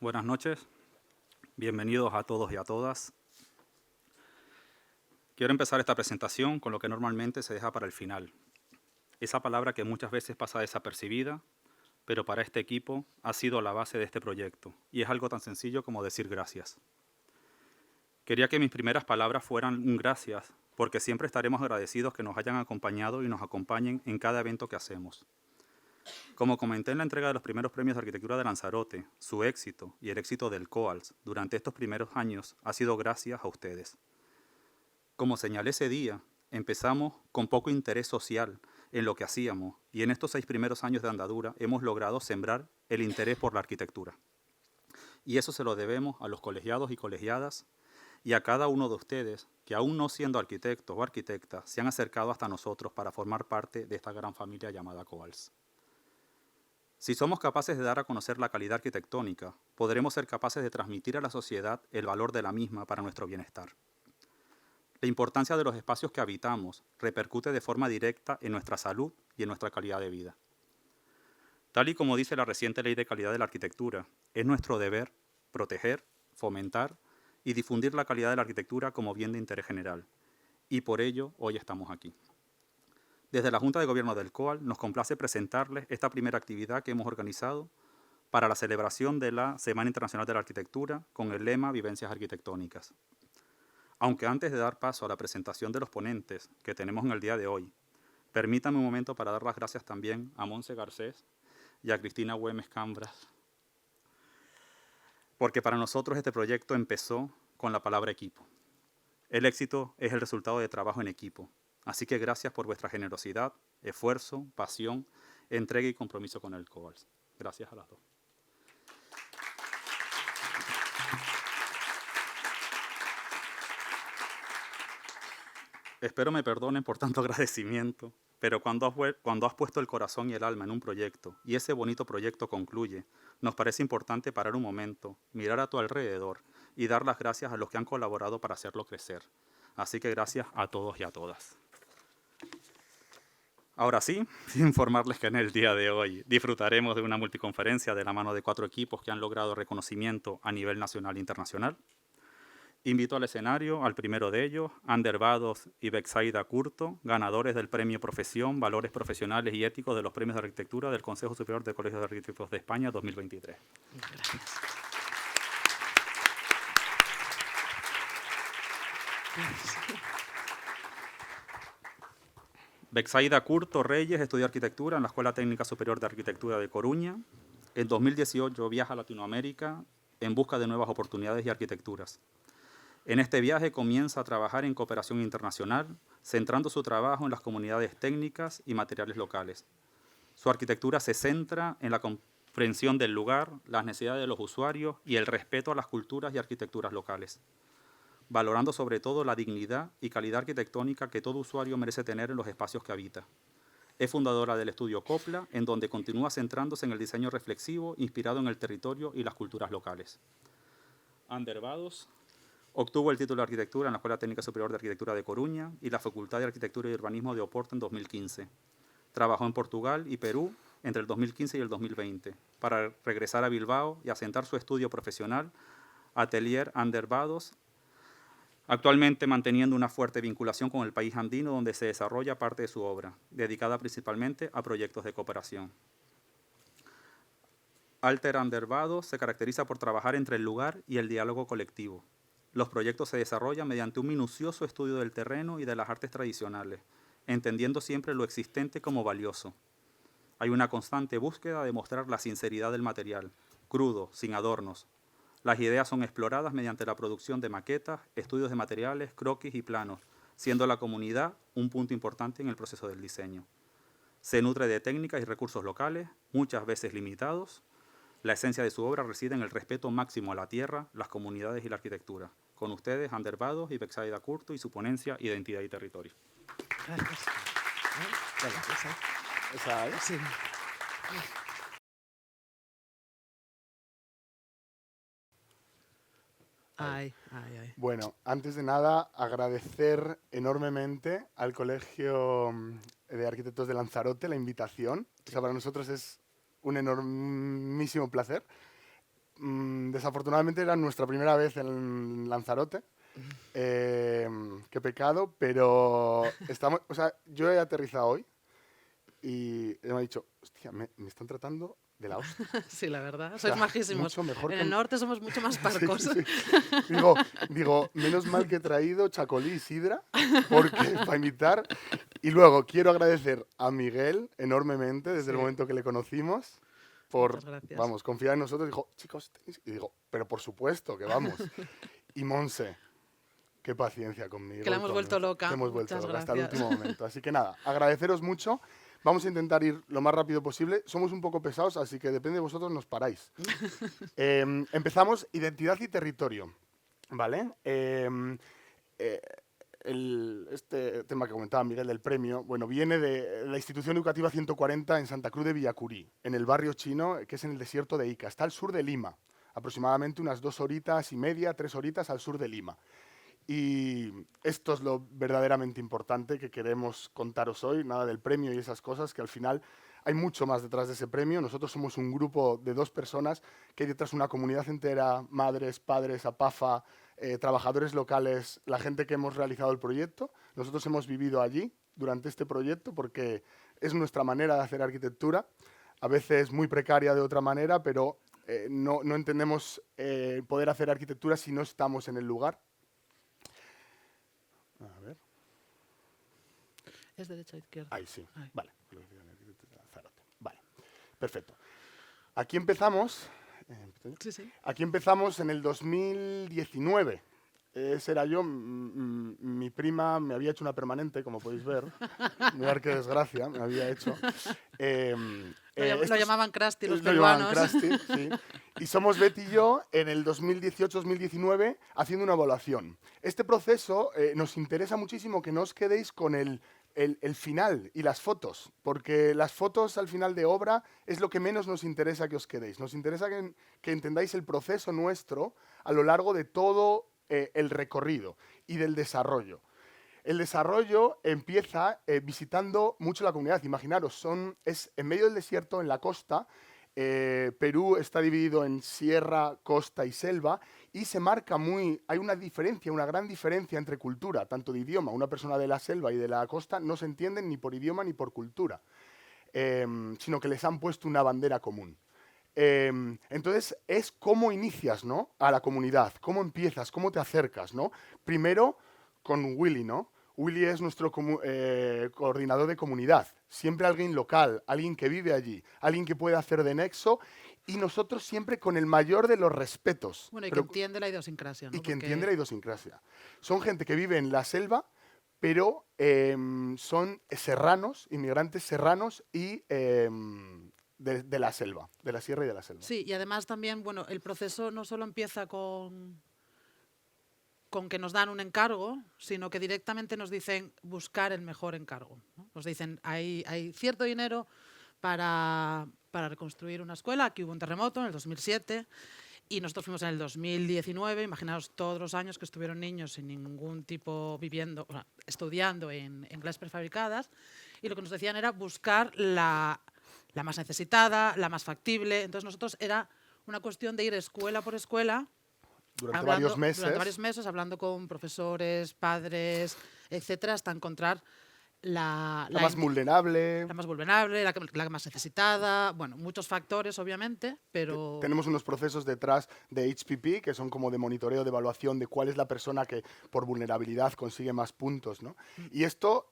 Buenas noches, bienvenidos a todos y a todas. Quiero empezar esta presentación con lo que normalmente se deja para el final. Esa palabra que muchas veces pasa desapercibida, pero para este equipo ha sido la base de este proyecto, y es algo tan sencillo como decir gracias. Quería que mis primeras palabras fueran un gracias, porque siempre estaremos agradecidos que nos hayan acompañado y nos acompañen en cada evento que hacemos. Como comenté en la entrega de los primeros premios de arquitectura de Lanzarote, su éxito y el éxito del COALS durante estos primeros años ha sido gracias a ustedes. Como señalé ese día, empezamos con poco interés social en lo que hacíamos y en estos 6 primeros años de andadura hemos logrado sembrar el interés por la arquitectura. Y eso se lo debemos a los colegiados y colegiadas y a cada uno de ustedes que, aún no siendo arquitectos o arquitectas, se han acercado hasta nosotros para formar parte de esta gran familia llamada COALS. Si somos capaces de dar a conocer la calidad arquitectónica, podremos ser capaces de transmitir a la sociedad el valor de la misma para nuestro bienestar. La importancia de los espacios que habitamos repercute de forma directa en nuestra salud y en nuestra calidad de vida. Tal y como dice la reciente Ley de Calidad de la Arquitectura, es nuestro deber proteger, fomentar y difundir la calidad de la arquitectura como bien de interés general. Y por ello, hoy estamos aquí. Desde la Junta de Gobierno del COAL nos complace presentarles esta primera actividad que hemos organizado para la celebración de la Semana Internacional de la Arquitectura con el lema Vivencias Arquitectónicas. Aunque antes de dar paso a la presentación de los ponentes que tenemos en el día de hoy, permítanme un momento para dar las gracias también a Monse Garcés y a Cristina Güemes Cambras, porque para nosotros este proyecto empezó con la palabra equipo. El éxito es el resultado de trabajo en equipo. Así que gracias por vuestra generosidad, esfuerzo, pasión, entrega y compromiso con el COALS. Gracias a las dos. Espero me perdonen por tanto agradecimiento, pero cuando has puesto el corazón y el alma en un proyecto y ese bonito proyecto concluye, nos parece importante parar un momento, mirar a tu alrededor y dar las gracias a los que han colaborado para hacerlo crecer. Así que gracias a todos y a todas. Ahora sí, informarles que en el día de hoy disfrutaremos de una multiconferencia de la mano de 4 equipos que han logrado reconocimiento a nivel nacional e internacional. Invito al escenario al primero de ellos, Ander Vados y Betsaida Curto, ganadores del Premio Profesión, Valores Profesionales y Éticos de los Premios de Arquitectura del Consejo Superior de Colegios de Arquitectos de España 2023. Gracias. Betsaida Curto Reyes estudió arquitectura en la Escuela Técnica Superior de Arquitectura de Coruña. En 2018 viaja a Latinoamérica en busca de nuevas oportunidades y arquitecturas. En este viaje comienza a trabajar en cooperación internacional, centrando su trabajo en las comunidades técnicas y materiales locales. Su arquitectura se centra en la comprensión del lugar, las necesidades de los usuarios y el respeto a las culturas y arquitecturas locales, valorando sobre todo la dignidad y calidad arquitectónica que todo usuario merece tener en los espacios que habita. Es fundadora del estudio Copla, en donde continúa centrándose en el diseño reflexivo inspirado en el territorio y las culturas locales. Ander Vados obtuvo el título de arquitectura en la Escuela Técnica Superior de Arquitectura de Coruña y la Facultad de Arquitectura y Urbanismo de Oporto en 2015. Trabajó en Portugal y Perú entre el 2015 y el 2020 para regresar a Bilbao y asentar su estudio profesional Atelier Ander Vados, actualmente manteniendo una fuerte vinculación con el país andino donde se desarrolla parte de su obra, dedicada principalmente a proyectos de cooperación. Alter Ander Vados se caracteriza por trabajar entre el lugar y el diálogo colectivo. Los proyectos se desarrollan mediante un minucioso estudio del terreno y de las artes tradicionales, entendiendo siempre lo existente como valioso. Hay una constante búsqueda de mostrar la sinceridad del material, crudo, sin adornos. Las ideas son exploradas mediante la producción de maquetas, estudios de materiales, croquis y planos, siendo la comunidad un punto importante en el proceso del diseño. Se nutre de técnicas y recursos locales, muchas veces limitados. La esencia de su obra reside en el respeto máximo a la tierra, las comunidades y la arquitectura. Con ustedes, Ander Vados y Betsaida Curto y su ponencia Identidad y Territorio. Gracias. ¿Esa Sí. Ay. Bueno, antes de nada, agradecer enormemente al Colegio de Arquitectos de Lanzarote la invitación. O sea, para nosotros es un enormísimo placer. desafortunadamente era nuestra primera vez en Lanzarote. Qué pecado, pero estamos, o sea, yo he aterrizado hoy y me ha dicho, hostia, me están tratando de la hostia. Sí, la verdad. O Sois sea, majísimos. mucho mejor En que el norte somos mucho más parcos. Sí, sí. Digo, menos mal que he traído chacolí y sidra porque para invitar. Y luego quiero agradecer a Miguel enormemente desde el Sí. momento que le conocimos por, Muchas gracias. vamos, confiar en nosotros. Dijo, chicos, tenéis-". Y digo, pero por supuesto que vamos. Y Monse, qué paciencia conmigo. Que la y hemos con- vuelto loca. que hemos vuelto Muchas loca hasta el gracias. último momento. Así que nada, agradeceros mucho. Vamos a intentar ir lo más rápido posible. Somos un poco pesados, así que depende de vosotros, nos paráis. Empezamos identidad y territorio, ¿vale? Este tema que comentaba Miguel del premio, bueno, viene de la institución educativa 140 en Santa Cruz de Villacurí, en el barrio chino, que es en el desierto de Ica. Está al sur de Lima, aproximadamente unas 2 horitas y media, 3 horitas al sur de Lima. Y esto es lo verdaderamente importante que queremos contaros hoy, nada del premio y esas cosas, que al final hay mucho más detrás de ese premio. Nosotros somos un grupo de 2 personas que hay detrás una comunidad entera, madres, padres, APAFA, trabajadores locales, la gente que hemos realizado el proyecto. Nosotros hemos vivido allí durante este proyecto porque es nuestra manera de hacer arquitectura, a veces muy precaria de otra manera, pero no entendemos poder hacer arquitectura si no estamos en el lugar. A ver. Es derecha o izquierda. Ahí sí. Ahí. Vale. Vale. Perfecto. Aquí empezamos. Sí, sí. Aquí empezamos en el 2019. Ese era yo. Mi prima me había hecho una permanente, como podéis ver. Mirar qué desgracia me había hecho. Lo llamaban Krusty los lo llamaban peruanos. Krusty, sí. Y somos Betty y yo en el 2018-2019 haciendo una evaluación. Este proceso nos interesa muchísimo que no os quedéis con el final y las fotos, porque las fotos al final de obra es lo que menos nos interesa que os quedéis. Nos interesa que entendáis el proceso nuestro a lo largo de todo el recorrido y del desarrollo. El desarrollo empieza visitando mucho la comunidad. Imaginaros, es en medio del desierto, en la costa. Perú está dividido en sierra, costa y selva y se marca hay una diferencia, una gran diferencia entre cultura, tanto de idioma. Una persona de la selva y de la costa no se entienden ni por idioma ni por cultura, sino que les han puesto una bandera común. Entonces es cómo inicias, ¿no?, a la comunidad, cómo empiezas, cómo te acercas, ¿no? Primero con Willy, ¿no? Willy es nuestro coordinador de comunidad. Siempre alguien local, alguien que vive allí, alguien que puede hacer de nexo y nosotros siempre con el mayor de los respetos. Bueno, y que Pero- entiende la idiosincrasia, ¿no? y que Porque entiende la idiosincrasia. Son gente que vive en la selva, pero son serranos, inmigrantes serranos y de la selva, de la sierra y de la selva. Sí, y además también, bueno, el proceso no solo empieza con que nos dan un encargo, sino que directamente nos dicen buscar el mejor encargo, ¿no? Nos dicen, hay cierto dinero para reconstruir una escuela. Aquí hubo un terremoto en el 2007 y nosotros fuimos en el 2019. Imaginaos todos los años que estuvieron niños sin ningún tipo viviendo, o sea, estudiando en clases prefabricadas, y lo que nos decían era buscar la más necesitada, la más factible. Entonces nosotros era una cuestión de ir escuela por escuela Durante varios meses. Durante varios meses, hablando con profesores, padres, etcétera, hasta encontrar La más vulnerable. la más vulnerable, la más necesitada. Bueno, muchos factores, obviamente, pero Tenemos unos procesos detrás de HPP, que son como de monitoreo, de evaluación de cuál es la persona que por vulnerabilidad consigue más puntos, ¿no? Y esto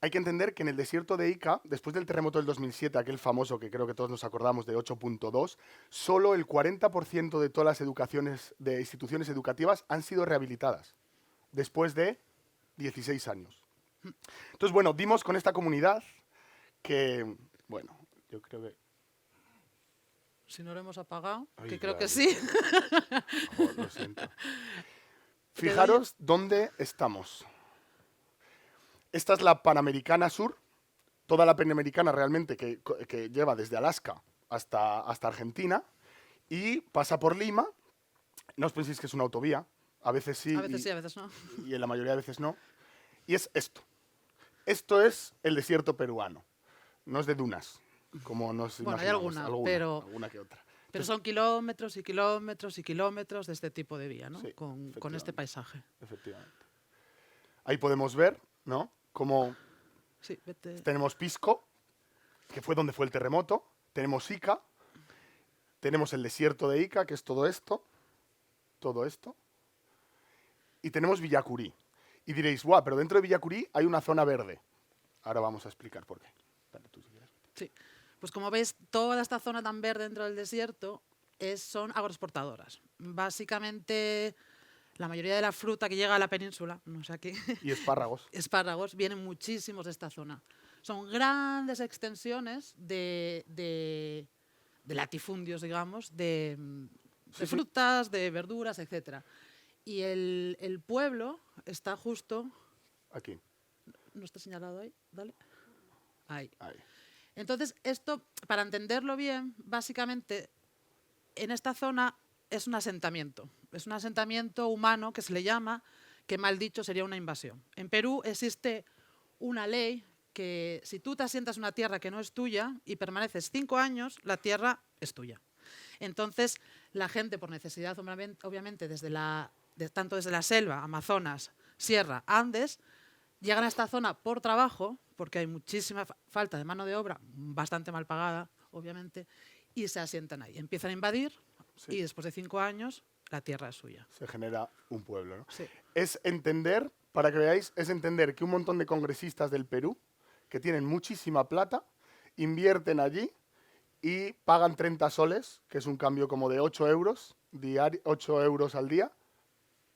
hay que entender que en el desierto de Ica, después del terremoto del 2007, aquel famoso que creo que todos nos acordamos de 8.2, solo el 40% de todas las instituciones educativas han sido rehabilitadas, después de 16 años. Entonces, bueno, dimos con esta comunidad que, bueno, yo creo que... si no lo hemos apagado, Ay, que creo vale. que sí. Joder, lo siento. Fijaros dónde estamos. Esta es la Panamericana Sur, toda la Panamericana realmente que lleva desde Alaska hasta Argentina y pasa por Lima. No os penséis que es una autovía, a veces sí, A veces sí, a veces no. y en la mayoría de veces no. Y es esto. Esto es el desierto peruano. No es de dunas, como nos Bueno, hay imaginamos. alguna, pero- alguna que otra. Pero son kilómetros y kilómetros y kilómetros de este tipo de vía, ¿no? Sí, Con este efectivamente. paisaje. Efectivamente. Ahí podemos ver, ¿no? Cómo Sí, vete. tenemos Pisco, que fue donde fue el terremoto. Tenemos Ica. Tenemos el desierto de Ica, que es todo esto. Todo esto. Y tenemos Villacurí. Y diréis, guau, pero dentro de Villacurí hay una zona verde. Ahora vamos a explicar por qué. Dale tú si quieres. Sí. Pues como veis, toda esta zona tan verde dentro del desierto son agroexportadoras. Básicamente, la mayoría de la fruta que llega a la península, no sé aquí, Y espárragos. espárragos, vienen muchísimos de esta zona. Son grandes extensiones de latifundios, digamos, de Sí, sí. frutas, de verduras, etc. Y el pueblo está justo, Aquí. no está señalado ahí, dale, ahí. Ahí. Entonces, esto, para entenderlo bien, básicamente, en esta zona es un asentamiento. Es un asentamiento humano que se le llama, que mal dicho sería una invasión. En Perú existe una ley que si tú te asientas en una tierra que no es tuya y permaneces 5 años, la tierra es tuya. Entonces, la gente, por necesidad, obviamente, tanto desde la selva, Amazonas, Sierra, Andes, llegan a esta zona por trabajo, porque hay muchísima falta de mano de obra, bastante mal pagada, obviamente, y se asientan ahí. Empiezan a invadir Sí. y después de 5 años la tierra es suya. Se genera un pueblo, ¿no? Sí. Es entender, para que veáis, es entender que un montón de congresistas del Perú, que tienen muchísima plata, invierten allí y pagan 30 soles, que es un cambio como de 8 euros, 8 euros al día,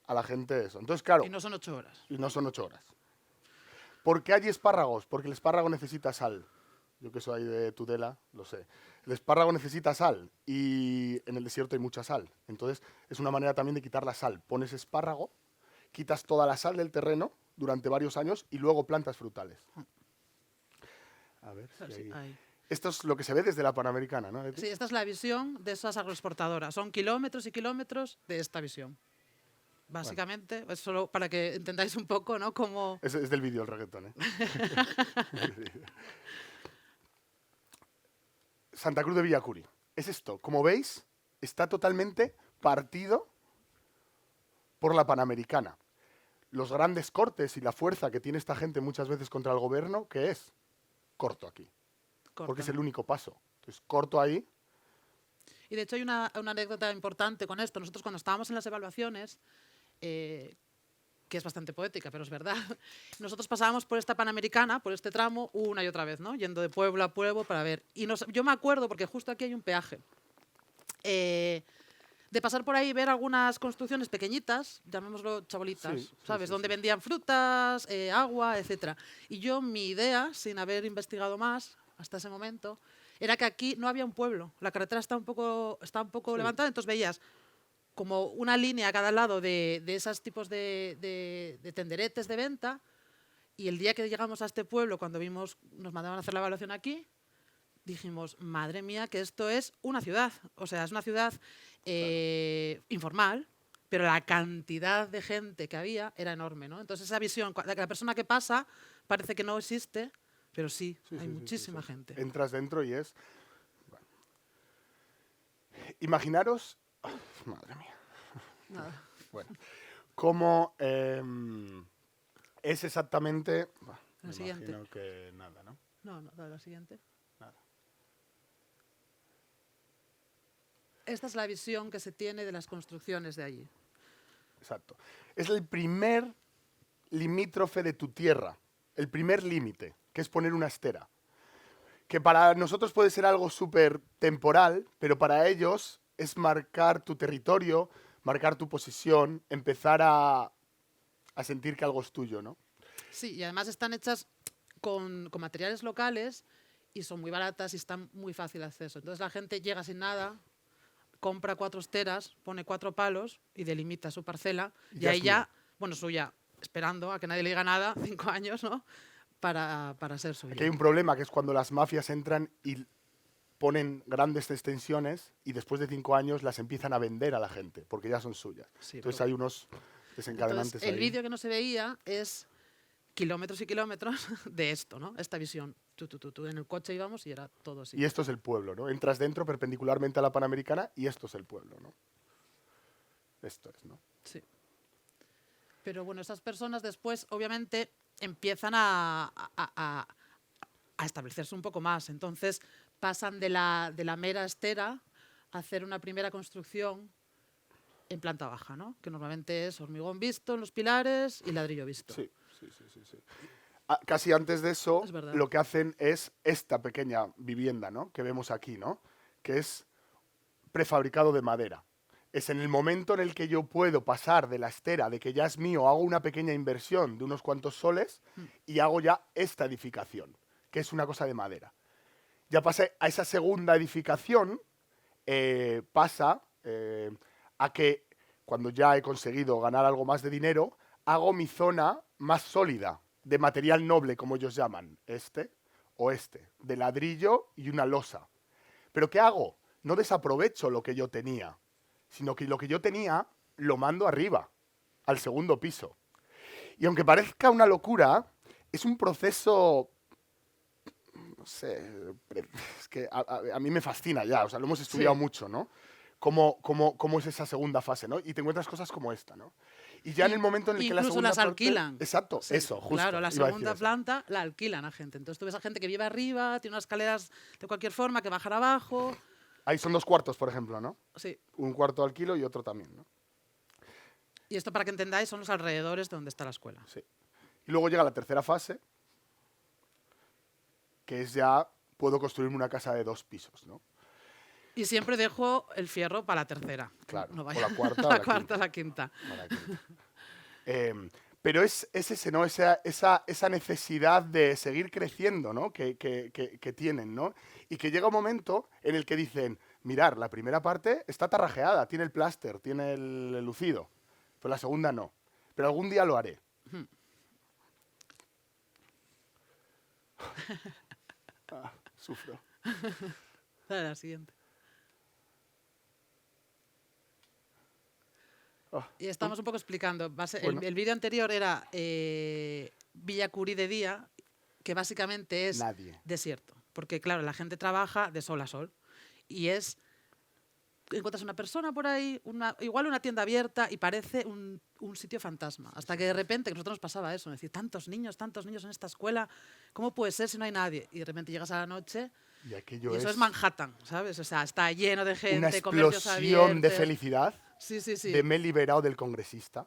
a la gente de eso. Entonces, claro, Y no son 8 horas. y no son 8 horas. ¿Por qué hay espárragos? Porque el espárrago necesita sal. Yo que soy de Tudela, lo sé. El espárrago necesita sal y en el desierto hay mucha sal. Entonces, es una manera también de quitar la sal. Pones espárrago, quitas toda la sal del terreno durante varios años y luego plantas frutales. A ver si Sí, hay... ahí. Esto es lo que se ve desde la Panamericana, ¿no? Sí, esta es la visión de esas agroexportadoras. Son kilómetros y kilómetros de esta visión. Básicamente, es solo para que entendáis un poco, ¿no? Cómo... Es del vídeo el reggaetón, ¿eh? Santa Cruz de Villacuri. Es esto. Como veis, está totalmente partido por la Panamericana. Los grandes cortes y la fuerza que tiene esta gente muchas veces contra el gobierno, ¿qué es? Corto aquí. Porque es el único paso. Entonces, corto ahí. Y de hecho hay una anécdota importante con esto. Nosotros cuando estábamos en las evaluaciones, que es bastante poética, pero es verdad, nosotros pasábamos por esta Panamericana, por este tramo, una y otra vez, ¿no? Yendo de pueblo a pueblo para ver. Y yo me acuerdo, porque justo aquí hay un peaje, de pasar por ahí y ver algunas construcciones pequeñitas, llamémoslo chabolitas, Sí, ¿sabes? sí, Donde sí. vendían frutas, agua, etcétera. Y yo, mi idea, sin haber investigado más hasta ese momento, era que aquí no había un pueblo. La carretera está un poco Sí. levantada, entonces veías como una línea a cada lado de esos tipos de tenderetes de venta. Y el día que llegamos a este pueblo, cuando nos mandaban a hacer la evaluación aquí, dijimos, madre mía, que esto es una ciudad. O sea, es una ciudad informal, pero la cantidad de gente que había era enorme, ¿no? Entonces esa visión, la persona que pasa parece que no existe, pero sí, Sí, hay sí, sí, muchísima sí. gente. Entras dentro y es... Bueno. Imaginaros... madre mía. Nada. Bueno. Cómo es exactamente... La me siguiente. imagino que nada, ¿no? No, dale la siguiente. Nada. Esta es la visión que se tiene de las construcciones de allí. Exacto. Es el primer limítrofe de tu tierra. El primer límite, que es poner una estera. Que para nosotros puede ser algo súper temporal, pero para ellos es marcar tu territorio, marcar tu posición, empezar a sentir que algo es tuyo, ¿no? Sí, y además están hechas con materiales locales y son muy baratas y están muy fácil de acceso. Entonces la gente llega sin nada, compra 4 esteras, pone 4 palos y delimita su parcela Y y ya ahí es ya, mía. bueno, suya, esperando a que nadie le diga nada, 5 años, ¿no? Para ser suya. Aquí hay un problema, que es cuando las mafias entran y ponen grandes extensiones y después de 5 años las empiezan a vender a la gente, porque ya son suyas. Sí, Entonces pero- hay unos desencadenantes Entonces, el ahí. vídeo que no se veía es kilómetros y kilómetros de esto, ¿no? Esta visión. Tú. En el coche íbamos y era todo así. Y esto es el pueblo, ¿no? Entras dentro perpendicularmente a la Panamericana y esto es el pueblo, ¿no? Esto es, ¿no? Sí. Pero bueno, esas personas después, obviamente, empiezan a establecerse un poco más. Entonces, pasan de la mera estera a hacer una primera construcción en planta baja, ¿no? Que normalmente es hormigón visto en los pilares y ladrillo visto. Sí. Casi antes de eso, Es verdad. lo que hacen es esta pequeña vivienda, ¿no? Que vemos aquí, ¿no? Que es prefabricado de madera. Es en el momento en el que yo puedo pasar de la estera, de que ya es mío, hago una pequeña inversión de unos cuantos soles y hago ya esta edificación, que es una cosa de madera. Ya pasé a esa segunda edificación, pasa a que cuando ya he conseguido ganar algo más de dinero, hago mi zona más sólida, de material noble, como ellos llaman, de ladrillo y una losa. ¿Pero qué hago? No desaprovecho lo que yo tenía, sino que lo que yo tenía lo mando arriba, al segundo piso. Y aunque parezca una locura, es un proceso, no sé, es que a mí me fascina ya, o sea, lo hemos estudiado mucho, ¿no? Cómo es esa segunda fase, ¿no? Y te encuentras cosas como esta, ¿no? Y ya en el momento en el que la Incluso segunda las parte- alquilan. Exacto, Sí, eso, justo. Claro, la iba a decir segunda eso. planta la alquilan a gente. Entonces tú ves a gente que vive arriba, tiene unas escaleras de cualquier forma que bajan abajo. Ahí son 2 cuartos, por ejemplo, ¿no? Sí. Un cuarto de alquilo y otro también, ¿no? Y esto, para que entendáis, son los alrededores de donde está la escuela. Sí. Y luego llega la tercera fase, que es ya puedo construirme una casa de 2 pisos, ¿no? Y siempre dejo el fierro para la tercera. Claro, No o vaya. la cuarta o la la cuarta quinta. o la quinta. Para que- pero es ese, ¿no? Esa necesidad de seguir creciendo, ¿no? Que tienen, ¿no? Y que llega un momento en el que dicen, mirar, la primera parte está tarrajeada, tiene el pláster, tiene el lucido, pero la segunda no. Pero algún día lo haré. Sufro. Dale, la siguiente. Ah, Y estamos un poco explicando. Bueno. El vídeo anterior era Villa Curí de día, que básicamente es Nadie. desierto. Porque, claro, la gente trabaja de sol a sol. Y encuentras una persona por ahí, igual una tienda abierta, y parece un sitio fantasma. Hasta que de repente, que a nosotros nos pasaba eso, decir, tantos niños en esta escuela, ¿cómo puede ser si no hay nadie? Y de repente llegas a la noche Y aquello y eso es es Manhattan, ¿sabes? O sea, está lleno de una gente, comercios explosión de abiertos. felicidad Sí, sí, sí. de me he liberado del congresista.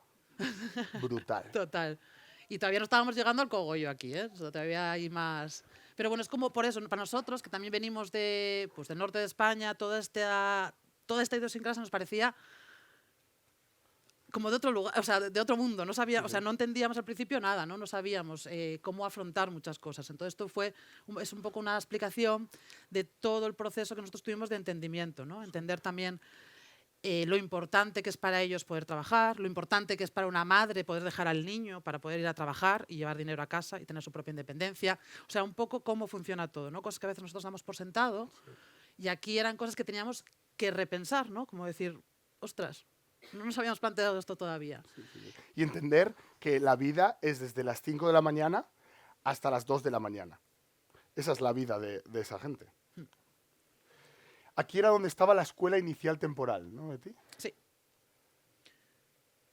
Brutal. Total. Y todavía no estábamos llegando al cogollo aquí, ¿eh? O sea, todavía hay más. Pero bueno, es como por eso, para nosotros, que también venimos del norte de España, toda esta idiosincrasia nos parecía como de otro lugar, o sea, de otro mundo. No sabía, o sea, no entendíamos al principio nada, ¿no? No sabíamos cómo afrontar muchas cosas. Entonces esto es un poco una explicación de todo el proceso que nosotros tuvimos de entendimiento, ¿no? Entender también lo importante que es para ellos poder trabajar, lo importante que es para una madre poder dejar al niño para poder ir a trabajar y llevar dinero a casa y tener su propia independencia. O sea, un poco cómo funciona todo, ¿no? Cosas que a veces nosotros damos por sentado y aquí eran cosas que teníamos que repensar, ¿no? Como decir, ostras, no nos habíamos planteado esto todavía. Y entender que la vida es desde las 5 de la mañana hasta las 2 de la mañana. Esa es la vida de esa gente. Aquí era donde estaba la escuela inicial temporal, ¿no, Betty? Sí.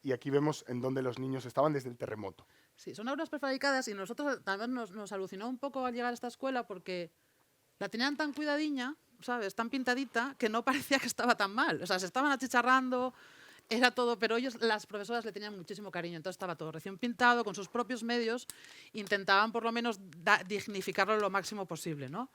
Y aquí vemos en donde los niños estaban desde el terremoto. Sí, son aulas prefabricadas y nosotros también nos alucinó un poco al llegar a esta escuela porque la tenían tan cuidadiña, ¿sabes? Tan pintadita que no parecía que estaba tan mal. O sea, se estaban achicharrando, era todo, pero las profesoras le tenían muchísimo cariño, entonces estaba todo recién pintado, con sus propios medios, intentaban por lo menos dignificarlo lo máximo posible, ¿no?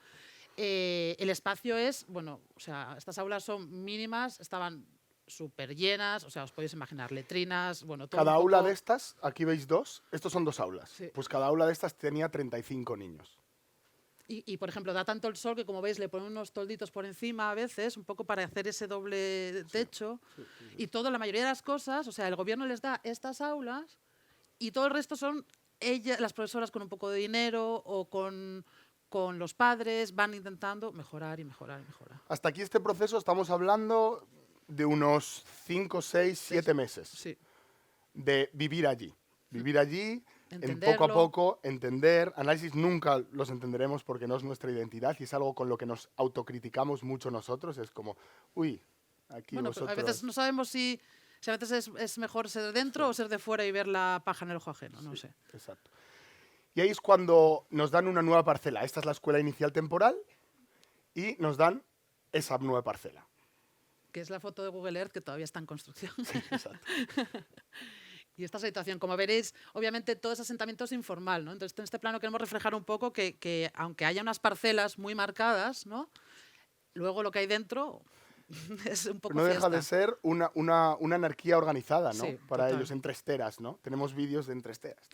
El espacio es, bueno, o sea, estas aulas son mínimas, estaban súper llenas, o sea, os podéis imaginar, letrinas, bueno, todo Cada un aula poco. de estas, aquí veis 2, estos son 2 aulas. Sí. Pues cada aula de estas tenía 35 niños. Y, por ejemplo, da tanto el sol que, como veis, le ponen unos tolditos por encima a veces, un poco para hacer ese doble techo. Y la mayoría de las cosas, o sea, el gobierno les da estas aulas y todo el resto son las profesoras con un poco de dinero o con los padres, van intentando mejorar y mejorar y mejorar. Hasta aquí este proceso estamos hablando de unos 5, 6, 7 meses Sí. de vivir allí. Vivir allí, en poco a Entenderlo. poco entender. Análisis nunca los entenderemos porque no es nuestra identidad y es algo con lo que nos autocriticamos mucho nosotros. Es como, uy, aquí Bueno, pero a vosotros... veces no sabemos si a veces es mejor ser de dentro o ser de fuera y ver la paja en el ojo ajeno, no sé. Exacto. Y ahí es cuando nos dan una nueva parcela. Esta es la escuela inicial temporal y nos dan esa nueva parcela. Que es la foto de Google Earth que todavía está en construcción. Exacto. Y esta situación, como veréis, obviamente todo ese asentamiento es informal, ¿no? Entonces, en este plano queremos reflejar un poco que aunque haya unas parcelas muy marcadas, ¿no? Luego lo que hay dentro es un poco No deja de fiesta. ser una anarquía organizada, ¿no? Sí, Para total. ellos, entre esteras, ¿no? Tenemos vídeos de entre esteras.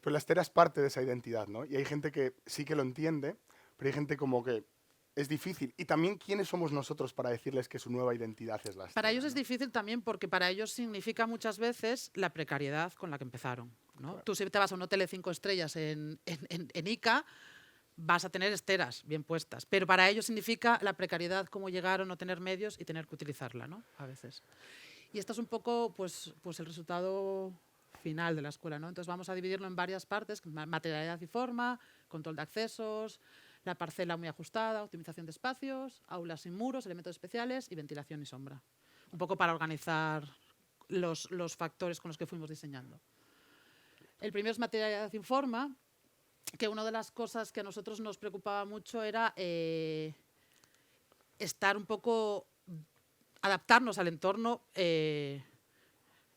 Pero la estera es parte de esa identidad, ¿no? Y hay gente que sí que lo entiende, pero hay gente como que es difícil. Y también, ¿quiénes somos nosotros para decirles que su nueva identidad es la estera? Para ellos es ¿no? difícil también porque para ellos significa muchas veces la precariedad con la que empezaron, ¿no? Claro. Tú si te vas a un hotel de 5 estrellas en Ica, vas a tener esteras bien puestas, pero para ellos significa la precariedad, cómo llegar a no tener medios y tener que utilizarla, ¿no? A veces. Y esto es un poco pues el resultado final de la escuela, ¿no? Entonces vamos a dividirlo en varias partes: materialidad y forma, control de accesos, la parcela muy ajustada, optimización de espacios, aulas sin muros, elementos especiales y ventilación y sombra. Un poco para organizar los factores con los que fuimos diseñando. El primero es materialidad y forma, que una de las cosas que a nosotros nos preocupaba mucho era estar un poco, adaptarnos al entorno en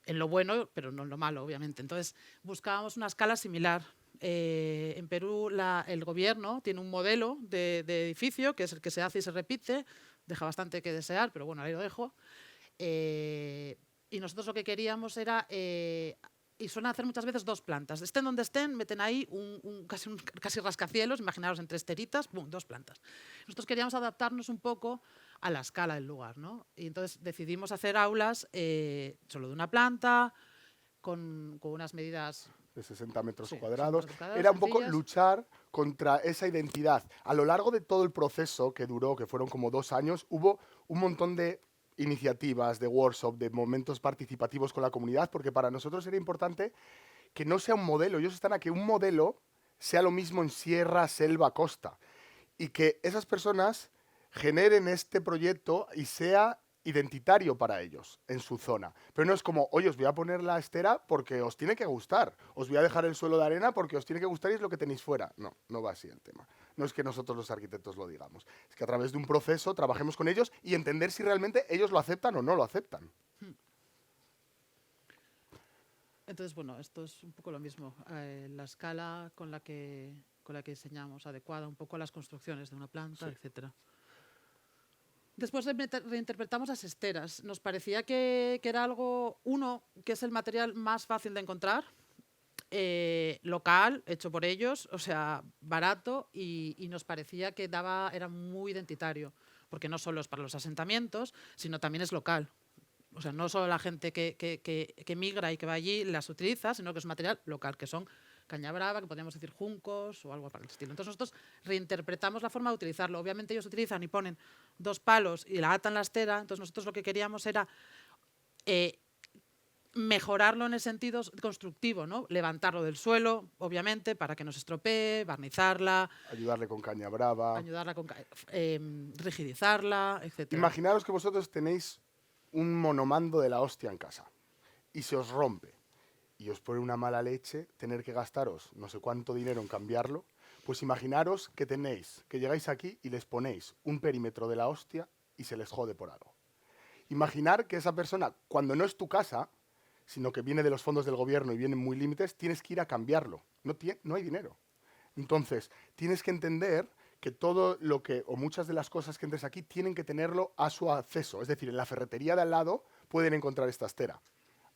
lo bueno, pero no en lo malo, obviamente. Entonces, buscábamos una escala similar. En Perú, el gobierno tiene un modelo de edificio, que es el que se hace y se repite, deja bastante que desear, pero bueno, ahí lo dejo. Y nosotros lo que queríamos era, y suelen hacer muchas veces 2 plantas. Estén donde estén, meten ahí casi rascacielos, imaginaros en 3 teritas, ¡pum!, 2 plantas. Nosotros queríamos adaptarnos un poco a la escala del lugar, ¿no? Y entonces decidimos hacer aulas solo de una planta, con unas medidas De 60 metros sí, cuadrados. 60 metros cuadrados, Era un poco sencillas. luchar contra esa identidad. A lo largo de todo el proceso que duró, que fueron como 2 años, hubo un montón de iniciativas, de workshop, de momentos participativos con la comunidad, porque para nosotros era importante que no sea un modelo. Ellos están a que un modelo sea lo mismo en sierra, selva, costa. Y que esas personas generen este proyecto y sea identitario para ellos en su zona. Pero no es como, oye, os voy a poner la estera porque os tiene que gustar. Os voy a dejar el suelo de arena porque os tiene que gustar y es lo que tenéis fuera. No, no va así el tema. No es que nosotros los arquitectos lo digamos. Es que a través de un proceso trabajemos con ellos y entender si realmente ellos lo aceptan o no lo aceptan. Entonces, bueno, esto es un poco lo mismo. La escala con la que diseñamos, adecuada un poco a las construcciones de una planta, Sí. etcétera. Después reinterpretamos las esteras. Nos parecía que era algo, que es el material más fácil de encontrar, local, hecho por ellos, o sea, barato, y nos parecía que era muy identitario, porque no solo es para los asentamientos, sino también es local. O sea, no solo la gente que migra y que va allí las utiliza, sino que es material local, que son caña brava, que podríamos decir juncos o algo para el estilo. Entonces nosotros reinterpretamos la forma de utilizarlo. Obviamente ellos utilizan y ponen 2 palos y la atan la estera, entonces nosotros lo que queríamos era mejorarlo en el sentido constructivo, ¿no? Levantarlo del suelo, obviamente, para que no se estropee, barnizarla, Ayudarle con caña brava. ayudarla rigidizarla, etc. Imaginaros que vosotros tenéis un monomando de la hostia en casa y se os rompe y os pone una mala leche tener que gastaros no sé cuánto dinero en cambiarlo, pues imaginaros que llegáis aquí y les ponéis un perímetro de la hostia y se les jode por algo. Imaginar que esa persona, cuando no es tu casa, sino que viene de los fondos del gobierno y vienen muy límites, tienes que ir a cambiarlo. No hay dinero. Entonces, tienes que entender que todo lo que, o muchas de las cosas que entres aquí, tienen que tenerlo a su acceso. Es decir, en la ferretería de al lado pueden encontrar esta estera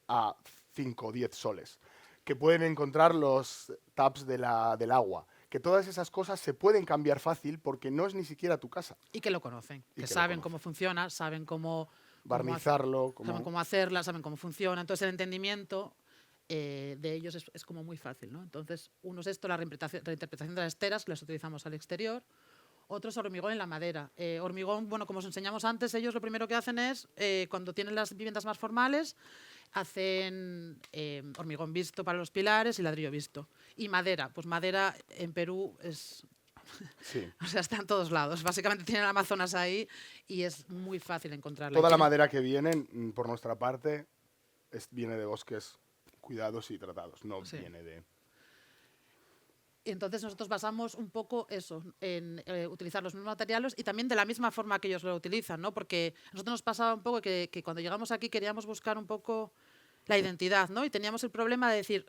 a 5 o 10 soles. Que pueden encontrar los taps del agua. Que todas esas cosas se pueden cambiar fácil porque no es ni siquiera tu casa. Y que lo conocen, Y que que lo saben conocen. cómo funciona, saben cómo Barnizarlo. saben cómo hacerla, saben cómo funciona. Entonces el entendimiento de ellos es como muy fácil, ¿no? Entonces, uno es esto, la reinterpretación de las esteras, que las utilizamos al exterior. Otro es hormigón en la madera. Hormigón, bueno, como os enseñamos antes, ellos lo primero que hacen es, cuando tienen las viviendas más formales, hacen hormigón visto para los pilares y ladrillo visto. Y madera, pues madera en Perú es... Sí. O sea, está en todos lados. Básicamente tienen Amazonas ahí y es muy fácil encontrarla. Toda Y la tienen- madera que viene, por nuestra parte, viene de bosques cuidados y tratados, no Sí. viene de... Y entonces nosotros basamos un poco eso, en utilizar los mismos materiales y también de la misma forma que ellos lo utilizan, ¿no? Porque a nosotros nos pasaba un poco que cuando llegamos aquí queríamos buscar un poco la identidad, ¿no? Y teníamos el problema de decir,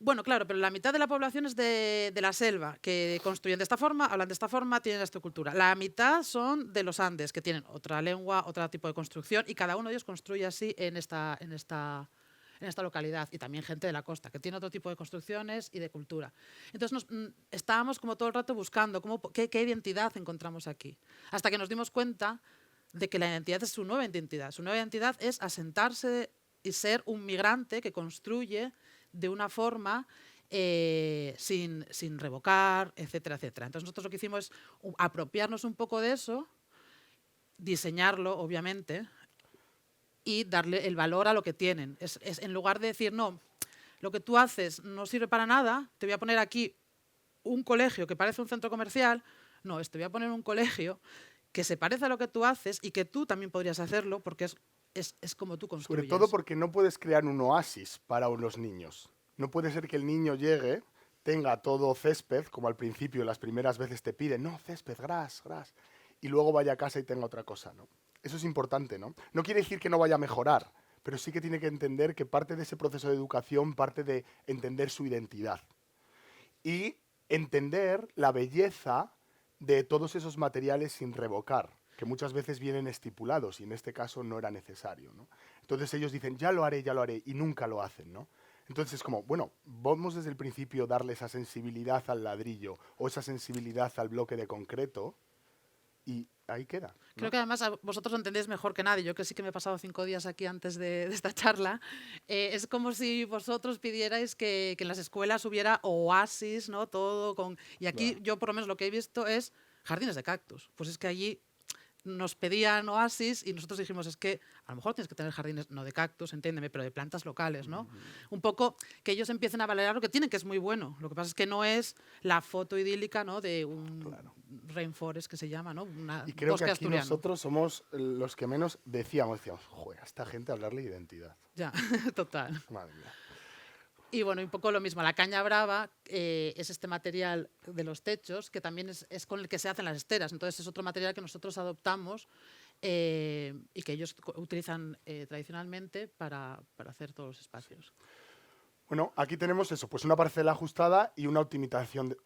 bueno, claro, pero la mitad de la población es de la selva, que construyen de esta forma, hablan de esta forma, tienen esta cultura. La mitad son de los Andes, que tienen otra lengua, otro tipo de construcción, y cada uno de ellos construye así en esta localidad. Y también gente de la costa, que tiene otro tipo de construcciones y de cultura. Entonces estábamos como todo el rato buscando qué identidad encontramos aquí. Hasta que nos dimos cuenta de que la identidad es su nueva identidad. Su nueva identidad es asentarse y ser un migrante que construye de una forma sin revocar, etcétera, etcétera. Entonces nosotros lo que hicimos es apropiarnos un poco de eso, diseñarlo, obviamente, y darle el valor a lo que tienen. Es en lugar de decir, no, lo que tú haces no sirve para nada, te voy a poner aquí un colegio que parece un centro comercial, no, te voy a poner un colegio que se parece a lo que tú haces y que tú también podrías hacerlo porque es como tú construyes. Sobre todo porque no puedes crear un oasis para los niños. No puede ser que el niño llegue, tenga todo césped, como al principio, las primeras veces te piden, no, césped, gras, y luego vaya a casa y tenga otra cosa, ¿no? Eso es importante, ¿no? No quiere decir que no vaya a mejorar, pero sí que tiene que entender que parte de ese proceso de educación parte de entender su identidad. Y entender la belleza de todos esos materiales sin revocar, que muchas veces vienen estipulados y en este caso no era necesario, ¿no? Entonces ellos dicen, ya lo haré, y nunca lo hacen, ¿no? Entonces es como, bueno, vamos desde el principio darle esa sensibilidad al ladrillo o esa sensibilidad al bloque de concreto y ahí queda, ¿no? Creo que además vosotros lo entendéis mejor que nadie. Yo que sí que me he pasado 5 días aquí antes de esta charla. Es como si vosotros pidierais que en las escuelas hubiera oasis, ¿no? Todo con... Y aquí Claro. yo por lo menos lo que he visto es jardines de cactus. Pues es que allí nos pedían oasis y nosotros dijimos, es que a lo mejor tienes que tener jardines, no de cactus, entiéndeme, pero de plantas locales, ¿no? Un poco que ellos empiecen a valorar lo que tienen, que es muy bueno. Lo que pasa es que no es la foto idílica, ¿no? De un Claro. rainforest que se llama, ¿no? Y creo que Bosque aquí asturiano. nosotros somos los que menos decíamos, joder, a esta gente hablarle de identidad. Ya, total. Madre mía. Y bueno, un poco lo mismo. La caña brava es este material de los techos que también es con el que se hacen las esteras. Entonces es otro material que nosotros adoptamos y que ellos utilizan tradicionalmente para hacer todos los espacios. Bueno, aquí tenemos eso, pues una parcela ajustada y una optimización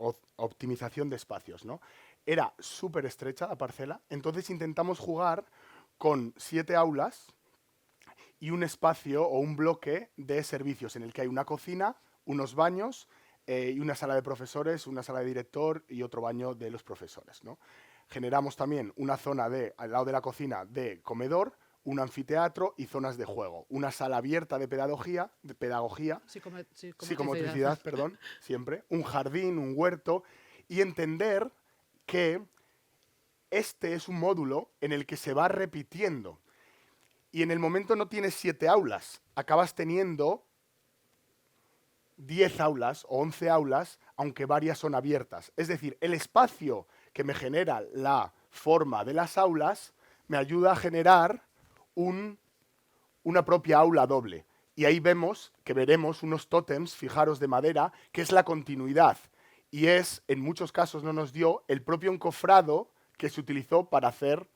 de espacios, ¿no? Era súper estrecha la parcela, entonces intentamos jugar con 7 aulas y un espacio o un bloque de servicios en el que hay una cocina, unos baños y una sala de profesores, una sala de director y otro baño de los profesores, ¿no? Generamos también una zona al lado de la cocina de comedor, un anfiteatro y zonas de juego. Una sala abierta de pedagogía, psicomotricidad, perdón, siempre. Un jardín, un huerto. Y entender que este es un módulo en el que se va repitiendo. Y en el momento no tienes 7 aulas, acabas teniendo 10 aulas o 11 aulas, aunque varias son abiertas. Es decir, el espacio que me genera la forma de las aulas me ayuda a generar una propia aula doble. Y ahí veremos unos tótems, fijaros, de madera, que es la continuidad. Y en muchos casos no nos dio, el propio encofrado que se utilizó para hacer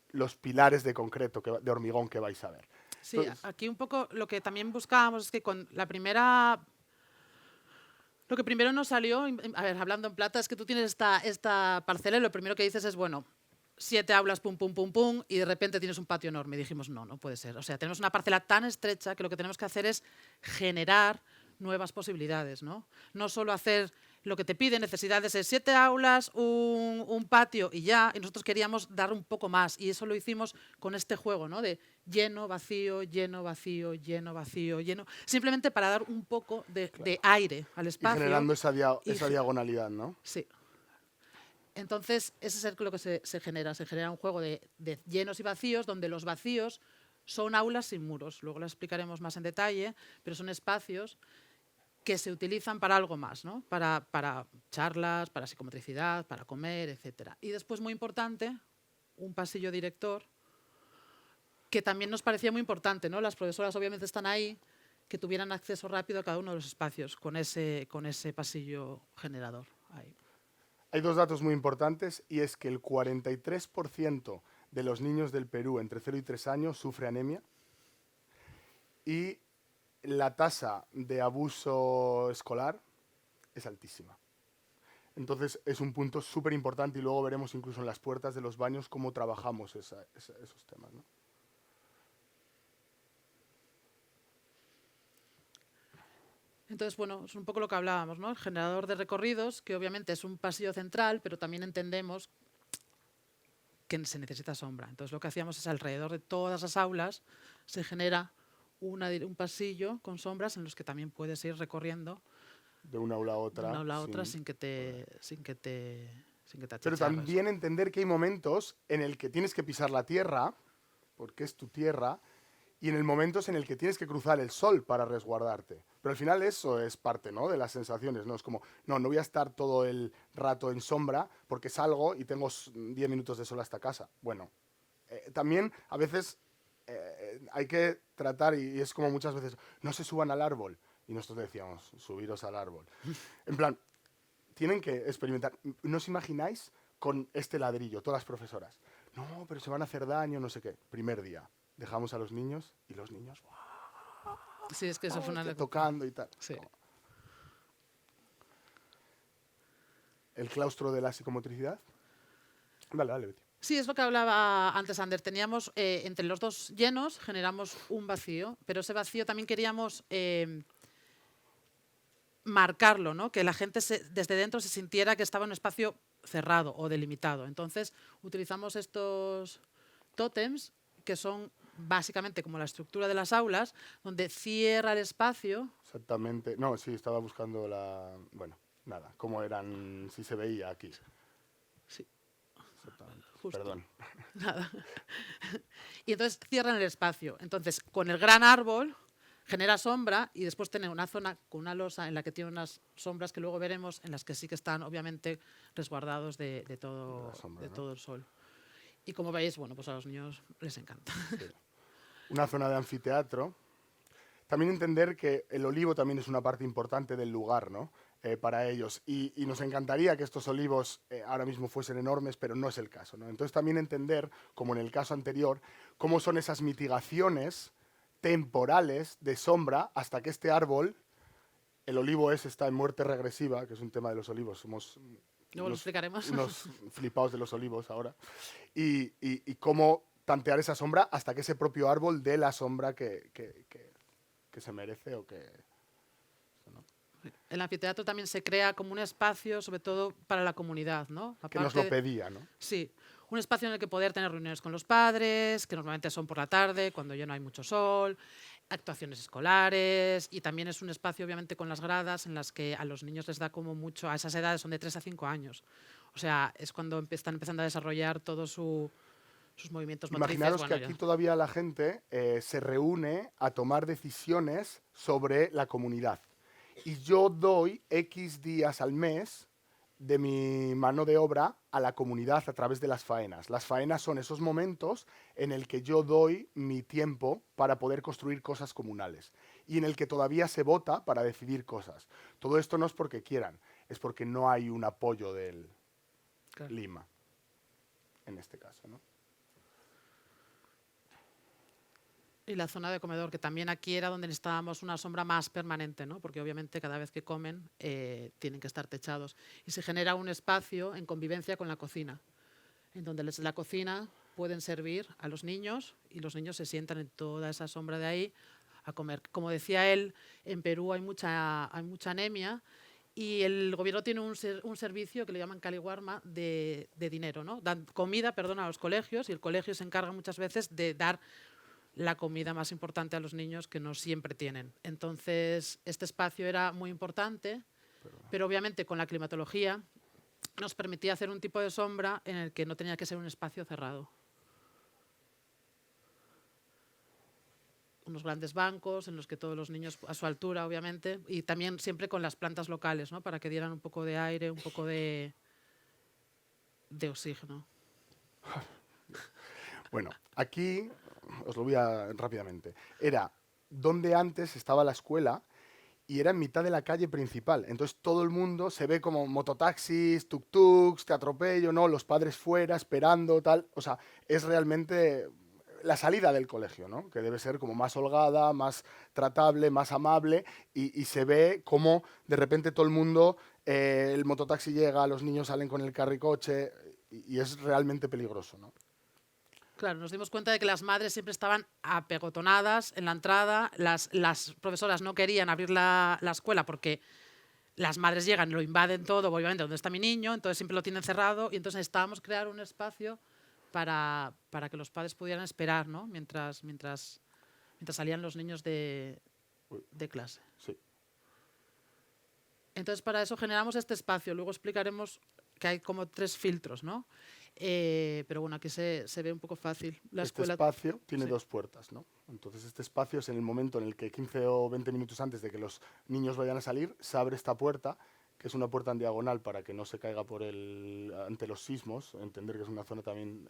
los pilares de concreto, de hormigón que vais a ver. Sí, Entonces, aquí un poco lo que también buscábamos es que con la primera... Lo que primero nos salió, a ver, hablando en plata, es que tú tienes esta parcela y lo primero que dices es, bueno, 7 aulas, pum, pum, pum, pum, y de repente tienes un patio enorme. Y dijimos, no puede ser. O sea, tenemos una parcela tan estrecha que lo que tenemos que hacer es generar nuevas posibilidades, ¿no? No solo hacer lo que te pide, necesidades de 7 aulas, un patio y ya, y nosotros queríamos dar un poco más, y eso lo hicimos con este juego, ¿no? De lleno, vacío, lleno, vacío, lleno, vacío, lleno, simplemente para dar un poco de aire al y espacio. generando esa diagonalidad, ¿no? Sí. Entonces, ese es lo que se genera un juego de llenos y vacíos, donde los vacíos son aulas sin muros. Luego lo explicaremos más en detalle, pero son espacios que se utilizan para algo más, ¿no? Para charlas, para psicomotricidad, para comer, etc. Y después, muy importante, un pasillo director, que también nos parecía muy importante, ¿no? Las profesoras obviamente están ahí, que tuvieran acceso rápido a cada uno de los espacios con ese pasillo generador ahí. Hay dos datos muy importantes y es que el 43% de los niños del Perú entre 0 y 3 años sufre anemia y la tasa de abuso escolar es altísima. Entonces es un punto súper importante y luego veremos incluso en las puertas de los baños cómo trabajamos esos temas, ¿no? Entonces, bueno, es un poco lo que hablábamos, ¿no? El generador de recorridos, que obviamente es un pasillo central, pero también entendemos que se necesita sombra. Entonces, lo que hacíamos es alrededor de todas las aulas se genera un pasillo con sombras en los que también puedes ir recorriendo De una aula a otra. de una aula a otra sin que te Pero achicharres. también entender que hay momentos en el que tienes que pisar la tierra, porque es tu tierra, y en el momentos en el que tienes que cruzar el sol para resguardarte. Pero al final eso es parte, ¿no?, de las sensaciones, ¿no? Es como, no voy a estar todo el rato en sombra porque salgo y tengo 10 minutos de sol hasta casa. Bueno, también a veces hay que tratar, y es como muchas veces, no se suban al árbol. Y nosotros decíamos, subiros al árbol. En plan, tienen que experimentar. ¿No os imagináis con este ladrillo, todas las profesoras? No, pero se van a hacer daño, no sé qué. Primer día, dejamos a los niños y los niños, ¡guau! Sí, es que eso fue una anécdota. Tocando y tal. Sí. El claustro de la psicomotricidad. Dale, Betty. Sí, es lo que hablaba antes Ander. Teníamos, entre los dos llenos, generamos un vacío, pero ese vacío también queríamos marcarlo, ¿no? Que la gente desde dentro se sintiera que estaba en un espacio cerrado o delimitado. Entonces, utilizamos estos tótems, que son básicamente como la estructura de las aulas, donde cierra el espacio. Exactamente. No, sí, estaba buscando la... Bueno, nada, cómo eran, si se veía aquí. Sí. Exactamente. Justo. Perdón. Nada. Y entonces cierran el espacio. Entonces, con el gran árbol genera sombra y después tener una zona con una losa en la que tiene unas sombras que luego veremos, en las que sí que están obviamente resguardados de todo, la sombra, de ¿no? todo el sol. Y como veis, bueno, pues a los niños les encanta. Sí. Una zona de anfiteatro. También entender que el olivo también es una parte importante del lugar, ¿no? Para ellos. Y nos encantaría que estos olivos ahora mismo fuesen enormes, pero no es el caso, ¿no? Entonces también entender, como en el caso anterior, cómo son esas mitigaciones temporales de sombra hasta que este árbol, el olivo está en muerte regresiva, que es un tema de los olivos, somos Luego lo explicaremos. unos flipados de los olivos ahora, y cómo tantear esa sombra hasta que ese propio árbol dé la sombra que se merece o que... ¿no? El anfiteatro también se crea como un espacio, sobre todo para la comunidad, ¿no? Que nos lo pedía, ¿no? Sí, un espacio en el que poder tener reuniones con los padres, que normalmente son por la tarde, cuando ya no hay mucho sol, actuaciones escolares, y también es un espacio, obviamente, con las gradas en las que a los niños les da como mucho, a esas edades son de 3 a 5 años. O sea, es cuando están empezando a desarrollar todos sus movimientos motrices. Imaginaros Bueno, que aquí todavía la gente se reúne a tomar decisiones sobre la comunidad. Y yo doy X días al mes de mi mano de obra a la comunidad a través de las faenas. Las faenas son esos momentos en el que yo doy mi tiempo para poder construir cosas comunales y en el que todavía se vota para decidir cosas. Todo esto no es porque quieran, es porque no hay un apoyo del Claro. Lima, en este caso, ¿no? Y la zona de comedor, que también aquí era donde necesitábamos una sombra más permanente, ¿no? Porque obviamente cada vez que comen tienen que estar techados. Y se genera un espacio en convivencia con la cocina, en donde desde la cocina pueden servir a los niños y los niños se sientan en toda esa sombra de ahí a comer. Como decía él, en Perú hay mucha anemia y el gobierno tiene un servicio que le llaman Caliwarma de dinero, ¿no? Dan comida, a los colegios y el colegio se encarga muchas veces de dar la comida más importante a los niños que no siempre tienen. Entonces, este espacio era muy importante, pero obviamente con la climatología nos permitía hacer un tipo de sombra en el que no tenía que ser un espacio cerrado. unos grandes bancos en los que todos los niños a su altura, obviamente, y también siempre con las plantas locales, ¿no? Para que dieran un poco de aire, un poco de oxígeno. Bueno, aquí os lo voy a rápidamente. Era donde antes estaba la escuela y era en mitad de la calle principal. Entonces todo el mundo se ve como mototaxis, tuk-tuks, te atropello, ¿no? Los padres fuera esperando, tal. O sea, es realmente la salida del colegio, ¿no? Que debe ser como más holgada, más tratable, más amable y se ve como de repente todo el mundo, el mototaxi llega, los niños salen con el carricoche y es realmente peligroso, ¿no? Claro, nos dimos cuenta de que las madres siempre estaban apegotonadas en la entrada, las profesoras no querían abrir la escuela porque las madres llegan, lo invaden todo, obviamente, ¿dónde está mi niño? Entonces siempre lo tienen cerrado y entonces necesitábamos crear un espacio para que los padres pudieran esperar, ¿no? Mientras salían los niños de clase. Sí. Entonces para eso generamos este espacio, luego explicaremos que hay como 3 filtros, ¿no? Pero bueno, aquí se ve un poco fácil. La Este escuela espacio tiene sí. 2 puertas, ¿no? Entonces este espacio es en el momento en el que 15 o 20 minutos antes de que los niños vayan a salir, se abre esta puerta, que es una puerta en diagonal para que no se caiga ante los sismos, entender que es una zona también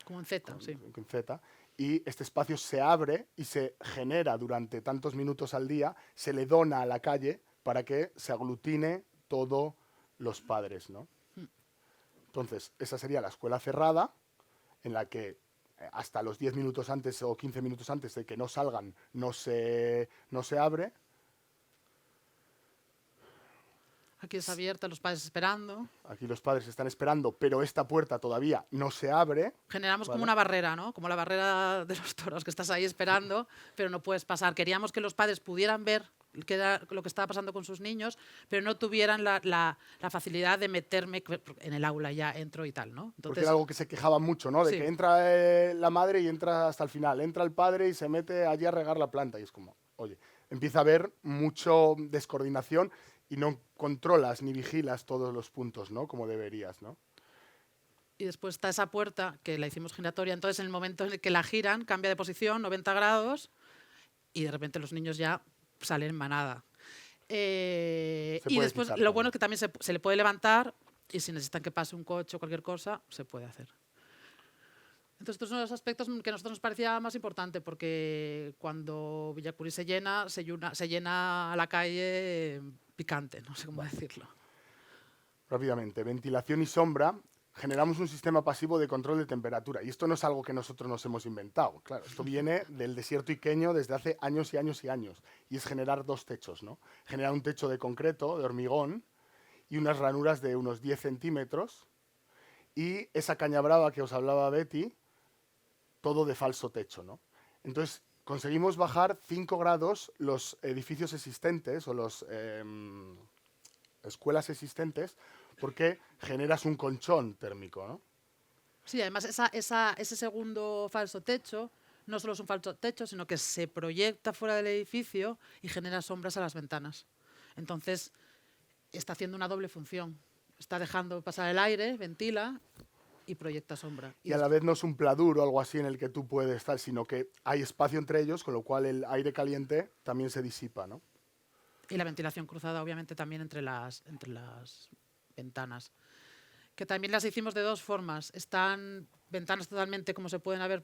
Como en Z, sí. con Z, y este espacio se abre y se genera durante tantos minutos al día, se le dona a la calle para que se aglutine todos los padres, ¿no? Entonces, esa sería la escuela cerrada, en la que hasta los 10 minutos antes o 15 minutos antes de que no salgan no se abre. Aquí es abierta, los padres esperando. Aquí los padres están esperando, pero esta puerta todavía no se abre. Generamos ¿vale? como una barrera, ¿no? Como la barrera de los toros, que estás ahí esperando, pero no puedes pasar. Queríamos que los padres pudieran ver qué era lo que estaba pasando con sus niños, pero no tuvieran la facilidad de meterme en el aula, ya entro y tal, ¿no? Porque era algo que se quejaba mucho, ¿no? De Sí. que entra la madre y entra hasta el final. Entra el padre y se mete allí a regar la planta. Y es como, oye, empieza a haber mucho descoordinación y no controlas ni vigilas todos los puntos, ¿no? Como deberías, ¿no? Y después está esa puerta, que la hicimos giratoria, entonces en el momento en el que la giran, cambia de posición, 90 grados, y de repente los niños ya salen en manada. Y puede después quitar lo también. bueno es que también se le puede levantar y si necesitan que pase un coche o cualquier cosa, se puede hacer. Entonces, estos son los aspectos que a nosotros nos parecía más importante porque cuando Villacurí se llena a la calle picante, no sé cómo decirlo. Rápidamente, ventilación y sombra. Generamos un sistema pasivo de control de temperatura. Y esto no es algo que nosotros nos hemos inventado. Claro, esto viene del desierto iqueño desde hace años y años y años. Y es generar 2 techos, ¿no? Generar un techo de concreto, de hormigón, y unas ranuras de unos 10 centímetros. Y esa caña brava que os hablaba Betty, todo de falso techo, ¿no? Entonces, conseguimos bajar 5 grados los edificios existentes o las escuelas existentes porque generas un colchón térmico, ¿no? Sí, además ese segundo falso techo no solo es un falso techo, sino que se proyecta fuera del edificio y genera sombras a las ventanas. Entonces, está haciendo una doble función. Está dejando pasar el aire, ventila y proyecta sombra. Y a la vez no es un pladur o algo así en el que tú puedes estar, sino que hay espacio entre ellos, con lo cual el aire caliente también se disipa, ¿no? Y la ventilación cruzada, obviamente, también entre las ventanas. Que también las hicimos de 2 formas. Están ventanas totalmente, como se pueden ver,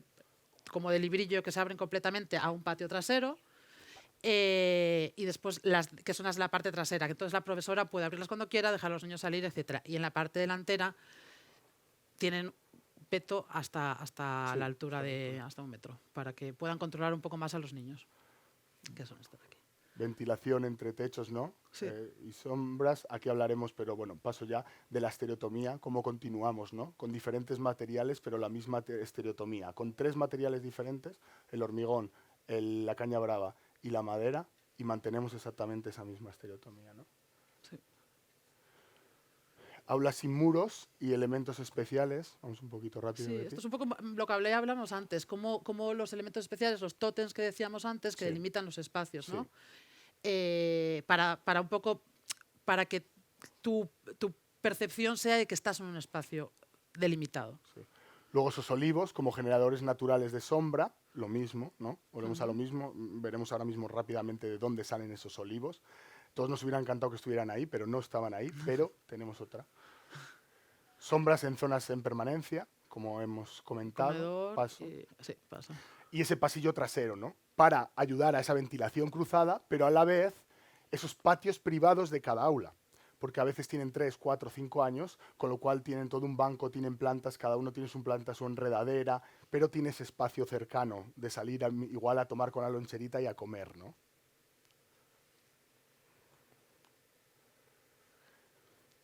como de librillo, que se abren completamente a un patio trasero. Y después que son las de la parte trasera, que entonces la profesora puede abrirlas cuando quiera, dejar a los niños salir, etc. Y en la parte delantera tienen peto hasta Sí, la altura de hasta 1 metro, para que puedan controlar un poco más a los niños, que son estas de aquí. Ventilación entre techos, ¿no? Sí. Y sombras, aquí hablaremos, pero bueno, paso ya de la estereotomía, cómo continuamos, ¿no? Con diferentes materiales, pero la misma estereotomía. Con 3 materiales diferentes, el hormigón, la caña brava y la madera, y mantenemos exactamente esa misma estereotomía, ¿no? Sí. Aulas sin muros y elementos especiales. Vamos un poquito rápido. Sí, Betty. esto es un poco lo que hablamos antes, cómo los elementos especiales, los tótems que decíamos antes, que Sí. delimitan los espacios, ¿no? Sí. Para un poco, para que tu percepción sea de que estás en un espacio delimitado. Sí. Luego esos olivos como generadores naturales de sombra, lo mismo, ¿no? Volvemos a lo mismo. Veremos ahora mismo rápidamente de dónde salen esos olivos. Todos nos hubiera encantado que estuvieran ahí, pero no estaban ahí, pero tenemos otra. Sombras en zonas en permanencia, como hemos comentado. Comedor Paso. sí, paso. Y ese pasillo trasero, ¿no? Para ayudar a esa ventilación cruzada, pero a la vez esos patios privados de cada aula, porque a veces tienen 3, 4, 5 años, con lo cual tienen todo un banco, tienen plantas, cada uno tiene su planta, su enredadera, pero tiene ese espacio cercano de salir igual a tomar con la loncherita y a comer, ¿no?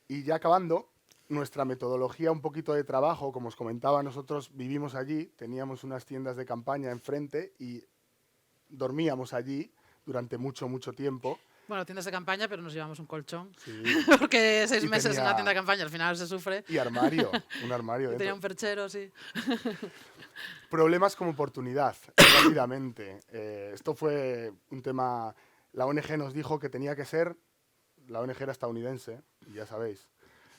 Y ya acabando, nuestra metodología un poquito de trabajo, como os comentaba, nosotros vivimos allí, teníamos unas tiendas de campaña enfrente y dormíamos allí durante mucho, mucho tiempo. Bueno, tiendas de campaña, pero nos llevamos un colchón. Sí. Porque 6 Y meses en una tenía- tienda de campaña, al final se sufre. Y armario, un armario Y tenía dentro. un perchero, sí. Problemas como oportunidad, rápidamente. Esto fue un tema, la ONG nos dijo que tenía que ser, la ONG era estadounidense, y ya sabéis.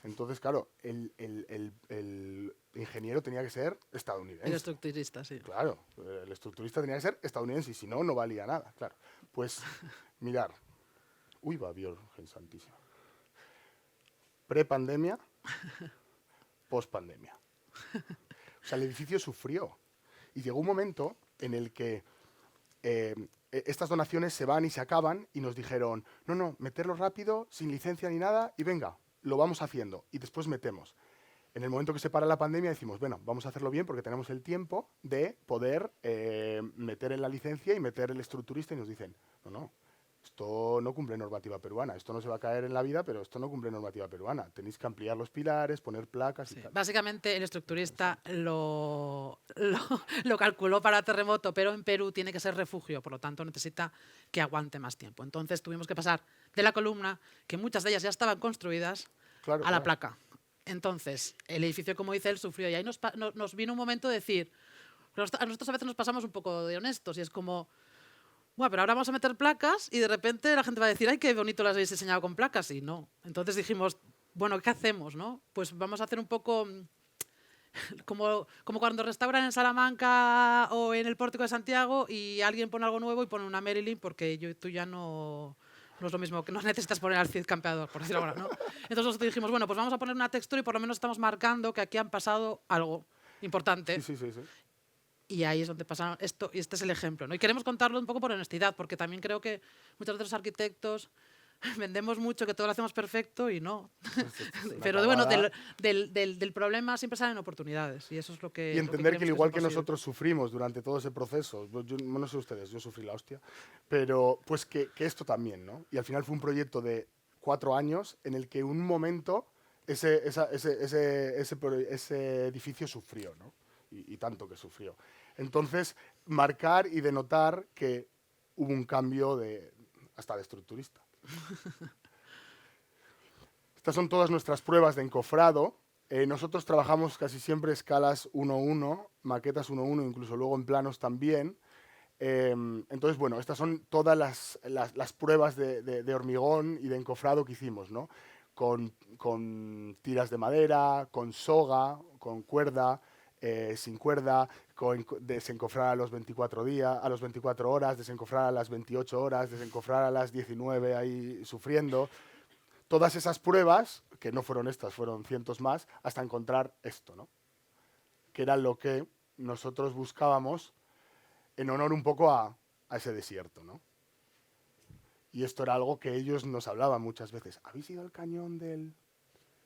Entonces, claro, el ingeniero tenía que ser El estadounidense. estructurista, sí. Claro, el estructurista tenía que ser estadounidense y si no, no valía nada, claro. Pues, mirar. Uy, va, Virgen Santísima. Pre-pandemia, post-pandemia. O sea, el edificio sufrió. Y llegó un momento en el que estas donaciones se van y se acaban y nos dijeron, no, meterlo rápido, sin licencia ni nada, y venga, lo vamos haciendo. Y después metemos. En el momento que se para la pandemia decimos, bueno, vamos a hacerlo bien porque tenemos el tiempo de poder meter en la licencia y meter el estructurista y nos dicen, no, esto no cumple normativa peruana, esto no se va a caer en la vida, pero esto no cumple normativa peruana. Tenéis que ampliar los pilares, poner placas y Sí. tal. Básicamente el estructurista lo calculó para terremoto, pero en Perú tiene que ser refugio, por lo tanto necesita que aguante más tiempo. Entonces tuvimos que pasar de la columna, que muchas de ellas ya estaban construidas, Claro, a la claro. placa. Entonces el edificio, como dice él, sufrió y ahí nos vino un momento de decir, a nosotros a veces nos pasamos un poco de honestos y es como, bueno, pero ahora vamos a meter placas y de repente la gente va a decir, ay, qué bonito las habéis diseñado con placas. Y no. Entonces dijimos, bueno, ¿qué hacemos? ¿No? Pues vamos a hacer un poco como cuando restauran en Salamanca o en el Pórtico de Santiago y alguien pone algo nuevo y pone una Marilyn porque tú ya no es lo mismo, que no necesitas poner al Cid campeador, por decirlo ahora, ¿no? Entonces nosotros dijimos, bueno, pues vamos a poner una textura y por lo menos estamos marcando que aquí han pasado algo importante. Sí. Y ahí es donde pasa esto, y este es el ejemplo, ¿no? Y queremos contarlo un poco por honestidad, porque también creo que muchos de los arquitectos vendemos mucho que todo lo hacemos perfecto y no. Pero bueno, del problema siempre salen oportunidades y eso es lo que. Y entender que al igual que es posible. nosotros sufrimos durante todo ese proceso, yo no sé ustedes, yo sufrí la hostia, pero pues que esto también, ¿no? Y al final fue un proyecto de 4 años en el que en un momento ese edificio sufrió, ¿no? Y tanto que sufrió. Entonces, marcar y denotar que hubo un cambio hasta de estructurista. Estas son todas nuestras pruebas de encofrado. Nosotros trabajamos casi siempre escalas 1:1, maquetas 1:1, incluso luego en planos también. Entonces, bueno, estas son todas las pruebas de hormigón y de encofrado que hicimos, ¿no? Con tiras de madera, con soga, con cuerda, sin cuerda, desencofrar a los 24 días, a los 24 horas, desencofrar a las 28 horas, desencofrar a las 19 ahí sufriendo. Todas esas pruebas, que no fueron estas, fueron cientos más, hasta encontrar esto, ¿no? Que era lo que nosotros buscábamos en honor un poco a ese desierto, ¿no? Y esto era algo que ellos nos hablaban muchas veces. ¿Habéis ido al cañón del...?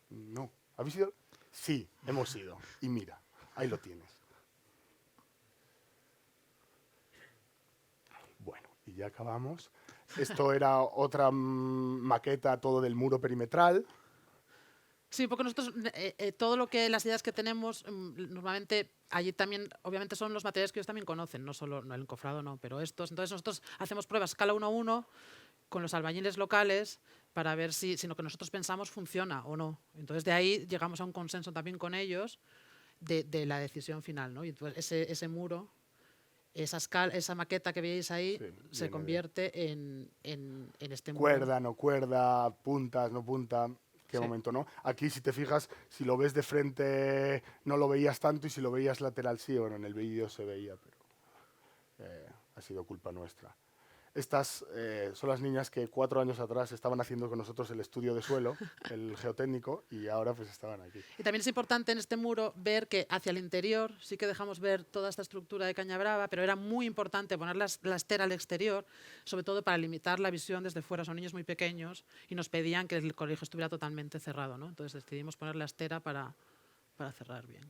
No. ¿Habéis ido? Sí, hemos ido. Y mira, ahí lo tienes. Bueno, y ya acabamos. Esto era otra maqueta, todo del muro perimetral. Sí, porque nosotros todo lo que las ideas que tenemos normalmente allí también obviamente son los materiales que ellos también conocen, no solo el encofrado no, pero estos. Entonces nosotros hacemos pruebas escala 1:1 con los albañiles locales para ver si lo que nosotros pensamos funciona o no. Entonces de ahí llegamos a un consenso también con ellos de la decisión final, ¿no? Y entonces ese muro, esa maqueta que veis ahí Sí, se viene convierte en este muro. Cuerda, no cuerda, puntas, no punta. ¿Qué Sí. momento, no? Aquí, si te fijas, si lo ves de frente no lo veías tanto y si lo veías lateral sí. Bueno, en el vídeo se veía, pero ha sido culpa nuestra. Estas son las niñas que 4 años atrás estaban haciendo con nosotros el estudio de suelo, el geotécnico, y ahora pues estaban aquí. Y también es importante en este muro ver que hacia el interior sí que dejamos ver toda esta estructura de caña brava, pero era muy importante poner la estera al exterior, sobre todo para limitar la visión desde fuera. Son niños muy pequeños y nos pedían que el colegio estuviera totalmente cerrado, ¿no? Entonces decidimos poner la estera para cerrar bien.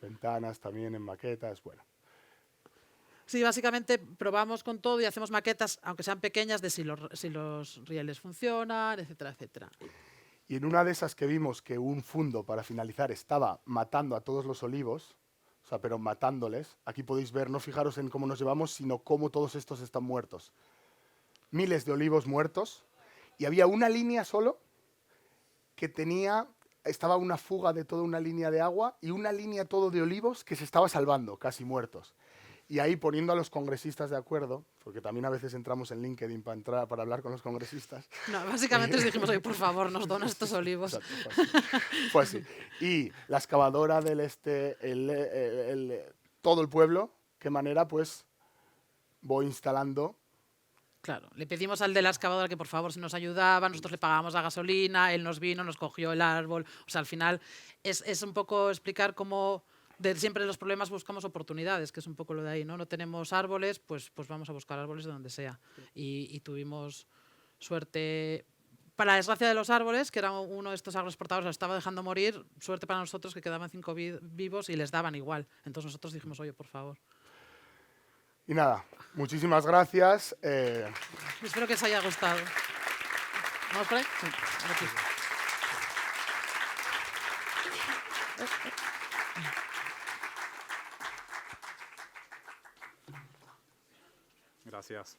Ventanas también en maquetas, bueno. Sí, básicamente probamos con todo y hacemos maquetas, aunque sean pequeñas, de si los rieles funcionan, etcétera, etcétera. Y en una de esas que vimos que un fundo, para finalizar, estaba matando a todos los olivos, o sea, pero matándoles, aquí podéis ver, no fijaros en cómo nos llevamos, sino cómo todos estos están muertos. Miles de olivos muertos, y había una línea solo que estaba una fuga de toda una línea de agua y una línea todo de olivos que se estaba salvando, casi muertos. Y ahí poniendo a los congresistas de acuerdo, porque también a veces entramos en LinkedIn para hablar con los congresistas. No, básicamente les dijimos, oye, por favor, nos donan estos olivos. Exacto, fue así. Y la excavadora todo el pueblo, qué manera, pues voy instalando. Claro, le pedimos al de la excavadora que por favor si nos ayudaba, nosotros le pagábamos la gasolina, él nos vino, nos cogió el árbol. O sea, al final es un poco explicar cómo de siempre los problemas buscamos oportunidades, que es un poco lo de ahí, ¿no? No tenemos árboles, pues vamos a buscar árboles de donde sea. Y tuvimos suerte. Para la desgracia de los árboles, que era uno de estos agroexportadores, los estaba dejando morir, suerte para nosotros que quedaban 5 vivos y les daban igual. Entonces nosotros dijimos, oye, por favor. Y nada, muchísimas gracias. Espero que os haya gustado. ¿Vamos por ahí? Sí, aquí. Gracias.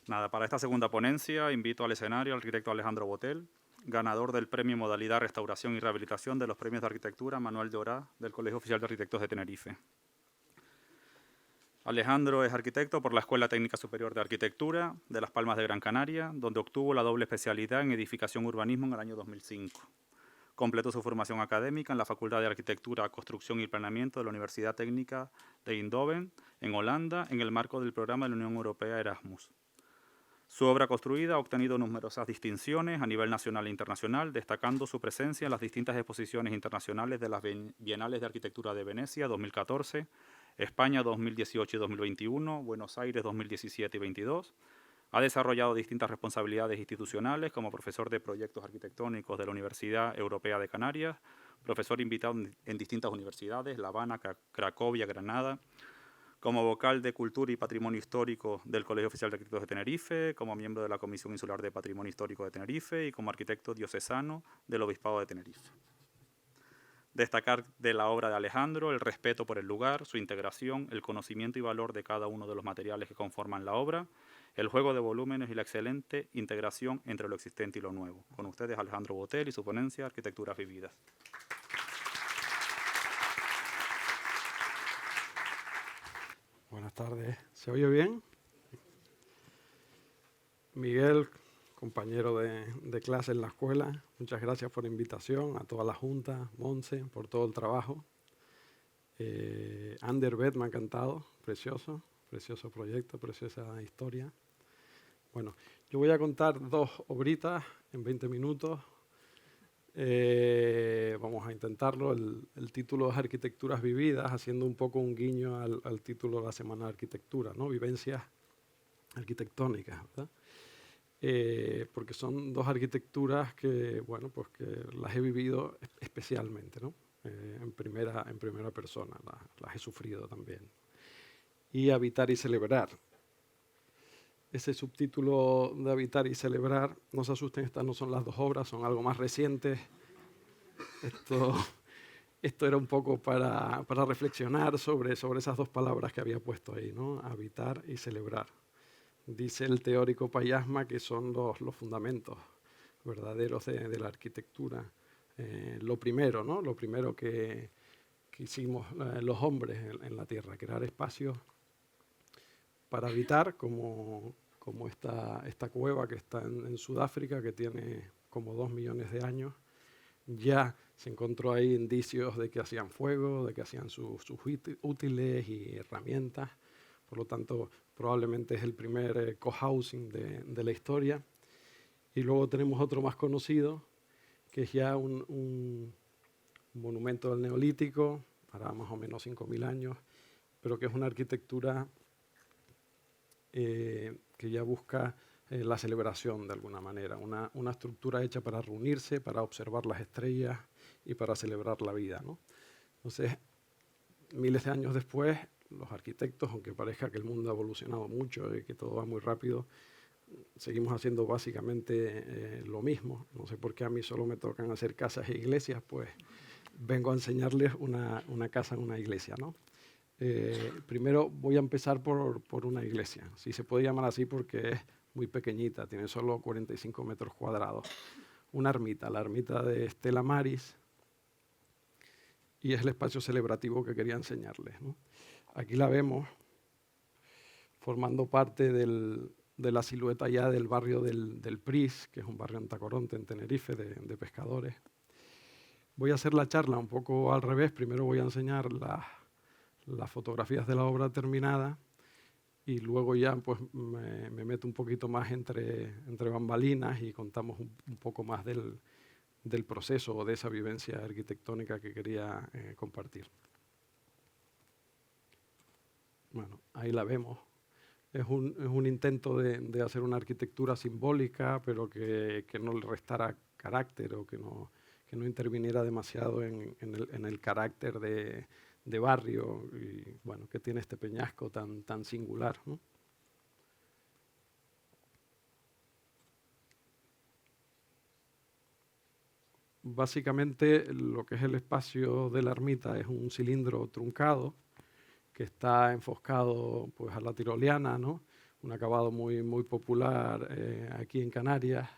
Nada, para esta segunda ponencia invito al escenario al arquitecto Alejandro Botel, ganador del premio Modalidad Restauración y Rehabilitación de los Premios de Arquitectura Manuel de Orá del Colegio Oficial de Arquitectos de Tenerife. Alejandro es arquitecto por la Escuela Técnica Superior de Arquitectura de Las Palmas de Gran Canaria, donde obtuvo la doble especialidad en edificación y urbanismo en el año 2005. Completó su formación académica en la Facultad de Arquitectura, Construcción y Planeamiento de la Universidad Técnica de Eindhoven, en Holanda, en el marco del programa de la Unión Europea Erasmus. Su obra construida ha obtenido numerosas distinciones a nivel nacional e internacional, destacando su presencia en las distintas exposiciones internacionales de las Bienales de Arquitectura de Venecia 2014, España 2018 y 2021, Buenos Aires 2017 y 2022. Ha desarrollado distintas responsabilidades institucionales como profesor de proyectos arquitectónicos de la Universidad Europea de Canarias, profesor invitado en distintas universidades, La Habana, Cracovia, Granada, como vocal de Cultura y Patrimonio Histórico del Colegio Oficial de Arquitectos de Tenerife, como miembro de la Comisión Insular de Patrimonio Histórico de Tenerife y como arquitecto diocesano del Obispado de Tenerife. Destacar de la obra de Alejandro el respeto por el lugar, su integración, el conocimiento y valor de cada uno de los materiales que conforman la obra, el juego de volúmenes y la excelente integración entre lo existente y lo nuevo. Con ustedes Alejandro Botel y su ponencia Arquitecturas Vividas. Buenas tardes. ¿Se oye bien? Miguel, compañero de clase en la escuela, muchas gracias por la invitación, a toda la Junta, Monse, por todo el trabajo. Anderbet me ha encantado, precioso proyecto, preciosa historia. Bueno, yo voy a contar 2 obritas en 20 minutos. Vamos a intentarlo. El título es Arquitecturas Vividas, haciendo un poco un guiño al título de la Semana de Arquitectura, ¿no? Vivencias arquitectónicas, ¿verdad? Porque son 2 arquitecturas que, bueno, pues que las he vivido especialmente, ¿no? En primera persona, las he sufrido también. Y Habitar y Celebrar. Ese subtítulo de Habitar y Celebrar, no se asusten, estas no son las 2 obras, son algo más recientes. Esto era un poco para reflexionar sobre esas 2 palabras que había puesto ahí, ¿no? Habitar y celebrar. Dice el teórico Payasma que son los fundamentos verdaderos de la arquitectura. Lo primero, ¿no? Lo primero que hicimos los hombres en la Tierra, crear espacios para habitar, como esta cueva que está en Sudáfrica, que tiene como 2 millones de años. Ya se encontró ahí indicios de que hacían fuego, de que hacían sus útiles y herramientas. Por lo tanto, probablemente es el primer cohousing de la historia. Y luego tenemos otro más conocido, que es ya un monumento del Neolítico, para más o menos 5.000 años, pero que es una arquitectura que ya busca la celebración de alguna manera, una estructura hecha para reunirse, para observar las estrellas y para celebrar la vida, ¿no? Entonces, miles de años después, los arquitectos, aunque parezca que el mundo ha evolucionado mucho y que todo va muy rápido, seguimos haciendo básicamente lo mismo. No sé por qué a mí solo me tocan hacer casas e iglesias, pues vengo a enseñarles una casa en una iglesia, ¿no? Primero voy a empezar por una iglesia. Sí se puede llamar así porque es muy pequeñita, tiene solo 45 metros cuadrados. Una ermita, la ermita de Stella Maris, y es el espacio celebrativo que quería enseñarles, ¿no? Aquí la vemos formando parte de la silueta ya del barrio del Pris, que es un barrio en Tacoronte, en Tenerife, de pescadores. Voy a hacer la charla un poco al revés. Primero voy a enseñar las fotografías de la obra terminada y luego ya pues, me meto un poquito más entre bambalinas y contamos un poco más del proceso o de esa vivencia arquitectónica que quería compartir. Bueno, ahí la vemos. Es un intento de hacer una arquitectura simbólica, pero que no le restara carácter o que no interviniera demasiado en el carácter de barrio y, bueno, que tiene este peñasco tan singular, ¿no? Básicamente lo que es el espacio de la ermita es un cilindro truncado que está enfoscado pues, a la tiroliana, ¿no? Un acabado muy popular aquí en Canarias.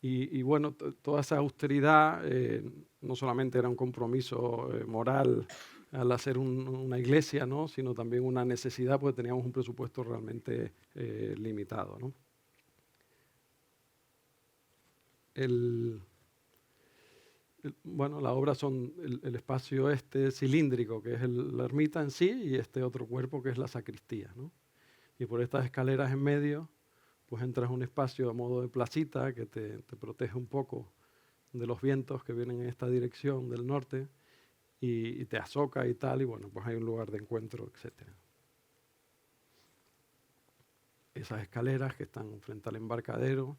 Y bueno, toda esa austeridad no solamente era un compromiso moral al hacer una iglesia, ¿no? Sino también una necesidad, porque teníamos un presupuesto realmente limitado, ¿no? Bueno, la obra son el espacio este cilíndrico, que es la ermita en sí, y este otro cuerpo, que es la sacristía, ¿no? Y por estas escaleras en medio, pues entras a un espacio a modo de placita que te protege un poco de los vientos que vienen en esta dirección del norte y te azoca y tal, y bueno, pues hay un lugar de encuentro, etc. Esas escaleras que están frente al embarcadero,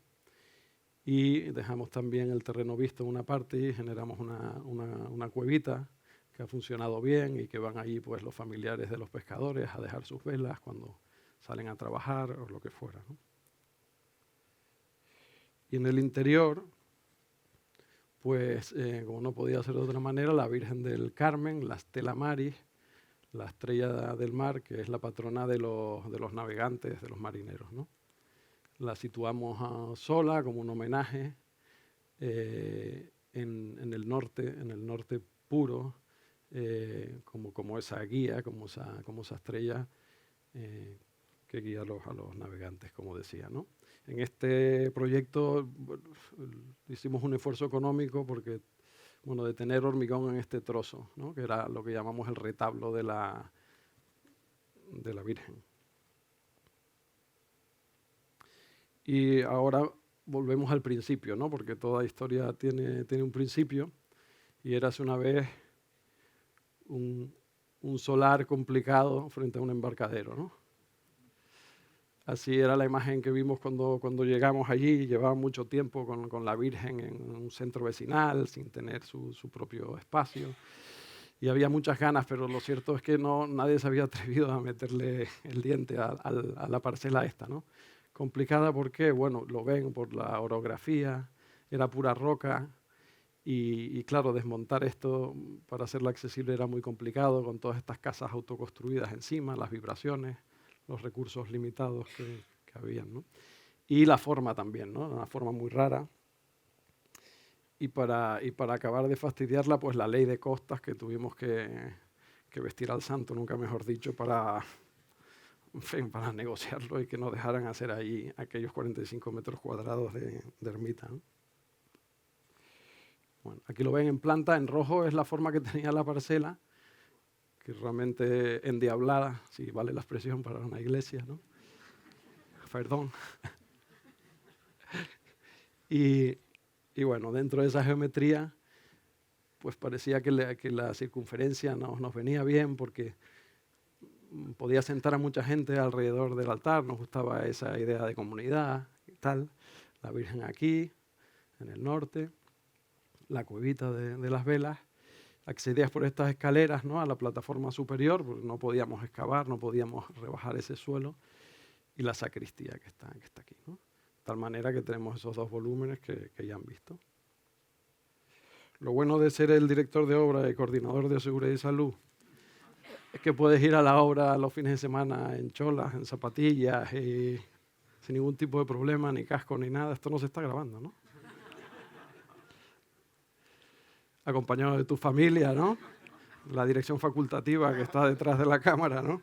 y dejamos también el terreno visto en una parte y generamos una cuevita que ha funcionado bien y que van allí pues los familiares de los pescadores a dejar sus velas cuando salen a trabajar o lo que fuera, ¿no? Y en el interior, pues como no podía ser de otra manera, la Virgen del Carmen, la Stella Maris, la estrella del mar, que es la patrona de los navegantes, de los marineros, ¿no? La situamos sola como un homenaje en el norte puro, como esa guía, como esa estrella que guía a los navegantes, como decía, ¿no? En este proyecto hicimos un esfuerzo económico porque, bueno, de tener hormigón en este trozo, ¿no? Que era lo que llamamos el retablo de la Virgen. Y ahora volvemos al principio, ¿no? Porque toda historia tiene un principio, y érase una vez un solar complicado frente a un embarcadero, ¿no? Así era la imagen que vimos cuando llegamos allí. Llevaba mucho tiempo con la Virgen en un centro vecinal, sin tener su propio espacio. Y había muchas ganas, pero lo cierto es que nadie se había atrevido a meterle el diente a la parcela esta, ¿no? Complicada porque, bueno, lo ven por la orografía, era pura roca y claro, desmontar esto para hacerlo accesible era muy complicado con todas estas casas autoconstruidas encima, las vibraciones, los recursos limitados que habían, ¿no? Y la forma también, ¿no? Una forma muy rara. Y para acabar de fastidiarla, pues la ley de costas que tuvimos que vestir al santo, nunca mejor dicho, para negociarlo y que nos dejaran hacer ahí aquellos 45 metros cuadrados de ermita, ¿no? Bueno, aquí lo ven en planta, en rojo es la forma que tenía la parcela, que realmente endiablada, si vale la expresión para una iglesia, ¿no? Perdón. Y bueno, dentro de esa geometría, pues parecía que la circunferencia nos venía bien porque podía sentar a mucha gente alrededor del altar, nos gustaba esa idea de comunidad y tal. La Virgen aquí, en el norte, la cuevita de las velas. Accedías por estas escaleras, ¿no?, a la plataforma superior, porque no podíamos excavar, no podíamos rebajar ese suelo, y la sacristía que está aquí, ¿no? De tal manera que tenemos esos dos volúmenes que ya han visto. Lo bueno de ser el director de obra y coordinador de seguridad y salud es que puedes ir a la obra los fines de semana en cholas, en zapatillas, y sin ningún tipo de problema, ni casco, ni nada. Esto no se está grabando, ¿no? Acompañado de tu familia, ¿no? La dirección facultativa que está detrás de la cámara, ¿no?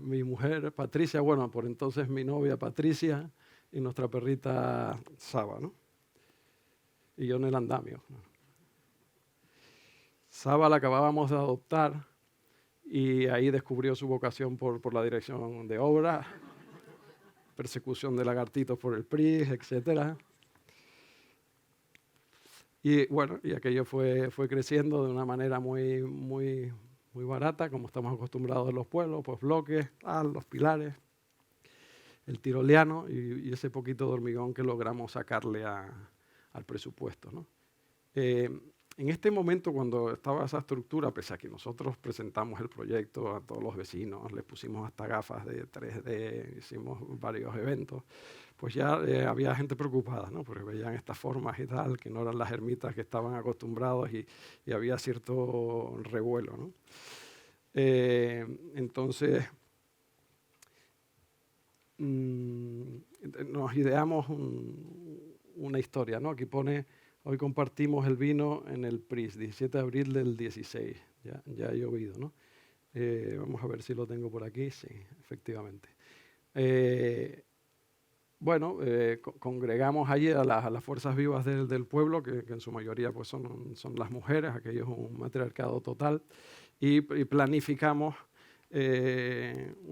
Mi mujer, Patricia, bueno, por entonces mi novia, Patricia, y nuestra perrita, Saba, ¿no? Y yo en el andamio. Saba la acabábamos de adoptar y ahí descubrió su vocación por la dirección de obra, persecución de lagartitos por el PRIS, etcétera. Y bueno, y aquello fue creciendo de una manera muy barata, como estamos acostumbrados en los pueblos, pues bloques, los pilares, el tiroleano y ese poquito de hormigón que logramos sacarle al presupuesto, ¿no? En este momento, cuando estaba esa estructura, pese a que nosotros presentamos el proyecto a todos los vecinos, les pusimos hasta gafas de 3D, hicimos varios eventos, pues ya había gente preocupada, ¿no? Porque veían estas formas y tal, que no eran las ermitas que estaban acostumbrados y había cierto revuelo, ¿no? Entonces, nos ideamos una historia, ¿no? Aquí pone: hoy compartimos el vino en el PRIS, 17 de abril del 16. Ya ha llovido, ¿no? Vamos a ver si lo tengo por aquí. Sí, efectivamente. Bueno, congregamos allí a las fuerzas vivas del pueblo, que en su mayoría pues son las mujeres, aquello es un matriarcado total, y planificamos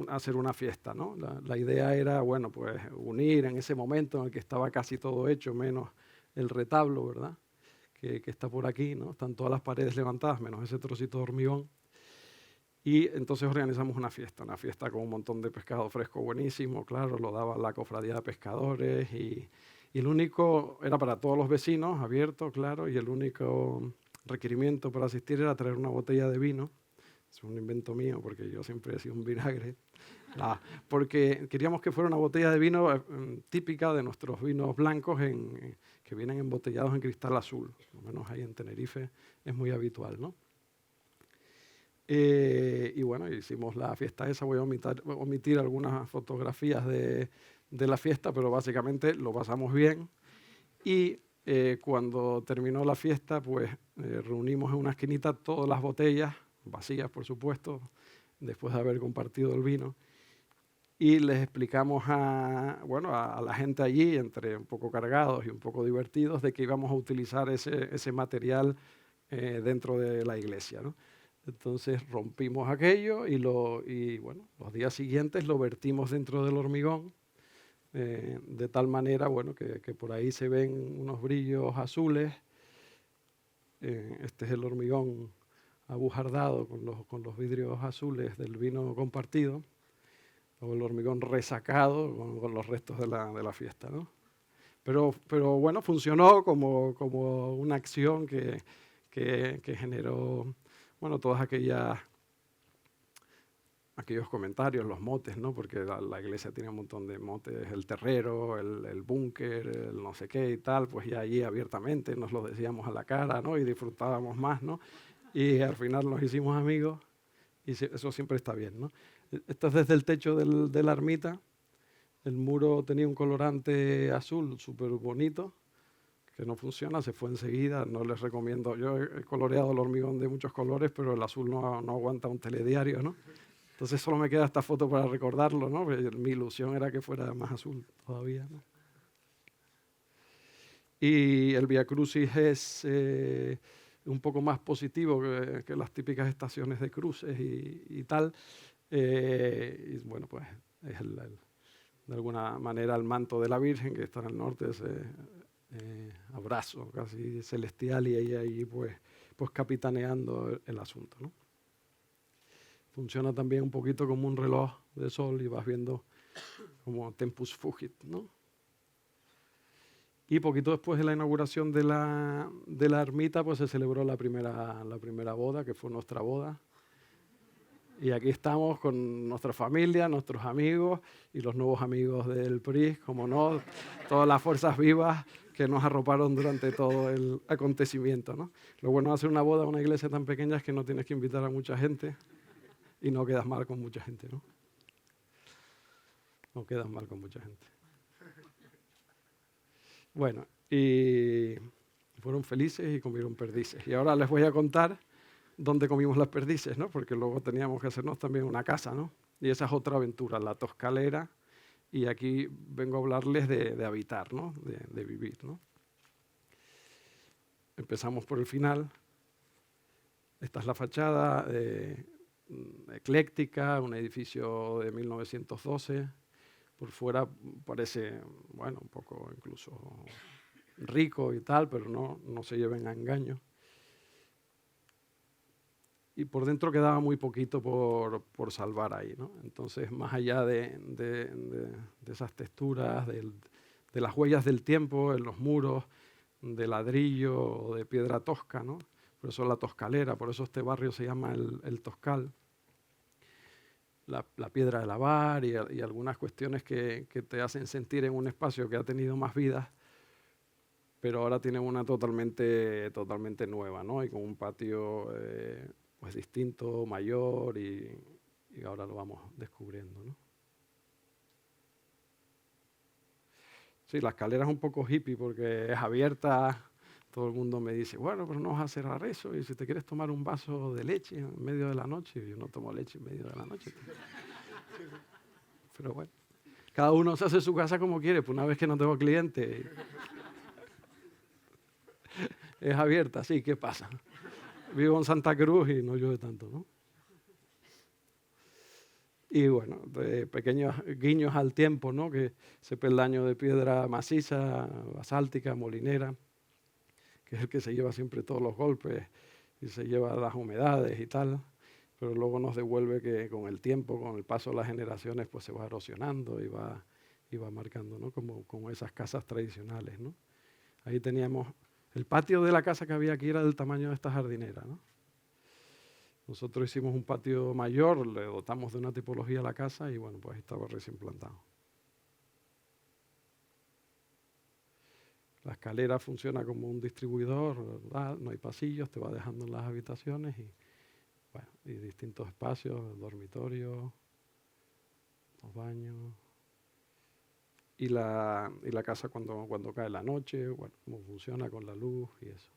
hacer una fiesta, ¿no? La idea era, bueno, pues unir en ese momento en el que estaba casi todo hecho, menos el retablo, ¿verdad?, que está por aquí, ¿no? Están todas las paredes levantadas, menos ese trocito de hormigón. Y entonces organizamos una fiesta con un montón de pescado fresco buenísimo, claro, lo daba la cofradía de pescadores y el único, era para todos los vecinos, abierto, claro, y el único requerimiento para asistir era traer una botella de vino. Es un invento mío porque yo siempre he sido un vinagre. Porque queríamos que fuera una botella de vino típica de nuestros vinos blancos que vienen embotellados en cristal azul. Por lo menos ahí en Tenerife es muy habitual, ¿no? Y bueno, hicimos la fiesta esa. Voy a omitir algunas fotografías de la fiesta, pero básicamente lo pasamos bien. Y cuando terminó la fiesta, pues reunimos en una esquinita todas las botellas, vacías por supuesto, después de haber compartido el vino, y les explicamos a la gente allí, entre un poco cargados y un poco divertidos, de que íbamos a utilizar ese material dentro de la iglesia, ¿no? Entonces rompimos aquello y bueno, los días siguientes lo vertimos dentro del hormigón, de tal manera, bueno, que por ahí se ven unos brillos azules. Este es el hormigón abujardado con los vidrios azules del vino compartido, o el hormigón resacado con los restos de la fiesta, ¿no? Pero bueno, funcionó como una acción que generó, bueno, todos aquellos comentarios, los motes, ¿no? Porque la iglesia tiene un montón de motes: el terrero, el búnker, el no sé qué y tal. Pues ya allí abiertamente nos lo decíamos a la cara, ¿no? Y disfrutábamos más, ¿no? Y al final nos hicimos amigos y eso siempre está bien, ¿no? Esto es desde el techo de la ermita. El muro tenía un colorante azul súper bonito, que no funciona, se fue enseguida, no les recomiendo. Yo he coloreado el hormigón de muchos colores, pero el azul no aguanta un telediario, ¿no? Entonces solo me queda esta foto para recordarlo, ¿no? Mi ilusión era que fuera más azul todavía, ¿no? Y el Vía Crucis es un poco más positivo que las típicas estaciones de cruces y tal. Y bueno, pues es de alguna manera el manto de la Virgen, que está en el norte, ese abrazo casi celestial, y ella ahí pues capitaneando el asunto, ¿no? Funciona también un poquito como un reloj de sol y vas viendo como tempus fugit, ¿no? Y poquito después de la inauguración de la ermita, pues se celebró la primera boda, que fue nuestra boda. Y aquí estamos con nuestra familia, nuestros amigos y los nuevos amigos del PRI, como no, todas las fuerzas vivas que nos arroparon durante todo el acontecimiento, ¿no? Lo bueno de hacer una boda en una iglesia tan pequeña es que no tienes que invitar a mucha gente y no quedas mal con mucha gente, ¿no? No quedas mal con mucha gente. Bueno, y fueron felices y comieron perdices. Y ahora les voy a contar dónde comimos las perdices, ¿no? Porque luego teníamos que hacernos también una casa, ¿no? Y esa es otra aventura, la Toscalera. Y aquí vengo a hablarles de habitar, ¿no? De vivir, ¿no? Empezamos por el final. Esta es la fachada ecléctica, un edificio de 1912. Por fuera parece, bueno, un poco incluso rico y tal, pero no se lleven a engaño. Y por dentro quedaba muy poquito por salvar ahí, ¿no? Entonces, más allá de esas texturas, de las huellas del tiempo en los muros, de ladrillo o de piedra tosca, ¿no? Por eso la Toscalera, por eso este barrio se llama el Toscal. La piedra de lavar y algunas cuestiones que te hacen sentir en un espacio que ha tenido más vida, pero ahora tiene una totalmente nueva, ¿no? Y con un patio pues distinto, mayor, y ahora lo vamos descubriendo, ¿no? Sí, la escalera es un poco hippie porque es abierta. Todo el mundo me dice, bueno, pero no vas a cerrar eso, y si te quieres tomar un vaso de leche en medio de la noche, yo no tomo leche en medio de la noche. Pero bueno, cada uno se hace su casa como quiere, pues una vez que no tengo cliente, es abierta, sí, ¿qué pasa? Vivo en Santa Cruz y no llueve tanto, ¿no? Y bueno, pequeños guiños al tiempo, ¿no? Que ese peldaño de piedra maciza, basáltica, molinera, que es el que se lleva siempre todos los golpes y se lleva las humedades y tal, pero luego nos devuelve que con el tiempo, con el paso de las generaciones, pues se va erosionando y va marcando, ¿no? Como esas casas tradicionales, ¿no? Ahí teníamos, el patio de la casa que había aquí era del tamaño de esta jardinera, ¿no? Nosotros hicimos un patio mayor, le dotamos de una tipología a la casa y bueno, pues ahí estaba recién plantado. La escalera funciona como un distribuidor, ¿verdad? No hay pasillos, te va dejando en las habitaciones y, bueno, y distintos espacios, dormitorio, los baños. Y la casa cuando cae la noche, bueno, cómo funciona con la luz y eso.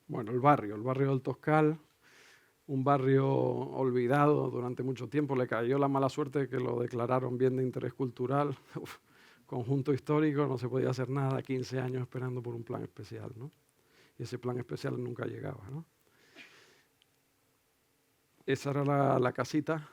Bueno, el barrio del Toscal, un barrio olvidado durante mucho tiempo, le cayó la mala suerte de que lo declararon bien de interés cultural. Conjunto histórico, no se podía hacer nada, 15 años esperando por un plan especial, ¿no? Y ese plan especial nunca llegaba, ¿no? Esa era la casita,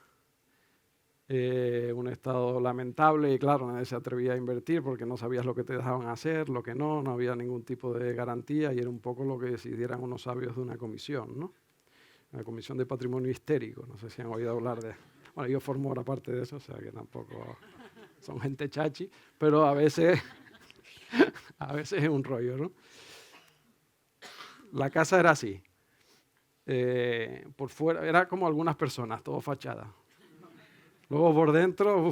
un estado lamentable y claro, nadie se atrevía a invertir porque no sabías lo que te dejaban hacer, lo que no había ningún tipo de garantía y era un poco lo que decidieran unos sabios de una comisión, ¿no? Una comisión de patrimonio histérico, no sé si han oído hablar de... Bueno, yo formo ahora parte de eso, o sea que tampoco... Son gente chachi, pero a veces es un rollo, ¿no? La casa era así. Por fuera, era como algunas personas, todo fachada. Luego por dentro,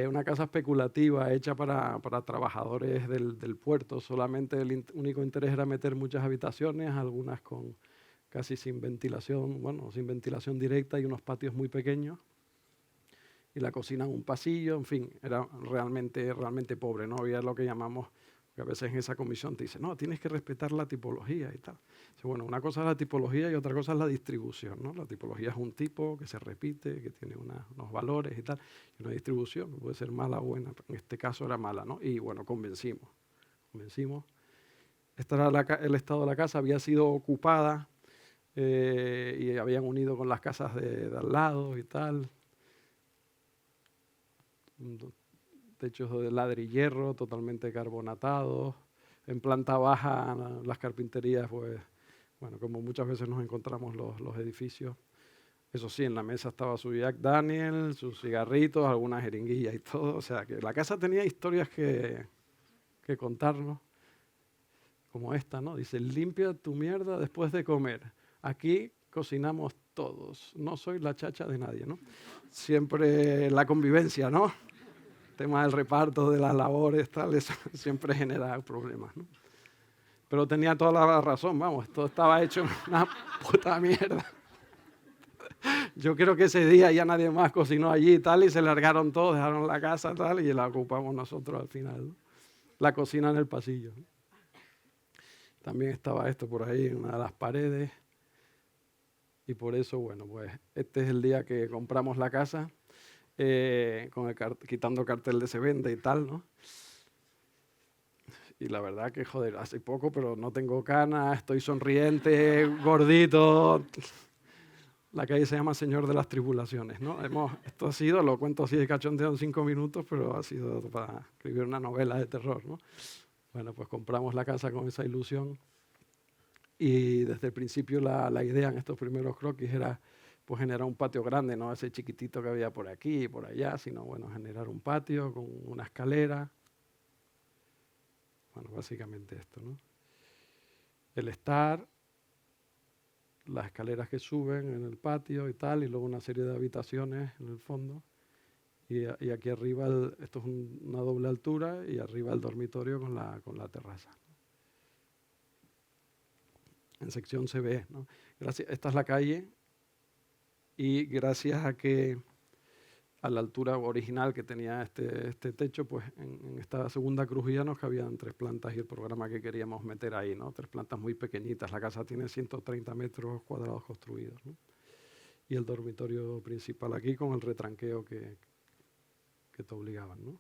una casa especulativa hecha para trabajadores del puerto. Solamente el único interés era meter muchas habitaciones, algunas con casi sin ventilación, bueno, sin ventilación directa y unos patios muy pequeños. Y la cocina en un pasillo, en fin, era realmente pobre, no había lo que llamamos, que a veces en esa comisión te dicen, no, tienes que respetar la tipología y tal. Entonces, bueno, una cosa es la tipología y otra cosa es la distribución, ¿no? La tipología es un tipo que se repite, que tiene unos valores y tal, y una distribución que puede ser mala o buena, pero en este caso era mala, ¿no? Y bueno, convencimos. Este era el estado de la casa, había sido ocupada y habían unido con las casas de al lado y tal. Techos de ladrillero totalmente carbonatados. En planta baja las carpinterías, pues, bueno, como muchas veces nos encontramos los edificios. Eso sí, en la mesa estaba su Jack Daniel, sus cigarritos, algunas jeringuillas y todo. O sea, que la casa tenía historias que contarnos, como esta, ¿no? Dice, limpia tu mierda después de comer. Aquí cocinamos todos. No soy la chacha de nadie, ¿no? Siempre la convivencia, ¿no? El tema del reparto de las labores, tal, eso siempre genera problemas, ¿no? Pero tenía toda la razón, vamos, todo estaba hecho una puta mierda. Yo creo que ese día ya nadie más cocinó allí y tal, y se largaron todos, dejaron la casa tal, y la ocupamos nosotros al final, ¿no? La cocina en el pasillo, ¿no? También estaba esto por ahí en una de las paredes. Y por eso, bueno, pues este es el día que compramos la casa, quitando cartel de se vende y tal, ¿no? Y la verdad que, joder, hace poco, pero no tengo canas, estoy sonriente, gordito. La calle se llama Señor de las Tribulaciones, ¿no? Esto ha sido, lo cuento así de cachondeo en 5 minutos, pero ha sido para escribir una novela de terror, ¿no? Bueno, pues compramos la casa con esa ilusión y desde el principio la idea en estos primeros croquis era pues generar un patio grande, no ese chiquitito que había por aquí y por allá, sino bueno, generar un patio con una escalera. Bueno, básicamente esto, ¿no? El estar, las escaleras que suben en el patio y tal, y luego una serie de habitaciones en el fondo. Y aquí arriba, esto es una doble altura, y arriba el dormitorio con la terraza. En sección se ve, ¿no? Esta es la calle, y gracias a la altura original que tenía este techo, pues en esta segunda crujía nos cabían 3 plantas y el programa que queríamos meter ahí, ¿no? 3 plantas muy pequeñitas. La casa tiene 130 metros cuadrados construidos, ¿no? Y el dormitorio principal aquí con el retranqueo que te obligaban, ¿no?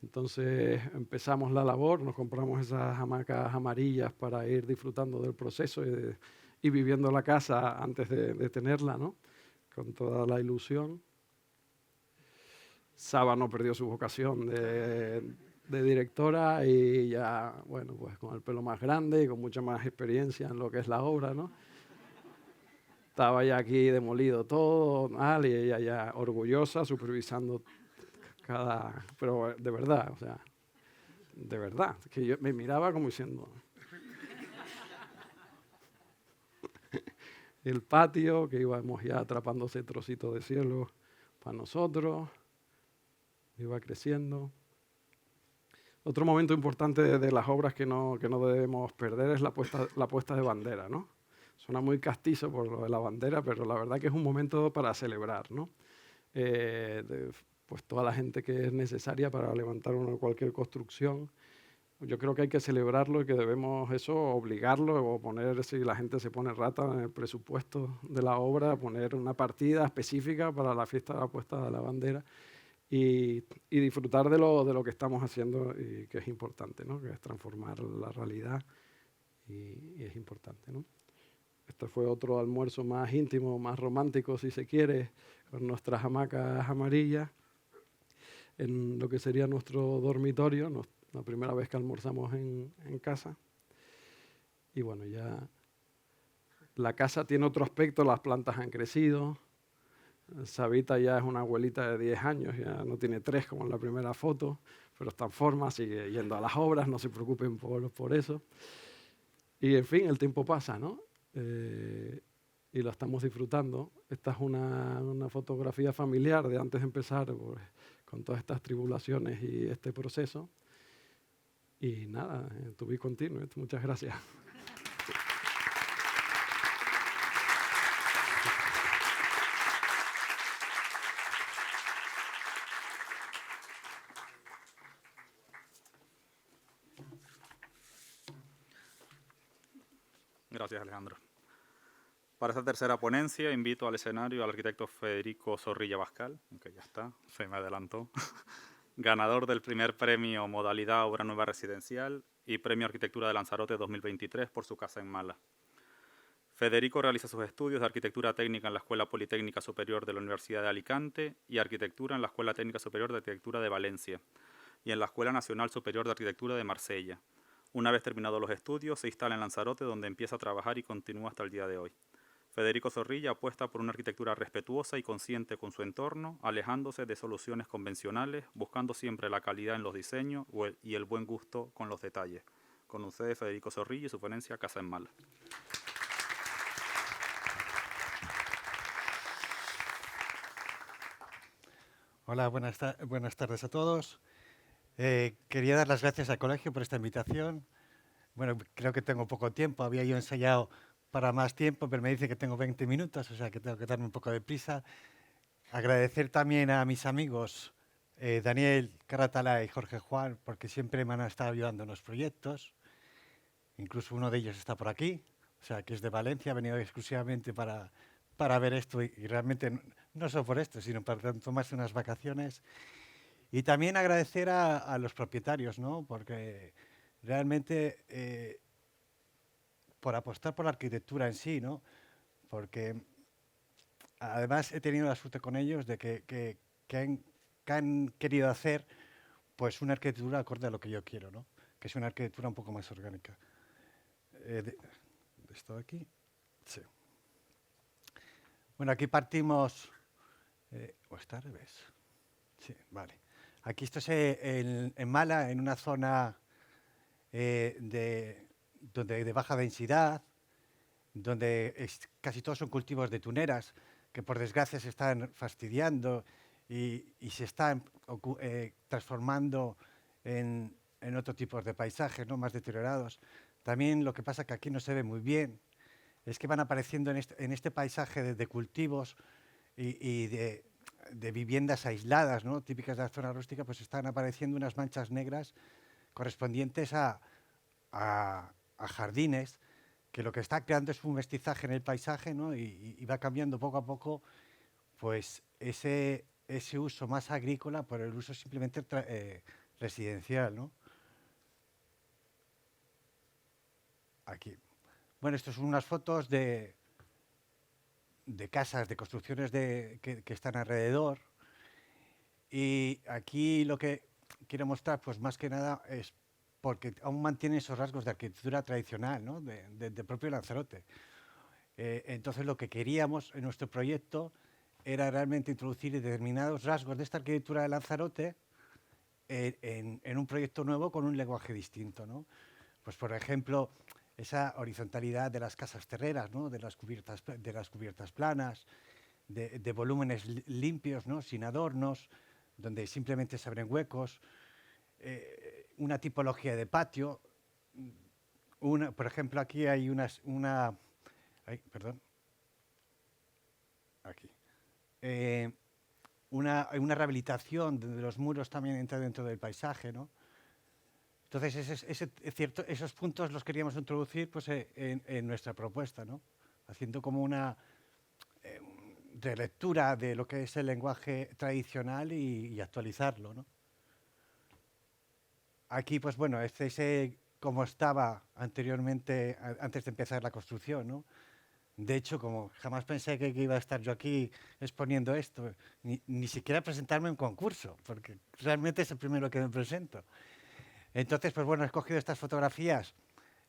Entonces empezamos la labor, nos compramos esas hamacas amarillas para ir disfrutando del proceso y viviendo la casa antes de tenerla, ¿no? Con toda la ilusión. Saba no perdió su vocación de directora y ya, bueno, pues con el pelo más grande y con mucha más experiencia en lo que es la obra, ¿no? Estaba ya aquí demolido todo, y ella ya orgullosa, supervisando pero de verdad, o sea, de verdad, que yo me miraba como diciendo... El patio, que íbamos ya atrapando ese trocito de cielo para nosotros, iba creciendo. Otro momento importante de las obras que no debemos perder es la puesta de bandera, ¿no? Suena muy castizo por lo de la bandera, pero la verdad que es un momento para celebrar, ¿no? Pues toda la gente que es necesaria para levantar cualquier construcción. Yo creo que hay que celebrarlo y que debemos obligarlo o poner, si la gente se pone rata en el presupuesto de la obra, poner una partida específica para la fiesta de la puesta de la bandera y disfrutar de lo que estamos haciendo y que es importante, ¿no? Que es transformar la realidad y es importante, ¿no? Este fue otro almuerzo más íntimo, más romántico, si se quiere, con nuestras hamacas amarillas en lo que sería nuestro dormitorio, la primera vez que almorzamos en casa. Y bueno, ya la casa tiene otro aspecto, las plantas han crecido. Sabita ya es una abuelita de 10 años, ya no tiene 3 como en la primera foto, pero está en forma, sigue yendo a las obras, no se preocupen por eso. Y en fin, el tiempo pasa, ¿no? Y lo estamos disfrutando. Esta es una fotografía familiar de antes de empezar pues, con todas estas tribulaciones y este proceso. Y nada, to be continued. Muchas gracias. Gracias, Alejandro. Para esta tercera ponencia invito al escenario al arquitecto Federico Zorrilla Bascal, aunque ya está, se me adelantó. ganador del primer premio modalidad Obra Nueva Residencial y Premio Arquitectura de Lanzarote 2023 por su casa en Mala. Federico realiza sus estudios de Arquitectura Técnica en la Escuela Politécnica Superior de la Universidad de Alicante y Arquitectura en la Escuela Técnica Superior de Arquitectura de Valencia y en la Escuela Nacional Superior de Arquitectura de Marsella. Una vez terminados los estudios, se instala en Lanzarote, donde empieza a trabajar y continúa hasta el día de hoy. Federico Zorrilla apuesta por una arquitectura respetuosa y consciente con su entorno, alejándose de soluciones convencionales, buscando siempre la calidad en los diseños y el buen gusto con los detalles. Con ustedes, Federico Zorrilla y su ponencia Casa en Mala. Hola, buenas tardes a todos. Quería dar las gracias al colegio por esta invitación. Bueno, creo que tengo poco tiempo. Había yo ensayado para más tiempo, pero me dice que tengo 20 minutos, o sea que tengo que darme un poco de prisa. Agradecer también a mis amigos Daniel Caratala y Jorge Juan, porque siempre me han estado ayudando en los proyectos. Incluso uno de ellos está por aquí, o sea, que es de Valencia, ha venido exclusivamente para ver esto y realmente no solo por esto, sino para tomarse unas vacaciones. Y también agradecer a los propietarios, ¿no? Porque realmente por apostar por la arquitectura en sí, ¿no? Porque además he tenido la suerte con ellos de que han querido hacer pues una arquitectura acorde a lo que yo quiero, ¿no? Que es una arquitectura un poco más orgánica. ¿Esto de aquí? Sí. Bueno, aquí partimos... ¿O está al revés? Sí, vale. Aquí esto es en Mala, en una zona de baja densidad, donde casi todos son cultivos de tuneras, que por desgracia se están fastidiando y se están transformando en otro tipo de paisajes, ¿no? Más deteriorados. También lo que pasa que aquí no se ve muy bien es que van apareciendo en este paisaje de cultivos y de viviendas aisladas, ¿no? Típicas de la zona rústica, pues están apareciendo unas manchas negras correspondientes a jardines, que lo que está creando es un mestizaje en el paisaje, ¿no? y va cambiando poco a poco pues ese uso más agrícola por el uso simplemente residencial, ¿no? Aquí. Bueno, estas son unas fotos de casas, de construcciones que están alrededor. Y aquí lo que quiero mostrar, pues más que nada, es porque aún mantiene esos rasgos de arquitectura tradicional, ¿no? de propio Lanzarote. Entonces lo que queríamos en nuestro proyecto era realmente introducir determinados rasgos de esta arquitectura de Lanzarote en un proyecto nuevo con un lenguaje distinto, ¿no? Pues por ejemplo, esa horizontalidad de las casas terreras, ¿no? de las cubiertas planas, de volúmenes limpios, ¿no? Sin adornos, donde simplemente se abren huecos, una tipología de patio. Por ejemplo, aquí hay una rehabilitación donde los muros también entran dentro del paisaje, ¿no? Entonces, esos puntos los queríamos introducir pues, en nuestra propuesta, ¿no? Haciendo como una relectura de lo que es el lenguaje tradicional y actualizarlo, ¿no? Aquí, pues bueno, este es como estaba anteriormente, antes de empezar la construcción, ¿no? De hecho, como jamás pensé que iba a estar yo aquí exponiendo esto, ni siquiera presentarme en concurso, porque realmente es el primero que me presento. Entonces, pues bueno, he escogido estas fotografías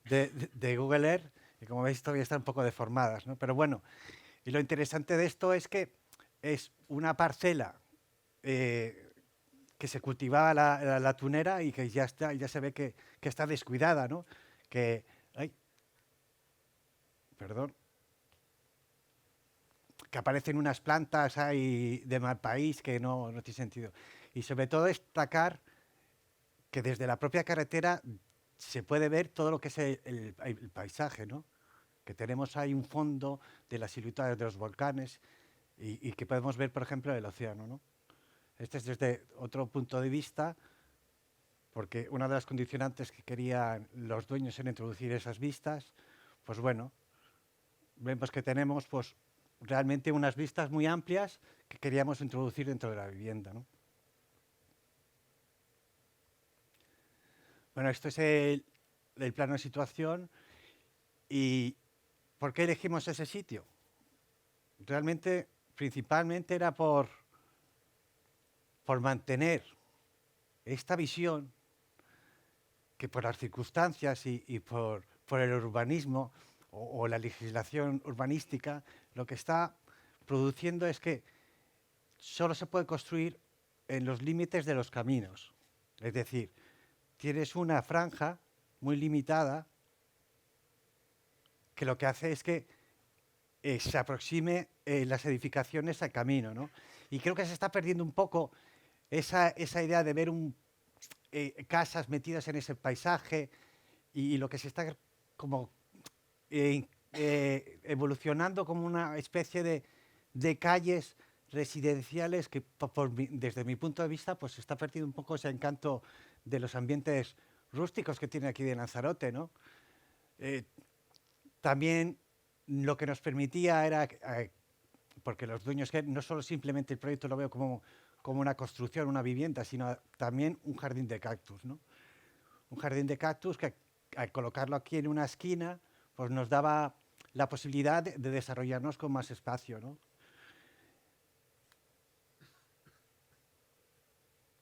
de Google Earth y como veis todavía están un poco deformadas, ¿no? Pero bueno, y lo interesante de esto es que es una parcela que se cultivaba la tunera y que ya se ve que está descuidada, ¿no? Que aparecen unas plantas ahí de mal país que no tiene sentido. Y sobre todo destacar que desde la propia carretera se puede ver todo lo que es el paisaje, ¿no? Que tenemos ahí un fondo de las siluetas de los volcanes y que podemos ver, por ejemplo, el océano, ¿no? Este es desde otro punto de vista, porque una de las condicionantes que querían los dueños era introducir esas vistas, pues bueno, vemos que tenemos pues realmente unas vistas muy amplias que queríamos introducir dentro de la vivienda, ¿no? Bueno, esto es el plano de situación. ¿Y por qué elegimos ese sitio? Realmente, principalmente era por mantener esta visión que por las circunstancias y por el urbanismo o la legislación urbanística, lo que está produciendo es que solo se puede construir en los límites de los caminos. Es decir, tienes una franja muy limitada que lo que hace es que se aproxime las edificaciones al camino, ¿no? Y creo que se está perdiendo un poco esa idea de ver casas metidas en ese paisaje y lo que se está como evolucionando como una especie de calles residenciales que desde mi punto de vista pues se está perdiendo un poco ese encanto de los ambientes rústicos que tiene aquí de Lanzarote, ¿no? También lo que nos permitía era, porque los dueños, que no solo simplemente el proyecto lo veo como una construcción, una vivienda, sino también un jardín de cactus, ¿no? Un jardín de cactus que al colocarlo aquí en una esquina, pues nos daba la posibilidad de desarrollarnos con más espacio, ¿no?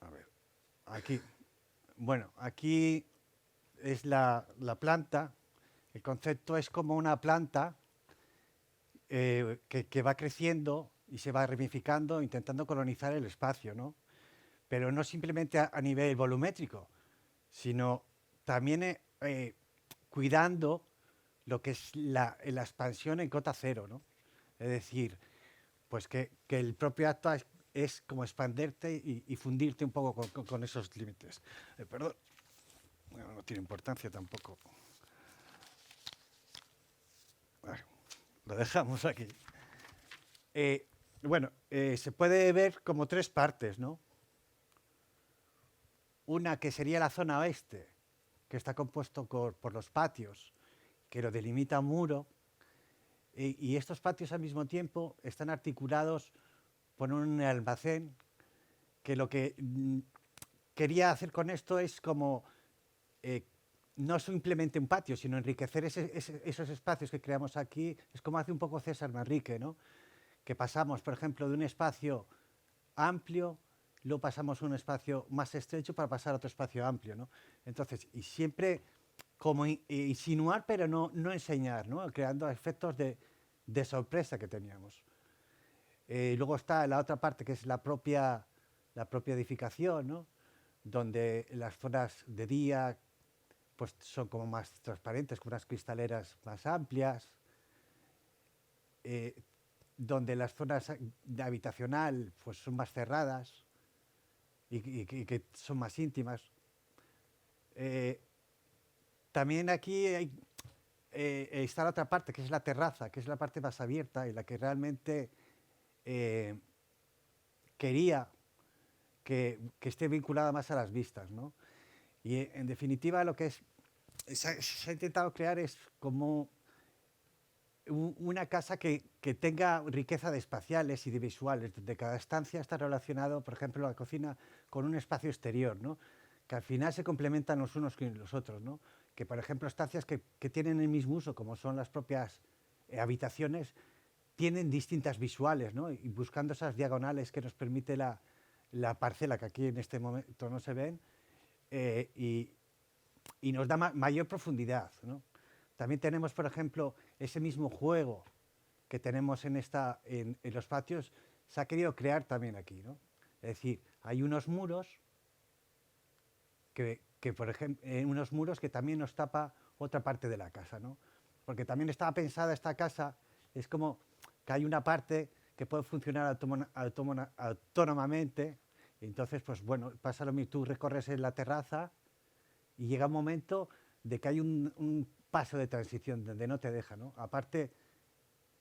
A ver, aquí. Bueno, aquí es la planta. El concepto es como una planta que va creciendo y se va ramificando, intentando colonizar el espacio, ¿no? Pero no simplemente a nivel volumétrico, sino también cuidando lo que es la expansión en cota cero, ¿no? Es decir, pues que el propio acto es como expanderte y fundirte un poco con esos límites. Perdón, bueno, no tiene importancia tampoco. Bueno, lo dejamos aquí. Bueno, se puede ver como tres partes, ¿no? Una que sería la zona oeste, que está compuesto por los patios, que lo delimita un muro, y estos patios al mismo tiempo están articulados por un almacén, que lo que quería hacer con esto es como no simplemente un patio, sino enriquecer esos espacios que creamos aquí. Es como hace un poco César Manrique, ¿no? Que pasamos, por ejemplo, de un espacio amplio, luego pasamos a un espacio más estrecho para pasar a otro espacio amplio, ¿no? Entonces, y siempre como insinuar, pero no enseñar, ¿no? Creando efectos de sorpresa que teníamos. Luego está la otra parte, que es la propia edificación, ¿no? Donde las zonas de día pues son como más transparentes, con unas cristaleras más amplias, donde las zonas de habitacional pues son más cerradas y que son más íntimas. También aquí está la otra parte, que es la terraza, que es la parte más abierta y la que realmente quería que esté vinculada más a las vistas, ¿no? Y en definitiva lo que se ha intentado crear es como una casa que tenga riqueza de espaciales y de visuales, donde cada estancia está relacionado, por ejemplo, la cocina con un espacio exterior, ¿no? Que al final se complementan los unos con los otros, ¿no? Que, por ejemplo, estancias que tienen el mismo uso, como son las propias habitaciones, tienen distintas visuales, ¿no? Y buscando esas diagonales que nos permite la parcela, que aquí en este momento no se ven, y nos da mayor profundidad, ¿no? También tenemos, por ejemplo, ese mismo juego que tenemos en los patios, se ha querido crear también aquí, ¿no? Es decir, hay unos muros que por ejemplo, unos muros que también nos tapa otra parte de la casa, ¿no? Porque también estaba pensada esta casa, es como que hay una parte que puede funcionar autónomamente, y entonces, pues bueno, pasa lo mismo, tú recorres en la terraza y llega un momento de que hay un paso de transición donde no te deja, ¿no? Aparte,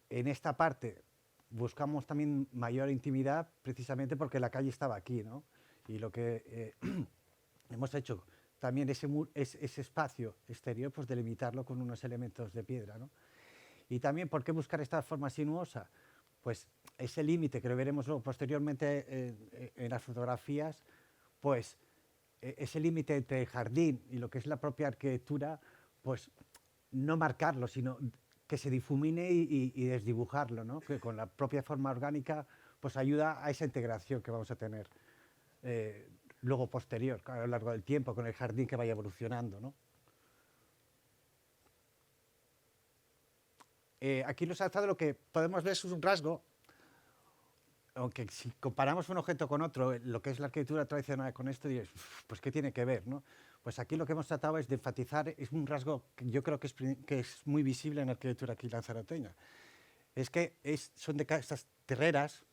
en esta parte buscamos también mayor intimidad precisamente porque la calle estaba aquí, ¿no? Y lo que hemos hecho también ese espacio exterior, pues delimitarlo con unos elementos de piedra, ¿no? Y también, ¿por qué buscar esta forma sinuosa? Pues ese límite que lo veremos luego posteriormente en las fotografías, pues ese límite entre el jardín y lo que es la propia arquitectura, pues no marcarlo, sino que se difumine y desdibujarlo, ¿no? Que con la propia forma orgánica pues ayuda a esa integración que vamos a tener luego posterior, a lo largo del tiempo, con el jardín que vaya evolucionando, ¿no? Aquí nos ha dado lo que podemos ver es un rasgo, aunque si comparamos un objeto con otro, lo que es la arquitectura tradicional con esto, dices, pues ¿qué tiene que ver, no? Pues aquí lo que hemos tratado es de enfatizar, es un rasgo que yo creo que es muy visible en la arquitectura aquí lanzaroteña. Es que son de estas terreras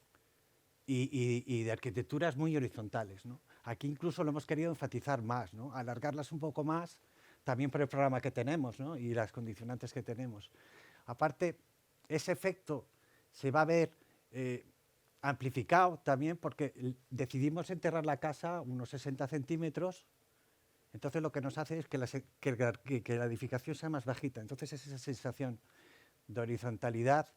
y de arquitecturas muy horizontales, ¿no? Aquí incluso lo hemos querido enfatizar más, ¿no? Alargarlas un poco más, también por el programa que tenemos, ¿no? Y las condicionantes que tenemos. Aparte, ese efecto se va a ver amplificado también porque decidimos enterrar la casa unos 60 centímetros, entonces lo que nos hace es que la edificación sea más bajita, entonces esa sensación de horizontalidad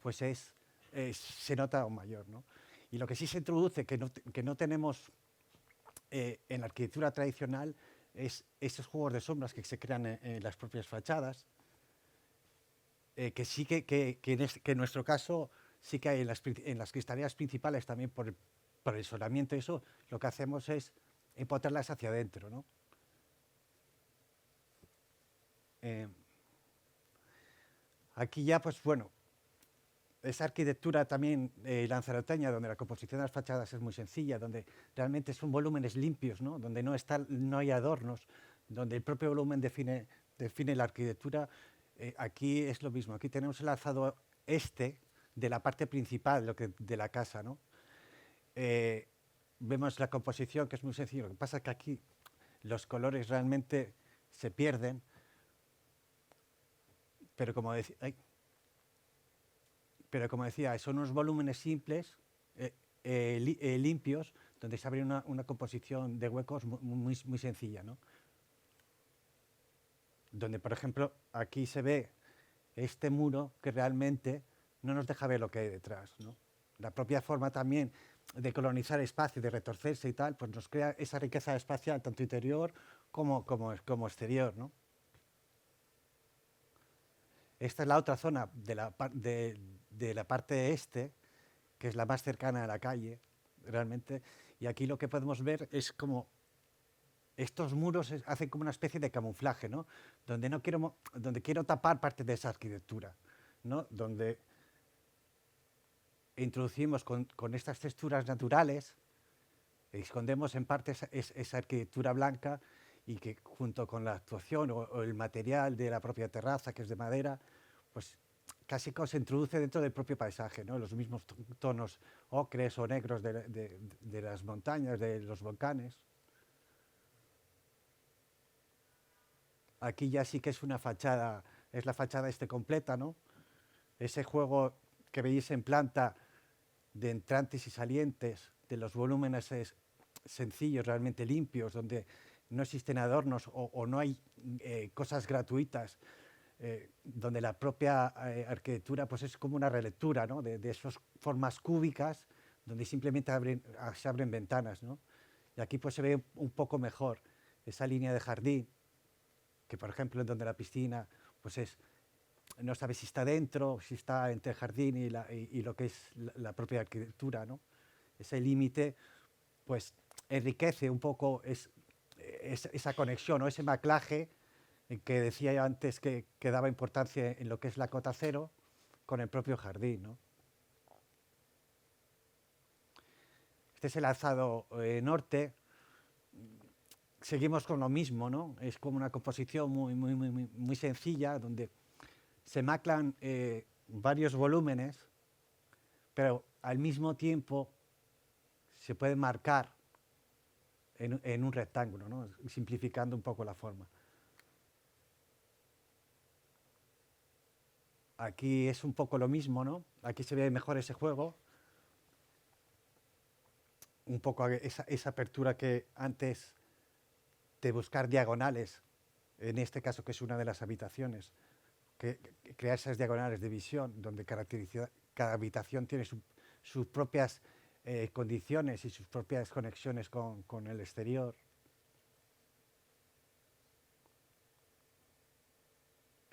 pues se nota aún mayor, ¿no? Y lo que sí se introduce, que no tenemos en la arquitectura tradicional, es esos juegos de sombras que se crean en las propias fachadas, que sí que en nuestro caso sí que hay en las cristaleras principales también por el solamiento, eso lo que hacemos es empotrarlas hacia adentro, ¿no? Aquí ya, pues bueno, esa arquitectura también lanzaroteña, donde la composición de las fachadas es muy sencilla, donde realmente son volúmenes limpios, ¿no? Donde no hay adornos, donde el propio volumen define la arquitectura. Aquí es lo mismo, aquí tenemos el alzado de la parte principal de la casa, ¿no? Vemos la composición, que es muy sencillo, lo que pasa es que aquí los colores realmente se pierden, pero como decía, son unos volúmenes simples, limpios, donde se abre una composición de huecos muy, muy sencilla, ¿no? Donde, por ejemplo, aquí se ve este muro que realmente no nos deja ver lo que hay detrás, ¿no? La propia forma también de colonizar espacio, de retorcerse y tal, pues nos crea esa riqueza espacial, tanto interior como exterior, ¿no? Esta es la otra zona de la parte este, que es la más cercana a la calle, realmente, y aquí lo que podemos ver es como estos muros hacen como una especie de camuflaje, ¿no? Donde quiero tapar parte de esa arquitectura, ¿no? Donde introducimos con estas texturas naturales, escondemos en parte esa arquitectura blanca y que junto con la actuación o el material de la propia terraza, que es de madera, pues casi se introduce dentro del propio paisaje, ¿no? Los mismos tonos ocres o negros de las montañas, de los volcanes. Aquí ya sí que es una fachada, es la fachada completa, ¿no? Ese juego que veis en planta de entrantes y salientes, de los volúmenes sencillos, realmente limpios, donde no existen adornos o no hay cosas gratuitas, donde la propia arquitectura pues es como una relectura, ¿no? de esas formas cúbicas, donde simplemente se abren ventanas, ¿no? Y aquí pues se ve un poco mejor esa línea de jardín, que por ejemplo en donde la piscina pues no sabe si está dentro, si está entre el jardín y lo que es la propia arquitectura, ¿no? Ese límite pues enriquece un poco esa conexión o ese maclaje que decía yo antes que daba importancia en lo que es la cota cero con el propio jardín, ¿no? Este es el alzado norte. Seguimos con lo mismo, ¿no? Es como una composición muy sencilla, donde se maclan varios volúmenes, pero al mismo tiempo se puede marcar en un rectángulo, ¿no? Simplificando un poco la forma. Aquí es un poco lo mismo, ¿no? Aquí se ve mejor ese juego. Un poco esa apertura que antes de buscar diagonales, en este caso que es una de las habitaciones, que crea esas diagonales de visión, donde cada habitación tiene sus propias condiciones y sus propias conexiones con el exterior.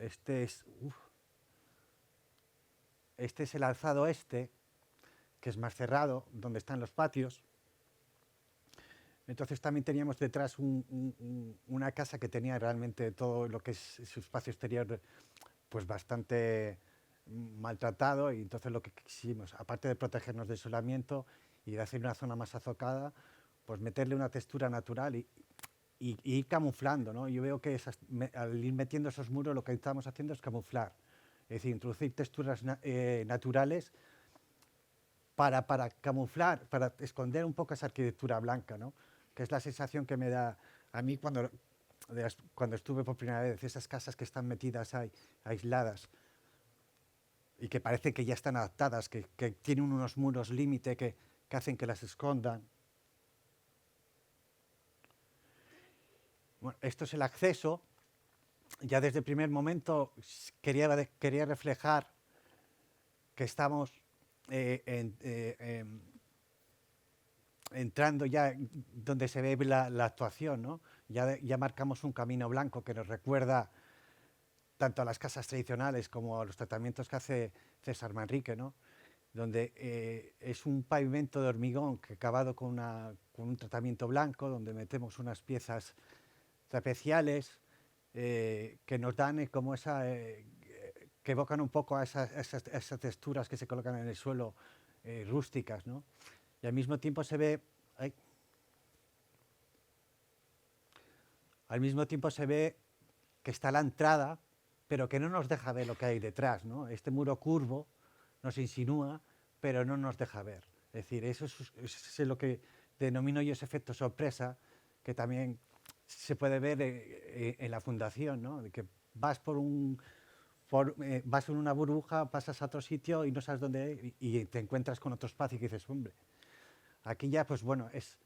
Este es, este es el alzado este, que es más cerrado, donde están los patios. Entonces también teníamos detrás una casa que tenía realmente todo lo que es su espacio exterior pues bastante maltratado, y entonces lo que quisimos, aparte de protegernos del solamiento y de hacer una zona más azocada, pues meterle una textura natural y ir camuflando, ¿no? Yo veo que al ir metiendo esos muros lo que estamos haciendo es camuflar, es decir, introducir texturas naturales para camuflar, para esconder un poco esa arquitectura blanca, ¿no? Que es la sensación que me da a mí cuando estuve por primera vez, esas casas que están metidas ahí, aisladas, y que parece que ya están adaptadas, que tienen unos muros límite que hacen que las escondan. Bueno, esto es el acceso. Ya desde el primer momento quería reflejar que estamos entrando ya donde se ve la actuación, ¿no? Ya marcamos un camino blanco que nos recuerda tanto a las casas tradicionales como a los tratamientos que hace César Manrique, ¿no? Donde es un pavimento de hormigón acabado con un tratamiento blanco, donde metemos unas piezas trapeciales que nos dan como que evocan un poco a esas texturas que se colocan en el suelo rústicas, ¿no? Y al mismo tiempo se ve que está la entrada, pero que no nos deja ver lo que hay detrás, ¿no? Este muro curvo nos insinúa, pero no nos deja ver. Es decir, eso es lo que denomino yo ese efecto sorpresa, que también se puede ver en la fundación, ¿no? De que vas vas en una burbuja, pasas a otro sitio y no sabes dónde y te encuentras con otro espacio y dices, hombre, aquí ya, pues bueno, es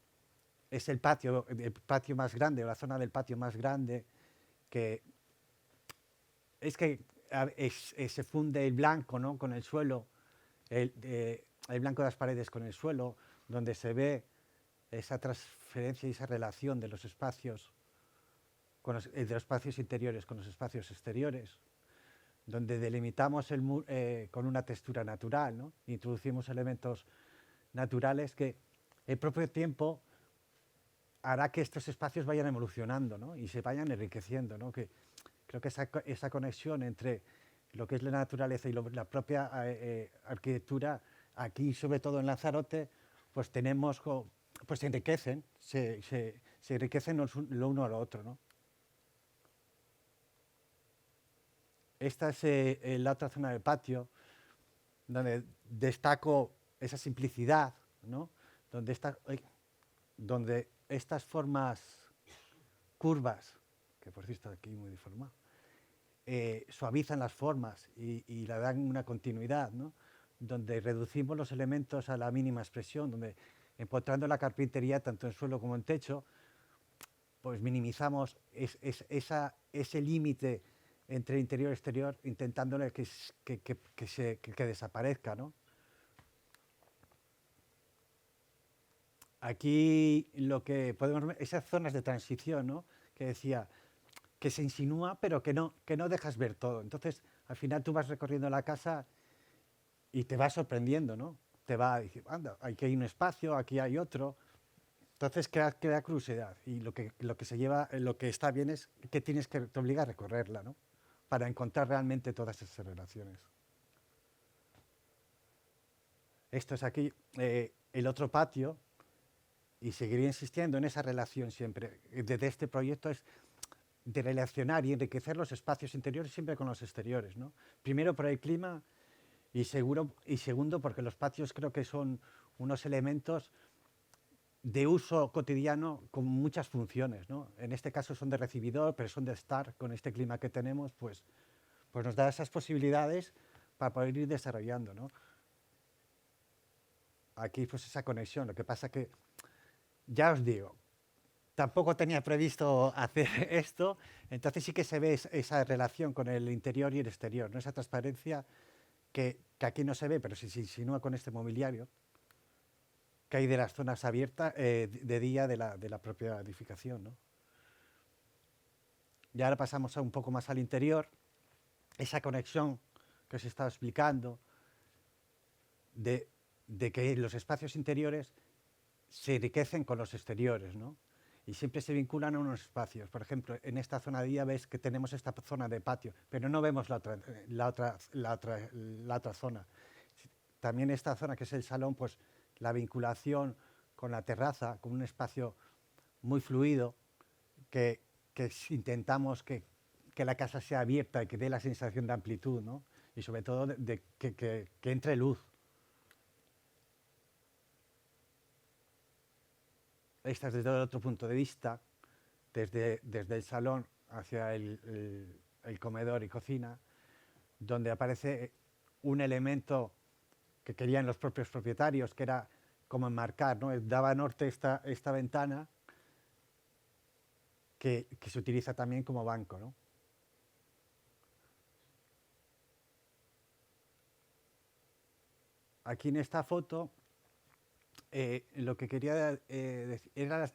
el patio más grande, o la zona del patio más grande, que se funde el blanco, ¿no? Con el suelo, el blanco de las paredes con el suelo, donde se ve esa transferencia y esa relación de los espacios, de los espacios interiores con los espacios exteriores, donde delimitamos con una textura natural, ¿no? Introducimos elementos naturales que el propio tiempo hará que estos espacios vayan evolucionando, ¿no? Y se vayan enriqueciendo, ¿no? Creo que esa conexión entre lo que es la naturaleza y la propia arquitectura, aquí sobre todo en Lanzarote, pues tenemos, pues se enriquecen, se enriquecen lo uno a lo otro, ¿no? Esta es la otra zona del patio, donde destaco esa simplicidad, ¿no? Donde estas formas curvas, que por cierto está aquí muy deformado, suavizan las formas y le dan una continuidad, ¿no? Donde reducimos los elementos a la mínima expresión, donde empotrando la carpintería tanto en suelo como en techo, pues minimizamos ese límite entre interior y exterior, intentándole que desaparezca, ¿no? Aquí lo que podemos ver, esas zonas de transición, ¿no? Que decía, que se insinúa, pero que no dejas ver todo. Entonces, al final tú vas recorriendo la casa y te vas sorprendiendo, ¿no? Te va a decir, anda, aquí hay un espacio, aquí hay otro. Entonces crea curiosidad. Y lo que está bien es que te obliga a recorrerla, ¿no? Para encontrar realmente todas esas relaciones. Esto es aquí el otro patio, y seguiría insistiendo en esa relación siempre. Desde este proyecto es de relacionar y enriquecer los espacios interiores siempre con los exteriores, ¿no? Primero por el clima y segundo porque los patios creo que son unos elementos de uso cotidiano con muchas funciones, ¿no? En este caso son de recibidor, pero son de estar. Con este clima que tenemos, pues nos da esas posibilidades para poder ir desarrollando, ¿no? Aquí pues esa conexión. Lo que pasa que, ya os digo, tampoco tenía previsto hacer esto, entonces sí que se ve esa relación con el interior y el exterior, ¿no? Esa transparencia que aquí no se ve, pero se insinúa con este mobiliario que hay de las zonas abiertas de día de la propia edificación, ¿no? Y ahora pasamos un poco más al interior. esa conexión que os he estado explicando, de que los espacios interiores se enriquecen con los exteriores, ¿no? Y siempre se vinculan a unos espacios. Por ejemplo, en esta zona de día veis que tenemos esta zona de patio, pero no vemos la otra zona. También esta zona que es el salón, pues la vinculación con la terraza, con un espacio muy fluido, que intentamos que la casa sea abierta y que dé la sensación de amplitud, ¿no? Y sobre todo que entre luz. Esta es desde otro punto de vista, desde el salón hacia el comedor y cocina, donde aparece un elemento que querían los propios propietarios, que era como enmarcar, ¿no? Daba norte esta ventana que se utiliza también como banco, ¿no? Aquí en esta foto lo que quería decir era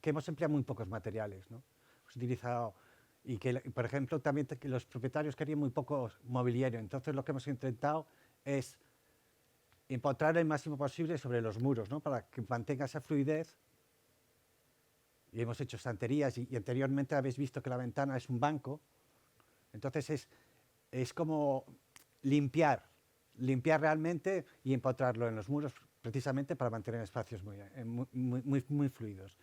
que hemos empleado muy pocos materiales, ¿no? Hemos utilizado, y que, por ejemplo, también que los propietarios querían muy poco mobiliario. Entonces lo que hemos intentado es empotrar el máximo posible sobre los muros, ¿no? Para que mantenga esa fluidez. Y hemos hecho estanterías y anteriormente habéis visto que la ventana es un banco. Entonces es como limpiar realmente y empotrarlo en los muros precisamente para mantener espacios muy fluidos.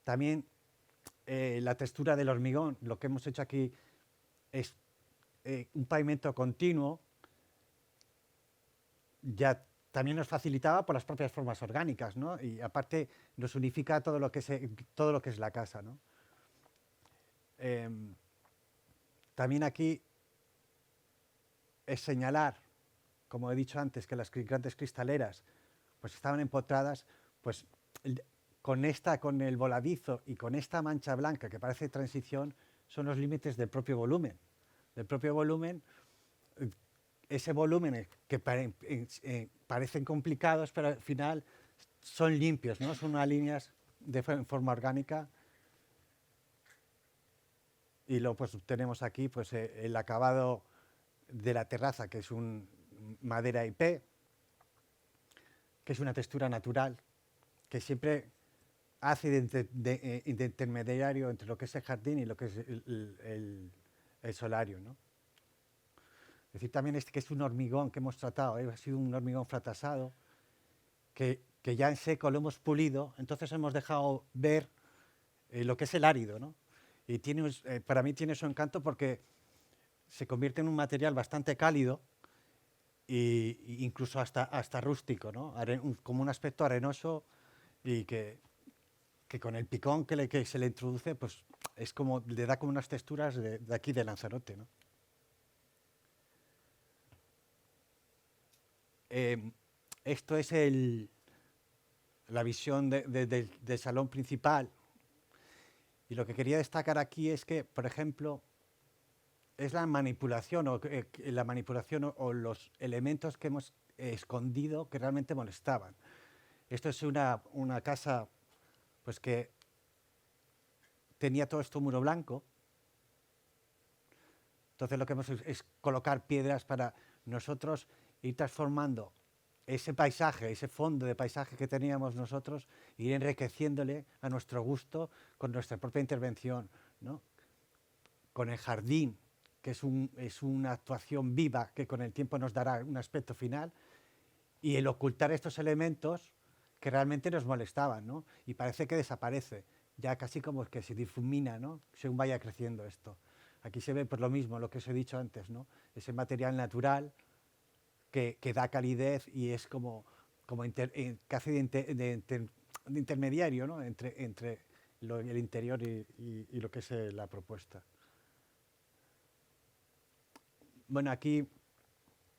También la textura del hormigón, lo que hemos hecho aquí es un pavimento continuo, ya también nos facilitaba por las propias formas orgánicas, ¿no? Y aparte nos unifica todo lo que es la casa, ¿no? También aquí es señalar, como he dicho antes, que las grandes cristaleras pues estaban empotradas, pues con el voladizo y con esta mancha blanca que parece transición, son los límites del propio volumen. Ese volumen que parecen complicados, pero al final son limpios, ¿no? Son unas líneas en forma orgánica. Y luego pues tenemos aquí pues, el acabado de la terraza, que es madera IP, que es una textura natural, que siempre hace de intermediario entre lo que es el jardín y lo que es el solario, ¿no? Es decir, también que es un hormigón que hemos tratado, ha sido un hormigón fracasado, que ya en seco lo hemos pulido, entonces hemos dejado ver lo que es el árido, ¿no? Y para mí tiene su encanto porque se convierte en un material bastante cálido e incluso hasta rústico, ¿no? Como un aspecto arenoso y que con el picón que se le introduce, pues es como, le da como unas texturas de aquí de Lanzarote, ¿no? Esto es la visión del salón principal. Y lo que quería destacar aquí es que, por ejemplo, es la manipulación o los elementos que hemos escondido que realmente molestaban. Esto es una casa pues que tenía todo esto muro blanco. Entonces lo que hemos hecho es colocar piedras para nosotros ir transformando ese paisaje, ese fondo de paisaje que teníamos nosotros, ir enriqueciéndole a nuestro gusto con nuestra propia intervención, ¿no? Con el jardín, que es una actuación viva que con el tiempo nos dará un aspecto final, y el ocultar estos elementos que realmente nos molestaban, ¿no? Y parece que desaparece, ya casi como que se difumina, ¿no? Según vaya creciendo esto. Aquí se ve por lo mismo, lo que os he dicho antes, ¿no? Ese material natural que da calidez y es casi de intermediario, ¿no? entre el interior y lo que es la propuesta. Bueno, aquí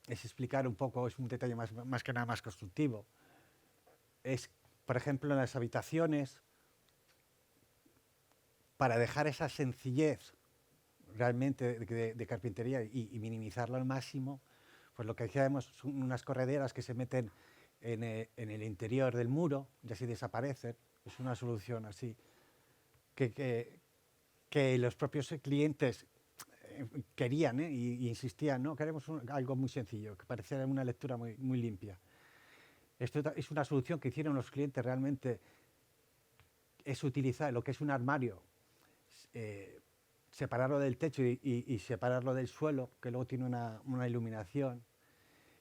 es explicar un poco, es un detalle más que nada más constructivo. Es, por ejemplo, en las habitaciones, para dejar esa sencillez realmente de carpintería y minimizarlo al máximo, pues lo que hacemos son unas correderas que se meten en el interior del muro y así desaparecen. Es una solución así. Que los propios clientes querían, y insistían, no, queremos algo muy sencillo, que pareciera una lectura muy, muy limpia. Esto es una solución que hicieron los clientes realmente, es utilizar lo que es un armario, separarlo del techo y separarlo del suelo, que luego tiene una iluminación.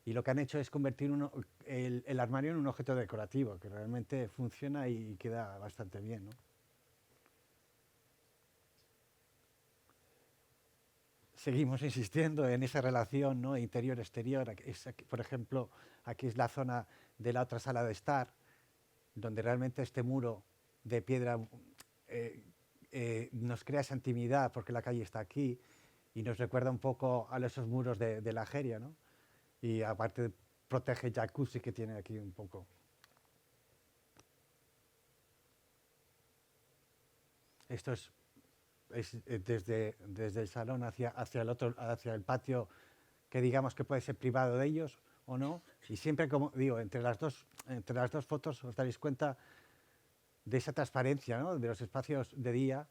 Y lo que han hecho es convertir el armario en un objeto decorativo, que realmente funciona y queda bastante bien, ¿no? Seguimos insistiendo en esa relación, ¿no? Interior-exterior. Por ejemplo, aquí es la zona de la otra sala de estar, donde realmente este muro de piedra nos crea esa intimidad porque la calle está aquí y nos recuerda un poco a esos muros de la Jeria, ¿no? Y aparte protege el jacuzzi que tiene aquí un poco. Esto es desde el salón hacia el patio, que digamos que puede ser privado de ellos o no. Y siempre, como digo, entre las dos fotos os daréis cuenta de esa transparencia, ¿no? De los espacios de día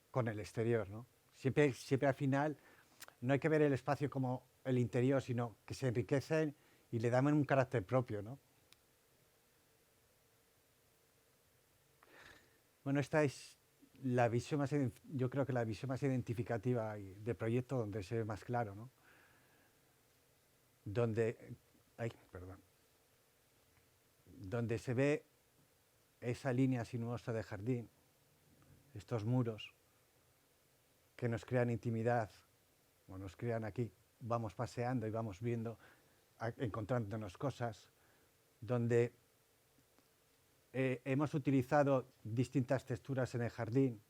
con el exterior, ¿no? Siempre al final no hay que ver el espacio como el interior, sino que se enriquecen y le dan un carácter propio, ¿no? Bueno, esta es la visión más, yo creo que la visión más identificativa de proyecto, donde se ve más claro, ¿no? Donde se ve esa línea sinuosa de jardín, estos muros que nos crean intimidad, o nos crean aquí, vamos paseando y vamos viendo, encontrándonos cosas, donde hemos utilizado distintas texturas en el jardín,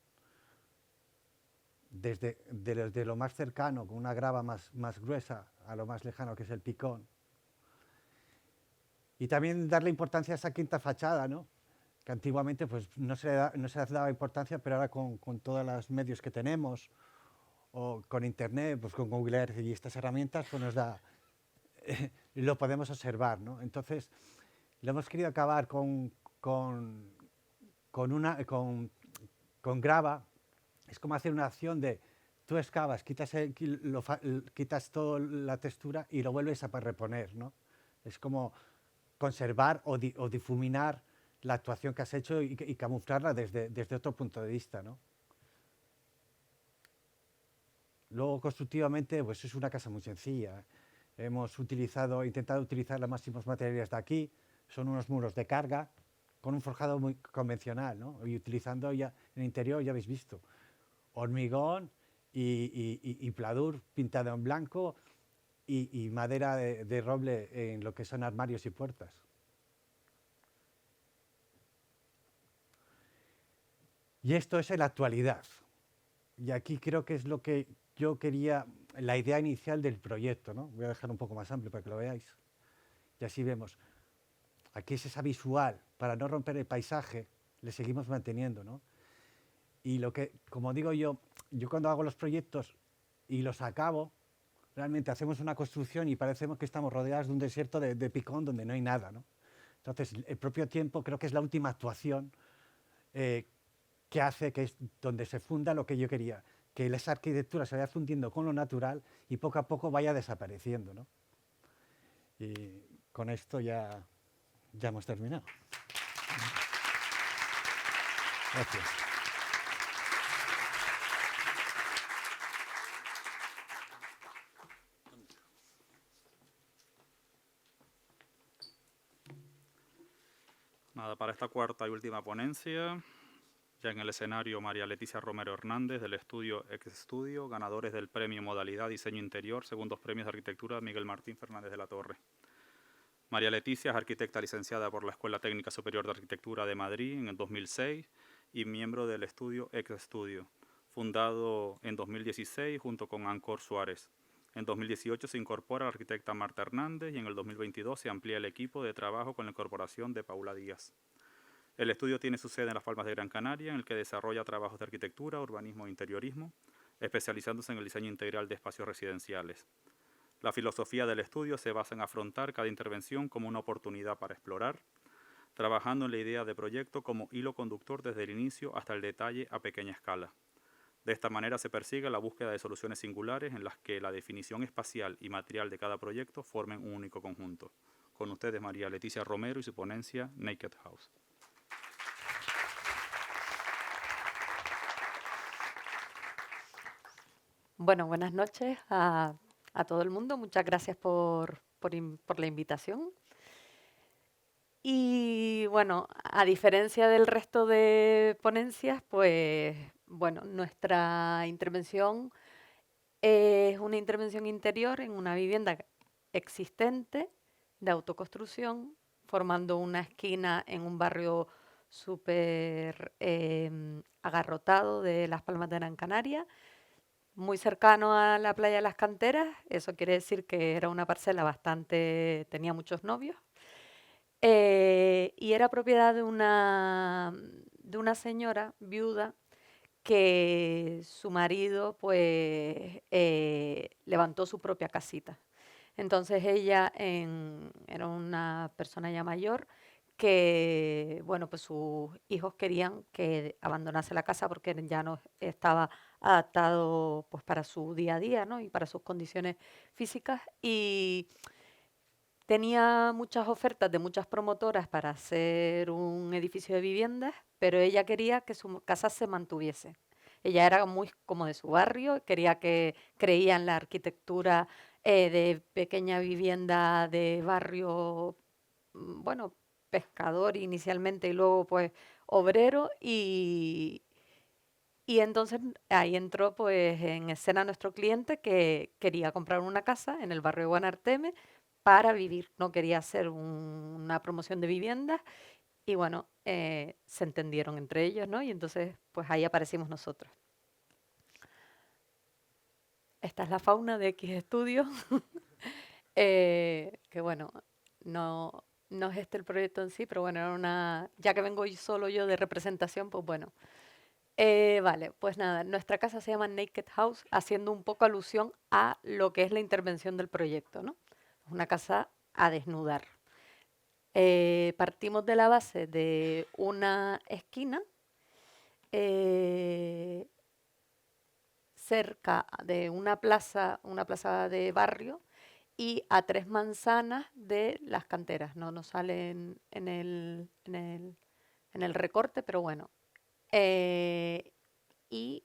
desde lo más cercano, con una grava más gruesa, a lo más lejano, que es el picón. Y también darle importancia a esa quinta fachada, ¿no? Que antiguamente pues, no se les daba importancia, pero ahora con todos los medios que tenemos, o con Internet, pues con Google Earth y estas herramientas, pues nos da, lo podemos observar, ¿no? Entonces, lo hemos querido acabar con grava. Es como hacer una acción de, tú excavas, quitas toda la textura y lo vuelves a reponer, ¿no? Es como conservar o difuminar la actuación que has hecho y camuflarla desde otro punto de vista, ¿no? Luego, constructivamente, pues es una casa muy sencilla. Hemos intentado utilizar los máximos materiales de aquí. Son unos muros de carga con un forjado muy convencional, ¿no? Y utilizando ya en el interior, ya habéis visto, hormigón y pladur pintado en blanco y madera de roble en lo que son armarios y puertas. Y esto es en la actualidad. Y aquí creo que es lo que yo quería, la idea inicial del proyecto, ¿no? Voy a dejar un poco más amplio para que lo veáis. Y así vemos. Aquí es esa visual, para no romper el paisaje, le seguimos manteniendo, ¿no? Y como digo yo cuando hago los proyectos y los acabo, realmente hacemos una construcción y parecemos que estamos rodeados de un desierto de picón donde no hay nada, ¿no? Entonces, el propio tiempo creo que es la última actuación que hace que es donde se funda lo que yo quería, que esa arquitectura se vaya fundiendo con lo natural y poco a poco vaya desapareciendo, ¿no? Y con esto ya hemos terminado. Gracias. Nada, para esta cuarta y última ponencia, ya en el escenario María Leticia Romero Hernández del estudio X-Studio, ganadores del premio Modalidad Diseño Interior, segundos premios de Arquitectura Miguel Martín Fernández de la Torre. María Leticia es arquitecta licenciada por la Escuela Técnica Superior de Arquitectura de Madrid en el 2006 y miembro del estudio X-Studio, fundado en 2016 junto con Ancor Suárez. En 2018 se incorpora la arquitecta Marta Hernández y en el 2022 se amplía el equipo de trabajo con la incorporación de Paula Díaz. El estudio tiene su sede en Las Palmas de Gran Canaria, en el que desarrolla trabajos de arquitectura, urbanismo e interiorismo, especializándose en el diseño integral de espacios residenciales. La filosofía del estudio se basa en afrontar cada intervención como una oportunidad para explorar, trabajando en la idea de proyecto como hilo conductor desde el inicio hasta el detalle a pequeña escala. De esta manera se persigue la búsqueda de soluciones singulares en las que la definición espacial y material de cada proyecto formen un único conjunto. Con ustedes, María Leticia Romero y su ponencia Naked House. Bueno, buenas noches a todo el mundo. Muchas gracias por la invitación. Y bueno, a diferencia del resto de ponencias, pues bueno, nuestra intervención es una intervención interior en una vivienda existente de autoconstrucción, formando una esquina en un barrio súper agarrotado de Las Palmas de Gran Canaria, muy cercano a la playa de las Canteras. Eso quiere decir que era una parcela tenía muchos novios. Y era propiedad de una señora viuda que su marido pues levantó su propia casita. Entonces ella era una persona ya mayor que, bueno, pues sus hijos querían que abandonase la casa porque ya no estaba adaptado pues para su día a día, ¿no? Y para sus condiciones físicas. Y tenía muchas ofertas de muchas promotoras para hacer un edificio de viviendas, pero ella quería que su casa se mantuviese. Ella era muy como de su barrio, creía en la arquitectura de pequeña vivienda de barrio, bueno, pescador inicialmente y luego pues obrero, y entonces ahí entró pues en escena nuestro cliente que quería comprar una casa en el barrio de Guanarteme para vivir, no quería hacer una promoción de viviendas. Y bueno, se entendieron entre ellos, ¿no? Y entonces pues ahí aparecimos nosotros. Esta es la fauna de X Estudio, que bueno, no es este el proyecto en sí, pero bueno, ya que vengo solo yo de representación, pues bueno. Vale, pues nada, nuestra casa se llama Naked House, haciendo un poco alusión a lo que es la intervención del proyecto, ¿no? Es una casa a desnudar. Partimos de la base de una esquina cerca de una plaza de barrio, y a 3 manzanas de las Canteras. No nos sale en el recorte, pero bueno. Y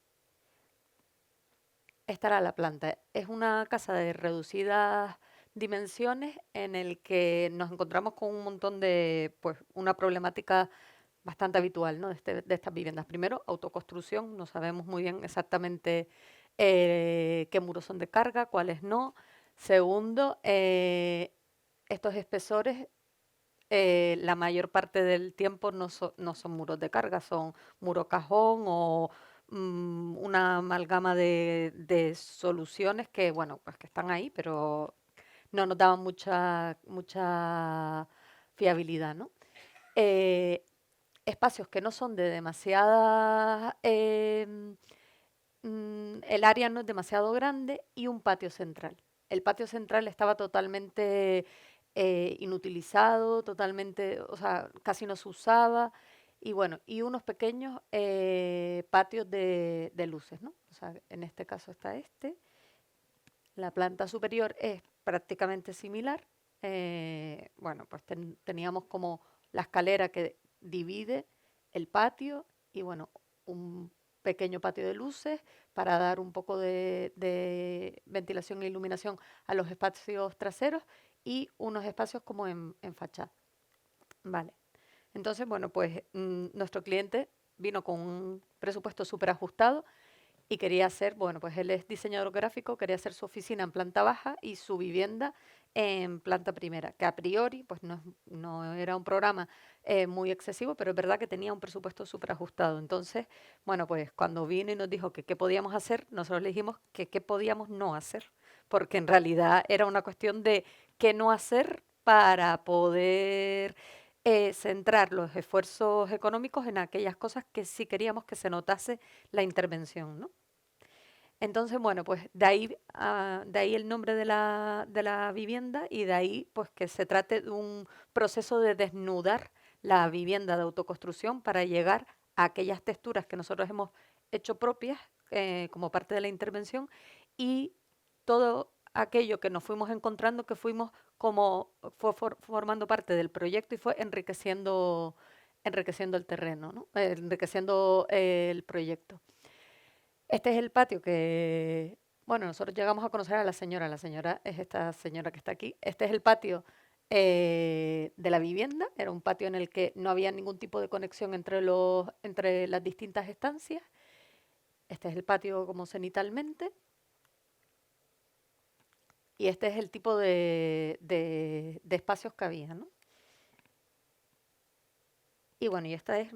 esta era la planta. Es una casa de reducidas dimensiones en el que nos encontramos con un montón de, pues, una problemática bastante habitual, ¿no? de estas viviendas. Primero, autoconstrucción. No sabemos muy bien exactamente qué muros son de carga, cuáles no. Segundo, estos espesores, la mayor parte del tiempo no son muros de carga, son muro cajón o una amalgama de soluciones que, bueno, pues que están ahí, pero no nos daban mucha fiabilidad, ¿no? Espacios que no son de demasiada... el área no es demasiado grande, y un patio central. El patio central estaba totalmente inutilizado, o sea, casi no se usaba, y bueno, y unos pequeños patios de luces, ¿no? O sea, en este caso está este. La planta superior es prácticamente similar. Bueno, pues teníamos como la escalera que divide el patio y bueno, un pequeño patio de luces para dar un poco de ventilación e iluminación a los espacios traseros, y unos espacios como en fachada. Vale. Entonces, bueno, pues nuestro cliente vino con un presupuesto súper ajustado y quería hacer, bueno, pues él es diseñador gráfico, quería hacer su oficina en planta baja y su vivienda en planta primera, que a priori pues no era un programa muy excesivo, pero es verdad que tenía un presupuesto súper ajustado. Entonces, bueno, pues cuando vino y nos dijo que qué podíamos hacer, nosotros le dijimos que qué podíamos no hacer, porque en realidad era una cuestión de qué no hacer para poder centrar los esfuerzos económicos en aquellas cosas que sí queríamos que se notase la intervención, ¿no? Entonces, bueno, pues de ahí el nombre de la vivienda, y de ahí pues que se trate de un proceso de desnudar la vivienda de autoconstrucción para llegar a aquellas texturas que nosotros hemos hecho propias como parte de la intervención, y todo aquello que nos fuimos encontrando, que fuimos como fue formando parte del proyecto y fue enriqueciendo el terreno, ¿no? Enriqueciendo el proyecto. Este es el patio que, bueno, nosotros llegamos a conocer a la señora es esta señora que está aquí. Este es el patio de la vivienda, era un patio en el que no había ningún tipo de conexión entre las distintas estancias. Este es el patio como cenitalmente. Y este es el tipo de espacios que había, ¿no? Y bueno, y esta es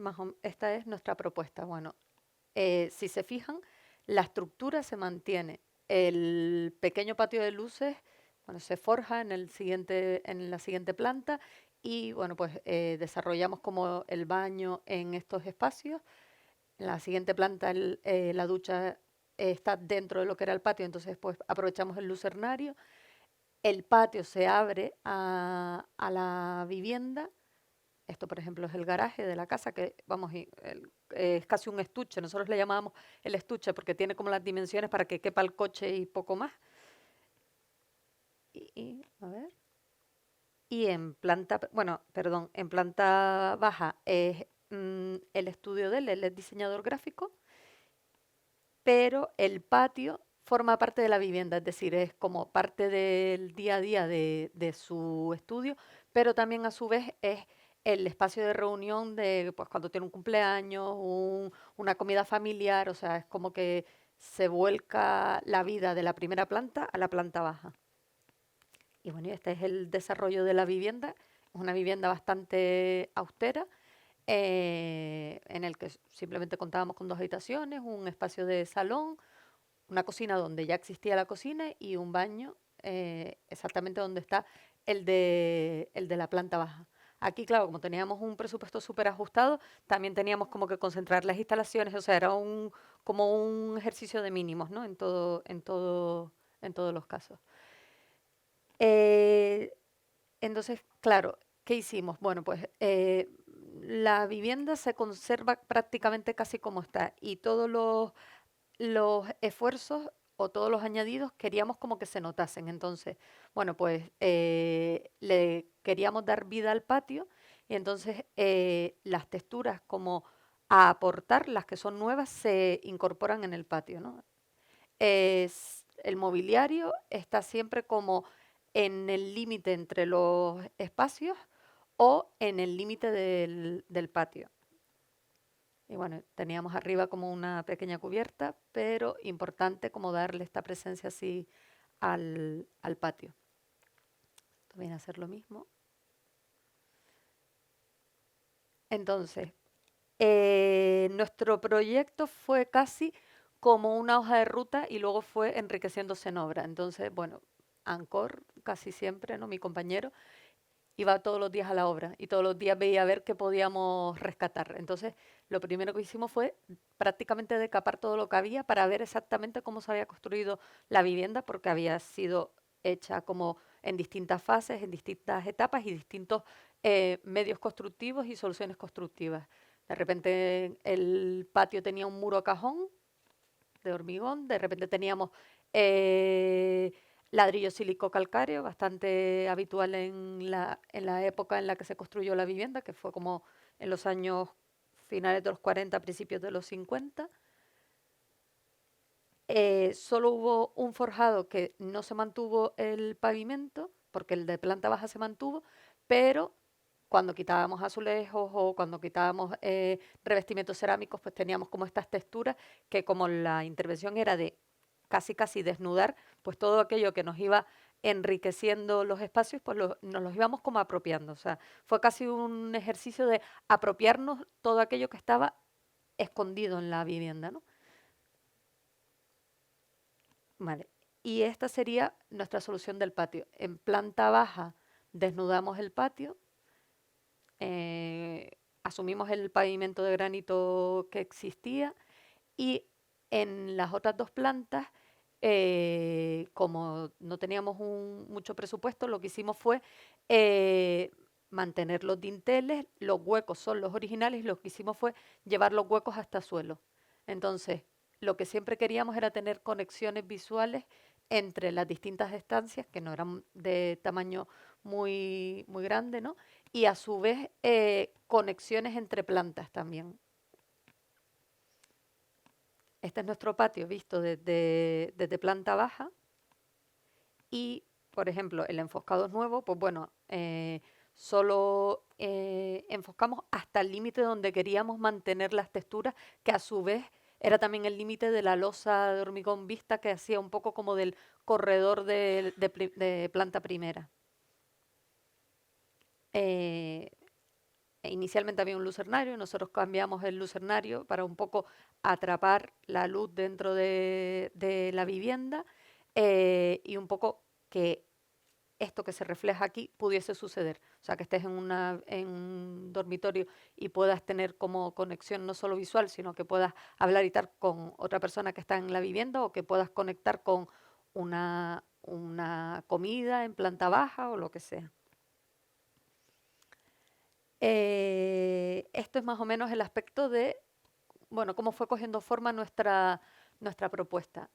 nuestra propuesta. Bueno, si se fijan, la estructura se mantiene. El pequeño patio de luces, bueno, se forja en la siguiente planta, y bueno, pues desarrollamos como el baño en estos espacios. En la siguiente planta la ducha está dentro de lo que era el patio, entonces pues aprovechamos el lucernario. El patio se abre a la vivienda. Esto, por ejemplo, es el garaje de la casa, que vamos, es casi un estuche. Nosotros le llamábamos el estuche porque tiene como las dimensiones para que quepa el coche y poco más. A ver. Y en planta, bueno, perdón, en planta baja es el estudio de él es diseñador gráfico, pero el patio forma parte de la vivienda, es decir, es como parte del día a día de su estudio, pero también a su vez es el espacio de reunión de pues, cuando tiene un cumpleaños, una comida familiar, o sea, es como que se vuelca la vida de la primera planta a la planta baja. Y bueno, este es el desarrollo de la vivienda, es una vivienda bastante austera, en el que simplemente contábamos con 2 habitaciones, un espacio de salón, una cocina donde ya existía la cocina y un baño exactamente donde está el de la planta baja. Aquí, claro, como teníamos un presupuesto súper ajustado, también teníamos como que concentrar las instalaciones, o sea, era como un ejercicio de mínimos, ¿no? En todos los casos. Eh, entonces, claro, ¿qué hicimos? Bueno, pues la vivienda se conserva prácticamente casi como está, y todos los esfuerzos o todos los añadidos queríamos como que se notasen. Entonces, bueno, pues le queríamos dar vida al patio, y entonces las texturas como a aportar, las que son nuevas, se incorporan en el patio, ¿no? El mobiliario está siempre como en el límite entre los espacios o en el límite del patio. Y bueno, teníamos arriba como una pequeña cubierta, pero importante como darle esta presencia así al patio. Esto viene a ser lo mismo. Entonces, nuestro proyecto fue casi como una hoja de ruta y luego fue enriqueciéndose en obra. Entonces, bueno, Ancor casi siempre, ¿no? Mi compañero iba todos los días a la obra y todos los días veía a ver qué podíamos rescatar. Entonces, lo primero que hicimos fue prácticamente decapar todo lo que había para ver exactamente cómo se había construido la vivienda, porque había sido hecha como en distintas fases, en distintas etapas y distintos medios constructivos y soluciones constructivas. De repente el patio tenía un muro a cajón de hormigón, de repente teníamos ladrillo sílico calcáreo, bastante habitual en la época en la que se construyó la vivienda, que fue como en los años finales de los 40, principios de los 50. Solo hubo un forjado que no se mantuvo el pavimento, porque el de planta baja se mantuvo, pero cuando quitábamos azulejos o cuando quitábamos revestimientos cerámicos, pues teníamos como estas texturas que, como la intervención era de casi desnudar, pues todo aquello que nos iba enriqueciendo los espacios, pues nos los íbamos como apropiando. O sea, fue casi un ejercicio de apropiarnos todo aquello que estaba escondido en la vivienda, ¿no? Vale. Y esta sería nuestra solución del patio. En planta baja desnudamos el patio, asumimos el pavimento de granito que existía, y en las otras 2 plantas, como no teníamos mucho presupuesto, lo que hicimos fue mantener los dinteles, los huecos son los originales y lo que hicimos fue llevar los huecos hasta suelo. Entonces, lo que siempre queríamos era tener conexiones visuales entre las distintas estancias, que no eran de tamaño muy, muy grande, ¿no? Y a su vez conexiones entre plantas también. Este es nuestro patio visto desde planta baja y, por ejemplo, el enfoscado es nuevo, pues bueno, solo enfocamos hasta el límite donde queríamos mantener las texturas, que a su vez era también el límite de la losa de hormigón vista que hacía un poco como del corredor de planta primera. Inicialmente había un lucernario y nosotros cambiamos el lucernario para un poco atrapar la luz dentro de la vivienda y un poco que esto que se refleja aquí pudiese suceder. O sea, que estés en un dormitorio y puedas tener como conexión no solo visual, sino que puedas hablar y tal con otra persona que está en la vivienda o que puedas conectar con una comida en planta baja o lo que sea. Esto es más o menos el aspecto de, bueno, cómo fue cogiendo forma nuestra propuesta.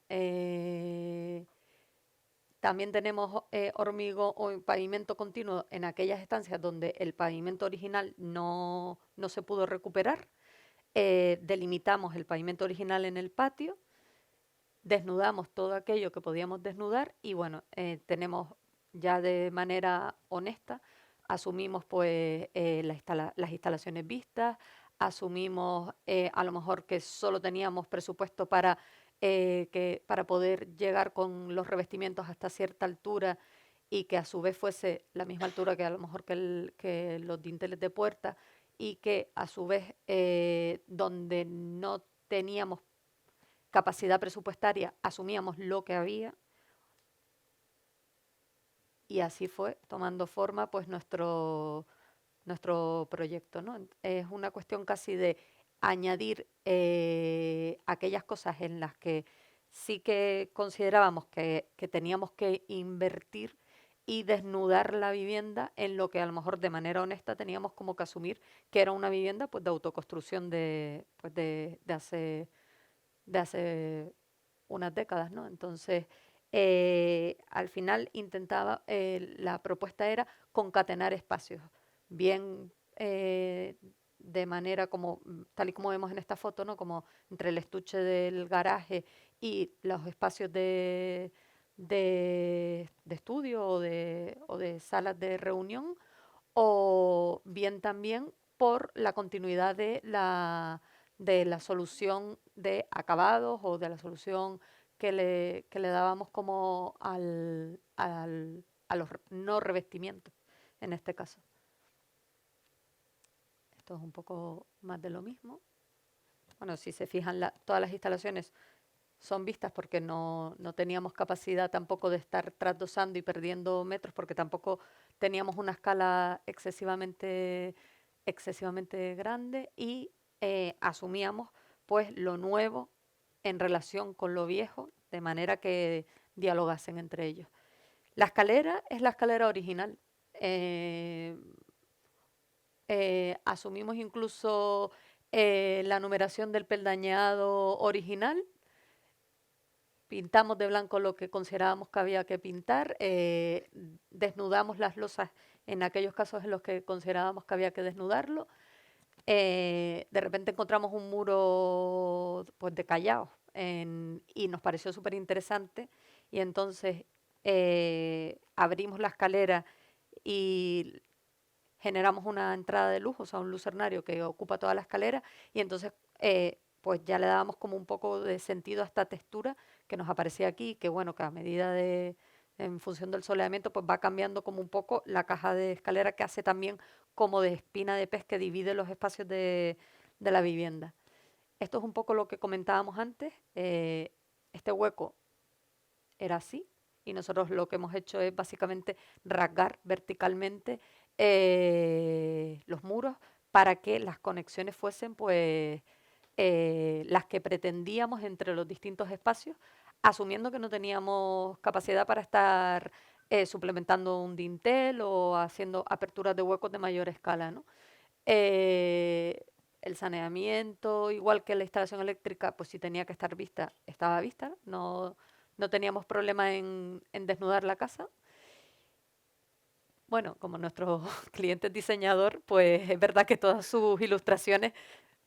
También tenemos hormigón o pavimento continuo en aquellas estancias donde el pavimento original no se pudo recuperar. Delimitamos el pavimento original en el patio, desnudamos todo aquello que podíamos desnudar y bueno, tenemos ya de manera honesta, asumimos pues las instalaciones vistas, asumimos a lo mejor que solo teníamos presupuesto para poder llegar con los revestimientos hasta cierta altura y que a su vez fuese la misma altura que a lo mejor que los dinteles de puerta y que a su vez donde no teníamos capacidad presupuestaria asumíamos lo que había y así fue tomando forma pues nuestro proyecto, ¿no? Es una cuestión casi de añadir aquellas cosas en las que sí que considerábamos que teníamos que invertir y desnudar la vivienda en lo que a lo mejor de manera honesta teníamos como que asumir que era una vivienda pues, de autoconstrucción de hace unas décadas, ¿no? Entonces, al final intentaba, la propuesta era concatenar espacios, bien de manera como, tal y como vemos en esta foto, ¿no? Como entre el estuche del garaje y los espacios de estudio o de salas de reunión, o bien también por la continuidad de la solución de acabados o de la solución que le dábamos como a los no revestimientos, en este caso. Esto es un poco más de lo mismo. Bueno, si se fijan, todas las instalaciones son vistas porque no teníamos capacidad tampoco de estar trasdosando y perdiendo metros porque tampoco teníamos una escala excesivamente grande y asumíamos pues lo nuevo en relación con lo viejo de manera que dialogasen entre ellos. La escalera es la escalera original. Asumimos incluso la numeración del peldañado original. Pintamos de blanco lo que considerábamos que había que pintar, desnudamos las losas en aquellos casos en los que considerábamos que había que desnudarlo. De repente encontramos un muro pues, de Callao y nos pareció súper interesante y entonces abrimos la escalera y generamos una entrada de luz, o sea, un lucernario que ocupa toda la escalera y entonces pues ya le dábamos como un poco de sentido a esta textura que nos aparecía aquí, que bueno, que a medida en función del soleamiento, pues va cambiando como un poco la caja de escalera que hace también como de espina de pez que divide los espacios de la vivienda. Esto es un poco lo que comentábamos antes. Este hueco era así y nosotros lo que hemos hecho es básicamente rasgar verticalmente los muros para que las conexiones fuesen pues las que pretendíamos entre los distintos espacios, asumiendo que no teníamos capacidad para estar suplementando un dintel o haciendo aperturas de huecos de mayor escala, ¿no? El saneamiento, igual que la instalación eléctrica, pues si tenía que estar vista, estaba vista. No teníamos problema en desnudar la casa. Bueno, como nuestro cliente es diseñador, pues es verdad que todas sus ilustraciones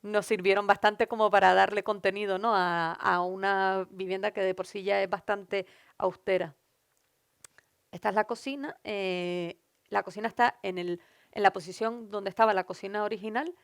nos sirvieron bastante como para darle contenido, ¿no? a una vivienda que de por sí ya es bastante austera. Esta es la cocina. La cocina está en la posición donde estaba la cocina original.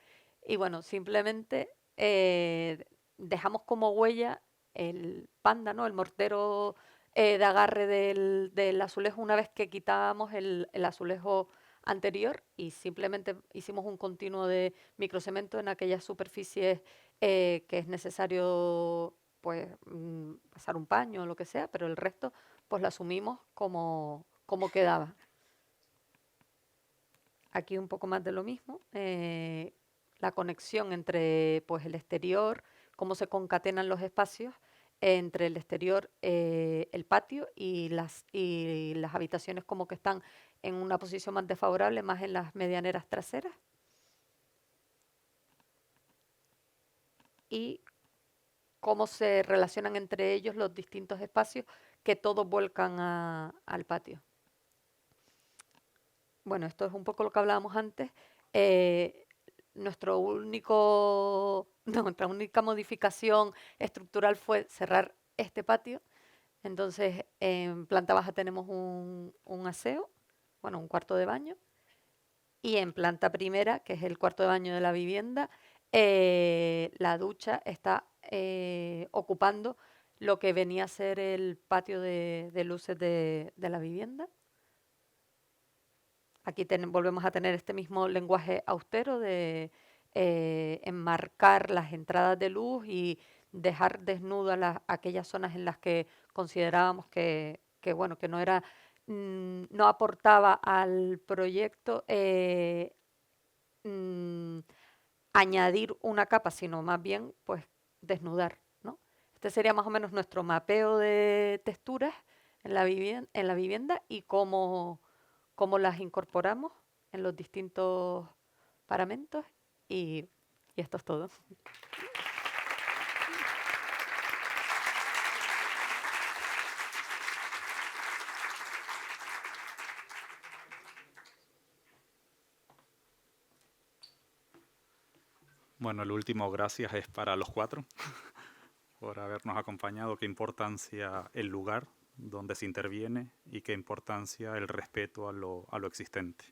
Y bueno, simplemente dejamos como huella el panda, ¿no? El mortero de agarre del azulejo una vez que quitábamos el azulejo anterior, y simplemente hicimos un continuo de microcemento en aquellas superficies que es necesario pues pasar un paño o lo que sea, pero el resto pues lo asumimos como quedaba. Aquí un poco más de lo mismo. La conexión entre pues, el exterior, cómo se concatenan los espacios entre el exterior, el patio y las habitaciones como que están en una posición más desfavorable, más en las medianeras traseras. Y cómo se relacionan entre ellos los distintos espacios que todos vuelcan al patio. Bueno, esto es un poco lo que hablábamos antes. Nuestra única modificación estructural fue cerrar este patio. Entonces, en planta baja tenemos un aseo, bueno, un cuarto de baño. Y en planta primera, que es el cuarto de baño de la vivienda, la ducha está ocupando lo que venía a ser el patio de luces de la vivienda. Aquí volvemos a tener este mismo lenguaje austero de enmarcar las entradas de luz y dejar desnudas aquellas zonas en las que considerábamos que no era, no aportaba al proyecto añadir una capa, sino más bien pues desnudar, ¿no? Este sería más o menos nuestro mapeo de texturas en la vivienda y cómo las incorporamos en los distintos paramentos, y esto es todo. Bueno, el último gracias es para los 4 por habernos acompañado. Qué importancia el lugar donde se interviene y qué importancia el respeto a lo existente.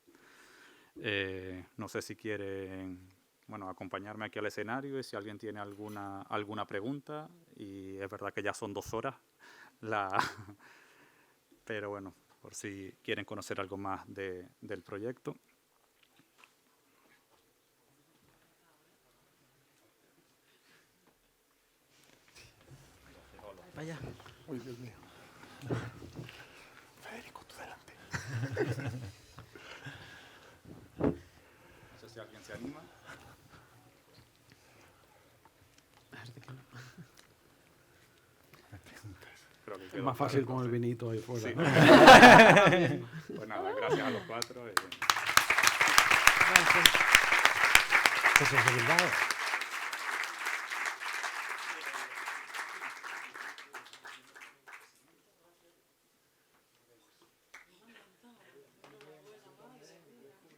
No sé si quieren acompañarme aquí al escenario y si alguien tiene alguna pregunta. Y es verdad que ya son 2 horas, pero bueno, por si quieren conocer algo más del proyecto. Vaya. Uy, Dios mío. Federico, tú delante. No sé si alguien se anima. Creo que Es más fácil con el vinito ahí fuera. Sí. ¿No? Pues nada, gracias a los 4. Gracias. ¿Qué es de Bilbao?